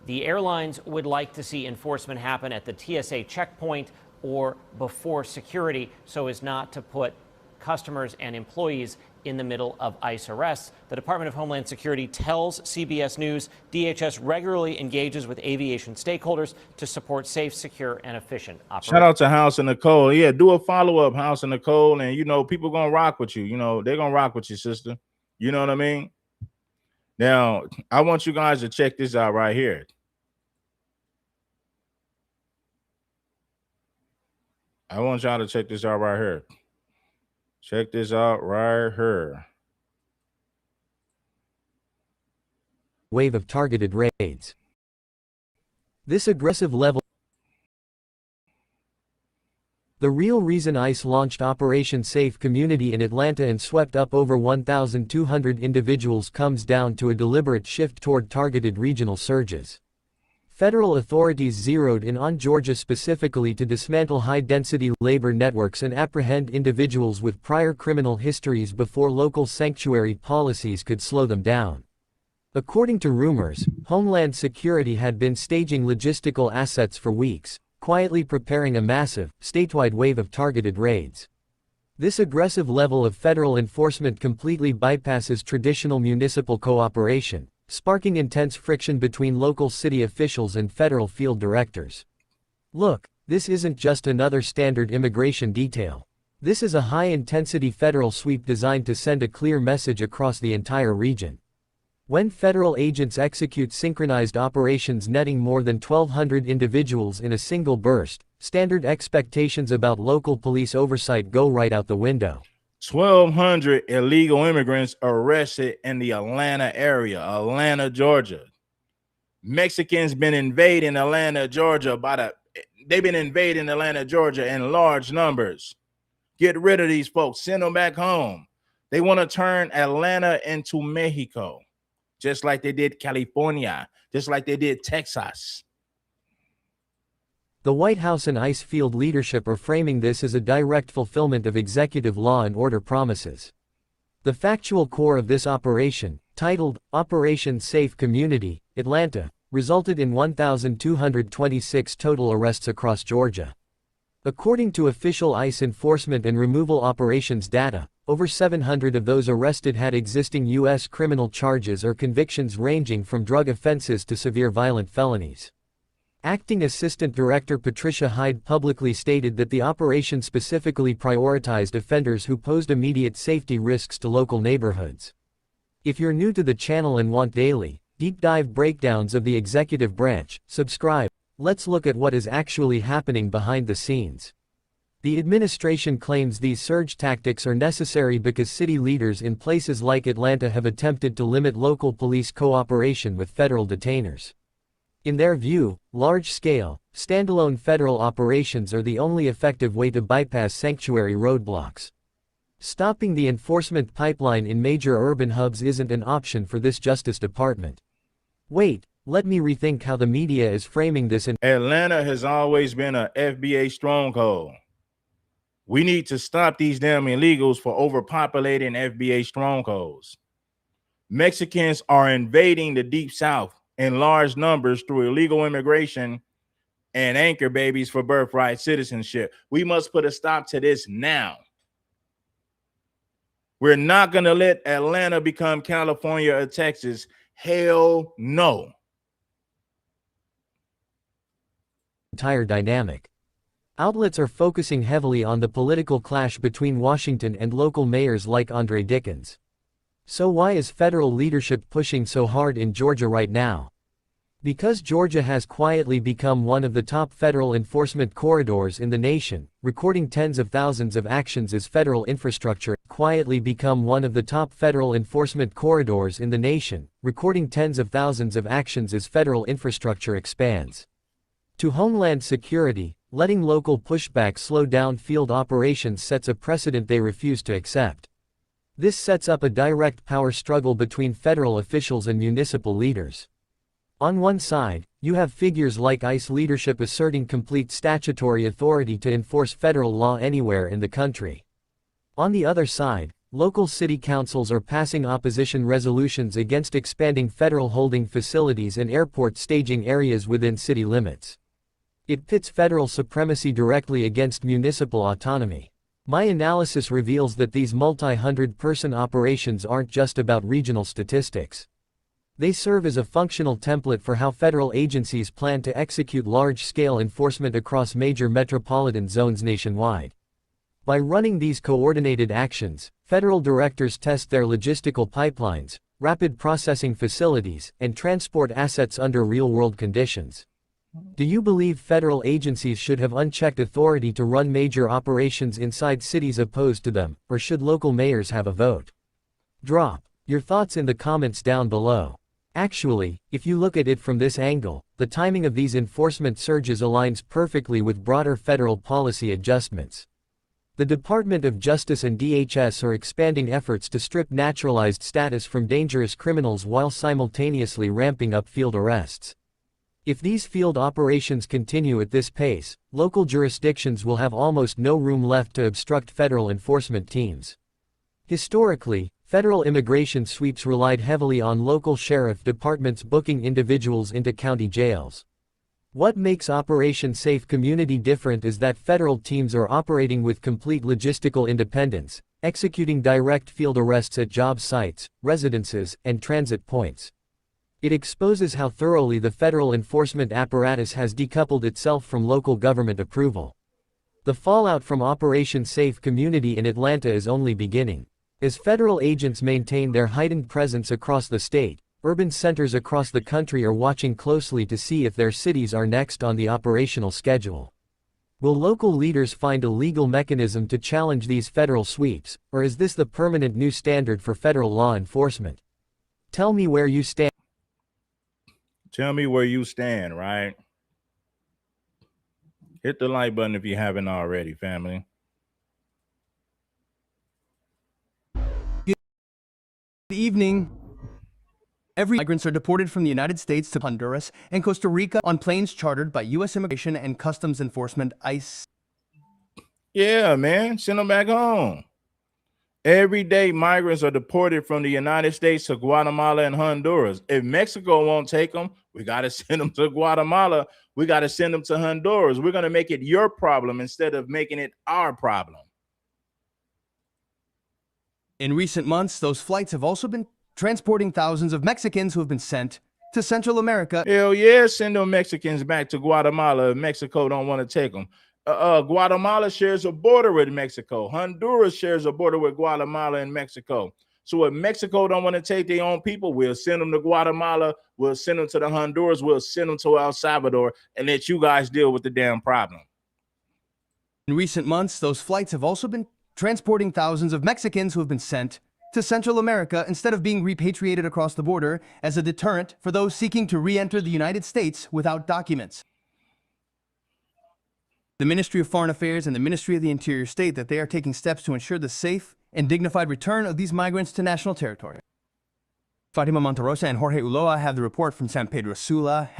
The airlines would like to see enforcement happen at the TSA checkpoint or before security so as not to put customers and employees in the middle of ICE arrests. The Department of Homeland Security tells CBS News DHS regularly engages with aviation stakeholders to support safe, secure, and efficient operations. Shout out to House and Nicole. Yeah, do a follow-up, House and Nicole, and you know, people gonna rock with you. You know, they're gonna rock with you, sister. You know what I mean? Now, I want you guys to check this out right here. I want y'all to check this out right here. Check this out right here. Wave of targeted raids. This aggressive level. The real reason ICE launched Operation Safe Community in Atlanta and swept up over 1,200 individuals comes down to a deliberate shift toward targeted regional surges. Federal authorities zeroed in on Georgia specifically to dismantle high-density labor networks and apprehend individuals with prior criminal histories before local sanctuary policies could slow them down. According to rumors, Homeland Security had been staging logistical assets for weeks, quietly preparing a massive, statewide wave of targeted raids. This aggressive level of federal enforcement completely bypasses traditional municipal cooperation, sparking intense friction between local city officials and federal field directors. Look, this isn't just another standard immigration detail. This is a high-intensity federal sweep designed to send a clear message across the entire region. When federal agents execute synchronized operations netting more than 1,200 individuals in a single burst, standard expectations about local police oversight go right out the window. 1,200 illegal immigrants arrested in the Atlanta area, Atlanta, Georgia. Mexicans been invading Atlanta, Georgia they've been invading Atlanta, Georgia in large numbers. Get rid of these folks, send them back home. They want to turn Atlanta into Mexico, just like they did California, just like they did Texas. The White House and ICE field leadership are framing this as a direct fulfillment of executive law and order promises. The factual core of this operation, titled Operation Safe Community, Atlanta, resulted in 1,226 total arrests across Georgia. According to official ICE enforcement and removal operations data, over 700 of those arrested had existing U.S. criminal charges or convictions ranging from drug offenses to severe violent felonies. Acting Assistant Director Patricia Hyde publicly stated that the operation specifically prioritized offenders who posed immediate safety risks to local neighborhoods. If you're new to the channel and want daily, deep dive breakdowns of the executive branch, subscribe. Let's look at what is actually happening behind the scenes. The administration claims these surge tactics are necessary because city leaders in places like Atlanta have attempted to limit local police cooperation with federal detainers. In their view, large-scale, standalone federal operations are the only effective way to bypass sanctuary roadblocks. Stopping the enforcement pipeline in major urban hubs isn't an option for this Justice Department. Wait, let me rethink how the media is framing this. Atlanta has always been a FBA stronghold. We need to stop these damn illegals for overpopulating FBA strongholds. Mexicans are invading the Deep South in large numbers through illegal immigration and anchor babies for birthright citizenship. We must put a stop to this now. We're not going to let Atlanta become California or Texas. Hell no. Entire dynamic. Outlets are focusing heavily on the political clash between Washington and local mayors like Andre Dickens. So why is federal leadership pushing so hard in Georgia right now? Because Georgia has quietly become one of the top federal enforcement corridors in the nation, recording tens of thousands of actions as federal infrastructure, quietly become one of the top federal enforcement corridors in the nation, recording tens of thousands of actions as federal infrastructure expands. To Homeland Security, letting local pushback slow down field operations sets a precedent they refuse to accept. This sets up a direct power struggle between federal officials and municipal leaders. On one side, you have figures like ICE leadership asserting complete statutory authority to enforce federal law anywhere in the country. On the other side, local city councils are passing opposition resolutions against expanding federal holding facilities and airport staging areas within city limits. It pits federal supremacy directly against municipal autonomy. My analysis reveals that these multi-hundred-person operations aren't just about regional statistics. They serve as a functional template for how federal agencies plan to execute large-scale enforcement across major metropolitan zones nationwide. By running these coordinated actions, federal directors test their logistical pipelines, rapid processing facilities, and transport assets under real-world conditions. Do you believe federal agencies should have unchecked authority to run major operations inside cities opposed to them, or should local mayors have a vote? Drop your thoughts in the comments down below. Actually, if you look at it from this angle, the timing of these enforcement surges aligns perfectly with broader federal policy adjustments. The Department of Justice and DHS are expanding efforts to strip naturalized status from dangerous criminals while simultaneously ramping up field arrests. If these field operations continue at this pace, local jurisdictions will have almost no room left to obstruct federal enforcement teams. Historically, federal immigration sweeps relied heavily on local sheriff departments booking individuals into county jails. What makes Operation Safe Community different is that federal teams are operating with complete logistical independence, executing direct field arrests at job sites, residences, and transit points. It exposes how thoroughly the federal enforcement apparatus has decoupled itself from local government approval. The fallout from Operation Safe Community in Atlanta is only beginning. As federal agents maintain their heightened presence across the state, urban centers across the country are watching closely to see if their cities are next on the operational schedule. Will local leaders find a legal mechanism to challenge these federal sweeps, or is this the permanent new standard for federal law enforcement? Tell me where you stand. Tell me where you stand, right? Hit the like button if you haven't already, family. Good evening. Every migrants are deported from the United States to Honduras and Costa Rica on planes chartered by U.S. Immigration and Customs Enforcement, ICE. Yeah, man, send them back home. Every day, migrants are deported from the United States to Guatemala and Honduras. If Mexico won't take them, we got to send them to Guatemala. We got to send them to Honduras. We're going to make it your problem instead of making it our problem. In recent months, those flights have also been transporting thousands of Mexicans who have been sent to Central America. Hell yeah, send them Mexicans back to Guatemala if Mexico don't want to take them. Guatemala shares a border with Mexico. Honduras shares a border with Guatemala and Mexico. So if Mexico don't want to take their own people, we'll send them to Guatemala, we'll send them to the Honduras, we'll send them to El Salvador, and let you guys deal with the damn problem. In recent months, those flights have also been transporting thousands of Mexicans who have been sent to Central America instead of being repatriated across the border as a deterrent for those seeking to re-enter the United States without documents. The Ministry of Foreign Affairs and the Ministry of the Interior state that they are taking steps to ensure the safe and dignified return of these migrants to national territory. Fatima Monterosa and Jorge Ulloa have the report from San Pedro Sula.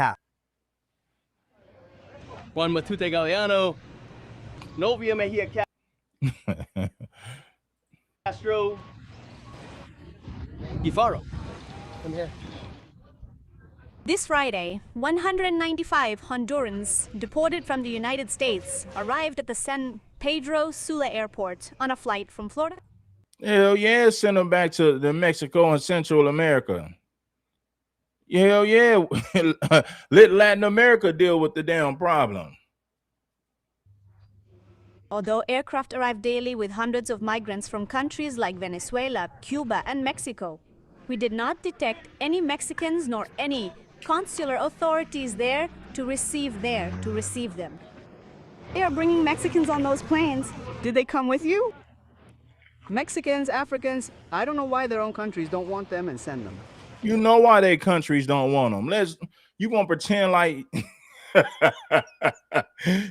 Juan Matute Galeano, Novia Mejia Castro, Guifaro. Come here. This Friday, 195 Hondurans deported from the United States arrived at the San Pedro Sula airport on a flight from Florida. Hell yeah, send them back to Mexico and Central America. Hell yeah, let Latin America deal with the damn problem. Although aircraft arrive daily with hundreds of migrants from countries like Venezuela, Cuba, and Mexico, we did not detect any Mexicans nor any consular authorities there to receive them. They are bringing Mexicans on those planes. Did they come with you? Mexicans, Africans, I don't know why their own countries don't want them and send them. You know why their countries don't want them. You gonna pretend like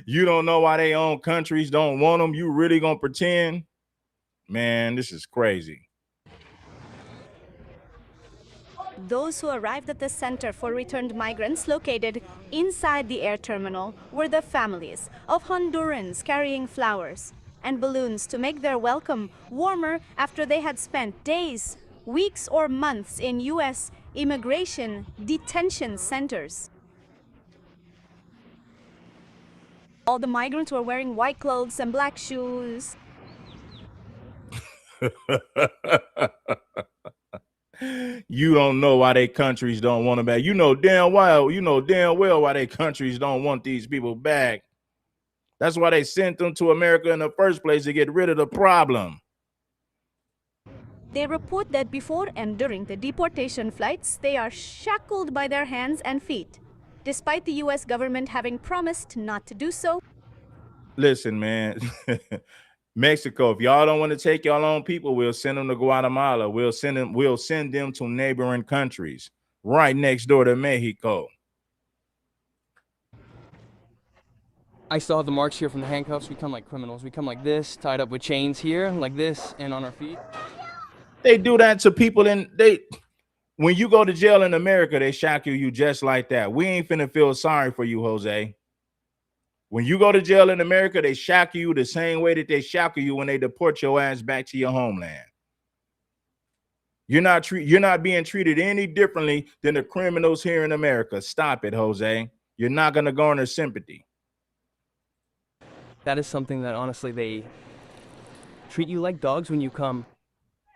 you don't know why their own countries don't want them? You really gonna pretend? Man, this is crazy. Those who arrived at the Center for Returned Migrants located inside the air terminal were the families of Hondurans carrying flowers and balloons to make their welcome warmer after they had spent days, weeks, or months in U.S. immigration detention centers. All the migrants were wearing white clothes and black shoes. You don't know why they countries don't want them back. You know damn well why they countries don't want these people back. That's why they sent them to America in the first place, to get rid of the problem. They report that before and during the deportation flights, they are shackled by their hands and feet, despite the U.S. government having promised not to do so. Listen, man. Mexico, if y'all don't want to take y'all own people, we'll send them to Guatemala. We'll send them to neighboring countries right next door to Mexico. I still have the marks here from the handcuffs. We come like criminals. We come like this, tied up with chains here, like this, and on our feet. They do that to people, when you go to jail in America, they shackle you just like that. We ain't finna feel sorry for you, Jose. When you go to jail in America, they shackle you the same way that they shackle you when they deport your ass back to your homeland. You're not being treated any differently than the criminals here in America. Stop it, Jose. You're not going to garner sympathy. That is something that honestly they treat you like dogs when you come.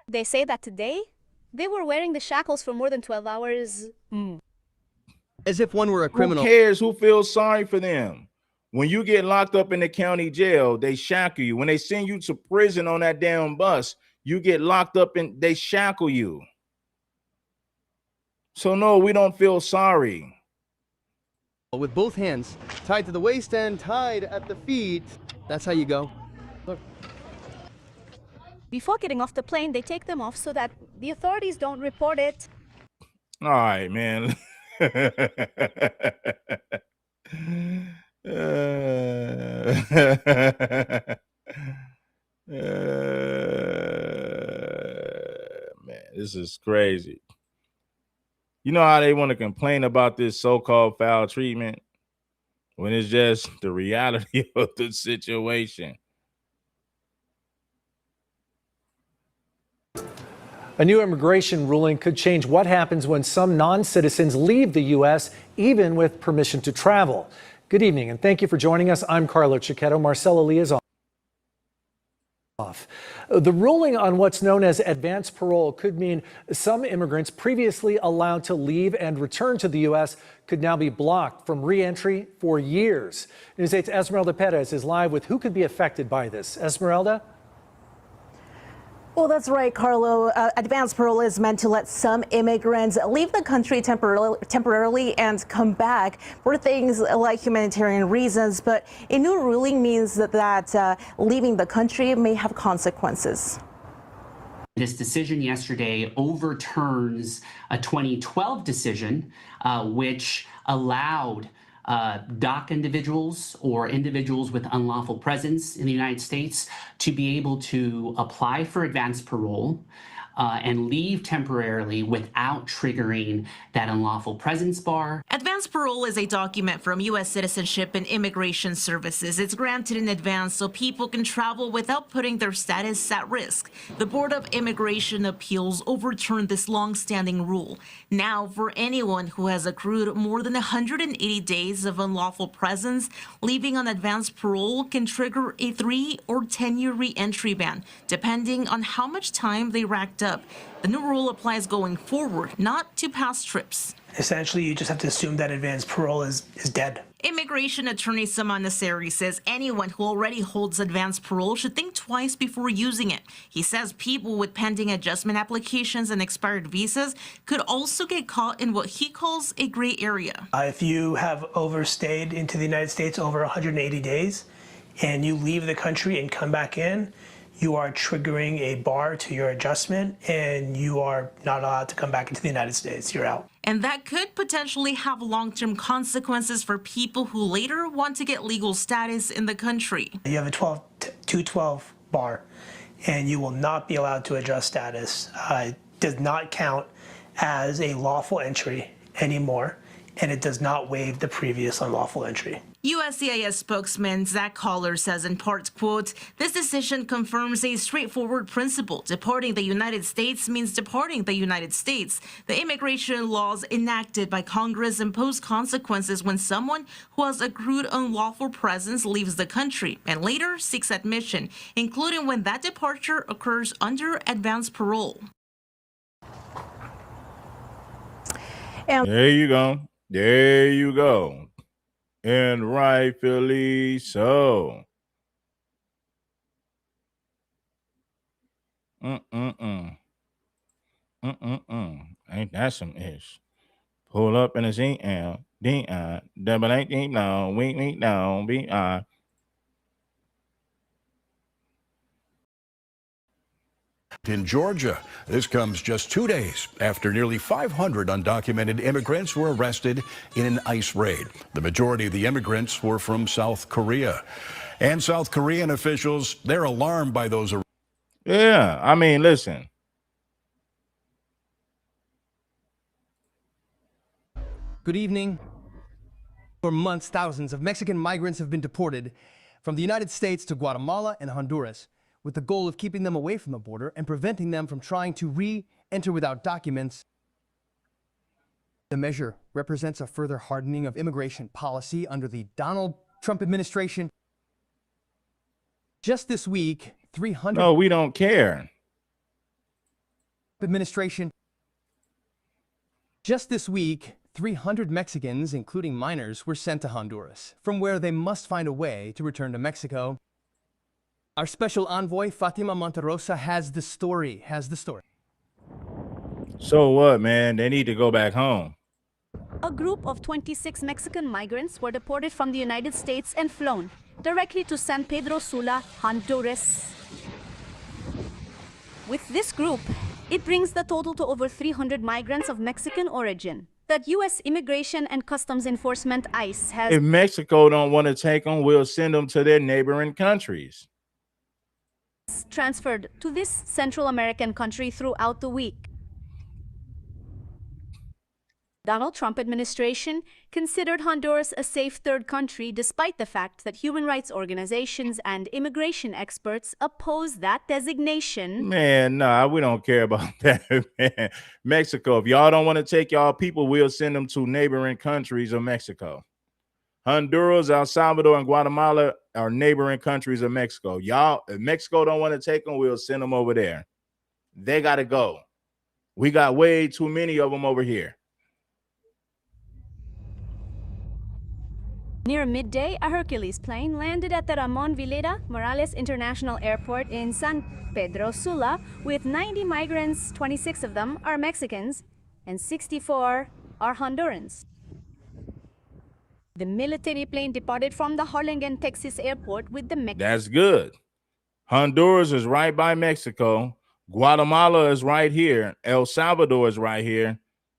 They say that today, they were wearing the shackles for more than 12 hours. As if one were a criminal. Who cares? Who feels sorry for them? When you get locked up in the county jail, they shackle you. When they send you to prison on that damn bus, you get locked up and they shackle you. So no, we don't feel sorry. with both hands tied to the waist and tied at the feet. That's how you go. Look. Before getting off the plane, they take them off so that the authorities don't report it. All right, man. Man, this is crazy. You know how they want to complain about this so-called foul treatment when it's just the reality of the situation. A new immigration ruling could change what happens when some non-citizens leave the U.S., even with permission to travel. Good evening, and thank you for joining us. I'm Carlo Cicchetto. Marcella Lee is off. The ruling on what's known as advance parole could mean some immigrants previously allowed to leave and return to the U.S. could now be blocked from re-entry for years. News 8's Esmeralda Perez is live with who could be affected by this. Esmeralda? Well, that's right, Carlo. Advance parole is meant to let some immigrants leave the country temporarily and come back for things like humanitarian reasons. But a new ruling means that leaving the country may have consequences. This decision yesterday overturns a 2012 decision which allowed DACA individuals or individuals with unlawful presence in the United States to be able to apply for advanced parole and leave temporarily without triggering that unlawful presence bar. Advance parole is a document from U.S. Citizenship and Immigration Services. It's granted in advance so people can travel without putting their status at risk. The Board of Immigration Appeals overturned this long-standing rule. Now, for anyone who has accrued more than 180 days of unlawful presence, leaving on advance parole can trigger a 3 or 10-year re-entry ban, depending on how much time they racked up. The new rule applies going forward, not to past trips. Essentially, you just have to assume that advance parole is dead. Immigration attorney Saman Nasseri says anyone who already holds advance parole should think twice before using it. He says people with pending adjustment applications and expired visas could also get caught in what he calls a gray area. If you have overstayed into the United States over 180 days and you leave the country and come back in, you are triggering a bar to your adjustment and you are not allowed to come back into the United States. You're out. And that could potentially have long-term consequences for people who later want to get legal status in the country. You have a 212 bar and you will not be allowed to adjust status. It does not count as a lawful entry anymore, and it does not waive the previous unlawful entry. USCIS spokesman Zach Collar says in part, quote, "This decision confirms a straightforward principle. Departing the United States means departing the United States. The immigration laws enacted by Congress impose consequences when someone who has accrued unlawful presence leaves the country and later seeks admission, including when that departure occurs under advance parole." And there you go. There you go. And rightfully so. Ain't that some ish? Pull up in a Z L D I double eight deep down, wink down, B I. In Georgia, this comes just 2 days after nearly 500 undocumented immigrants were arrested in an ICE raid. The majority of the immigrants were from South Korea. And South Korean officials, they're alarmed by those arrests. Yeah, I mean, listen. Good evening. For months, thousands of Mexican migrants have been deported from the United States to Guatemala and Honduras, with the goal of keeping them away from the border and preventing them from trying to re-enter without documents. The measure represents a further hardening of immigration policy under the Donald Trump administration. Just this week, 300... No, we don't care. Administration. Just this week, 300 Mexicans, including minors, were sent to Honduras, from where they must find a way to return to Mexico. Our special envoy, Fatima Monterosa, has the story. So what, man? They need to go back home. A group of 26 Mexican migrants were deported from the United States and flown directly to San Pedro Sula, Honduras. With this group, it brings the total to over 300 migrants of Mexican origin that U.S. Immigration and Customs Enforcement ICE has. If Mexico don't want to take them, we'll send them to their neighboring countries. Transferred to this Central American country throughout the week. Donald Trump administration considered Honduras a safe third country despite the fact that human rights organizations and immigration experts oppose that designation. Man, nah, we don't care about that, man. Mexico, if y'all don't want to take y'all people, we'll send them to neighboring countries of Mexico. Honduras, El Salvador, and Guatemala are neighboring countries of Mexico. Y'all, if Mexico don't want to take them, we'll send them over there. They got to go. We got way too many of them over here. Near midday, a Hercules plane landed at the Ramon Villeda Morales International Airport in San Pedro Sula with 90 migrants. 26 of them are Mexicans and 64 are Hondurans. The military plane departed from the Harlingen, Texas airport with the Mexican. That's good. Honduras is right by Mexico. Guatemala is right here. El Salvador is right here.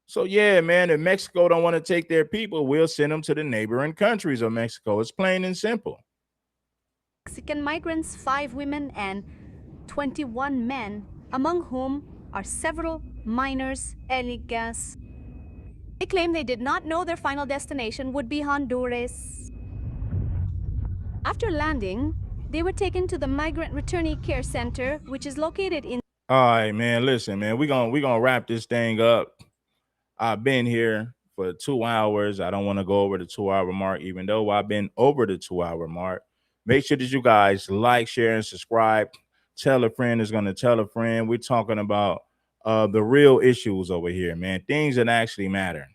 So, yeah, man, if Mexico don't want to take their people, we'll send them to the neighboring countries of Mexico. It's plain and simple. Mexican migrants, 5 women and 21 men, among whom are several minors, illegas. They claim they did not know their final destination would be Honduras. After landing, they were taken to the Migrant Returnee Care Center, which is located in... All right, man, listen, man, we're gonna wrap this thing up. I've been here for 2 hours. I don't want to go over the 2-hour mark, even though I've been over the 2-hour mark. Make sure that you guys like, share, and subscribe. Tell a friend is going to tell a friend. We're talking about the real issues over here, man. Things that actually matter.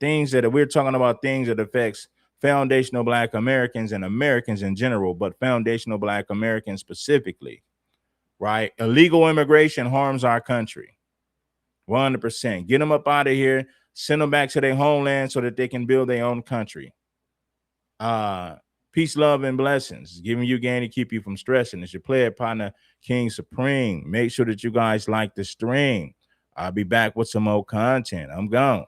Things that we're talking about, things that affects foundational Black Americans and Americans in general, but foundational Black Americans specifically, right? Illegal immigration harms our country. 100%. Get them up out of here. Send them back to their homeland so that they can build their own country. Peace, love, and blessings. Giving you gain to keep you from stressing. It's your player partner, King Supreme. Make sure that you guys like the stream. I'll be back with some more content. I'm gone.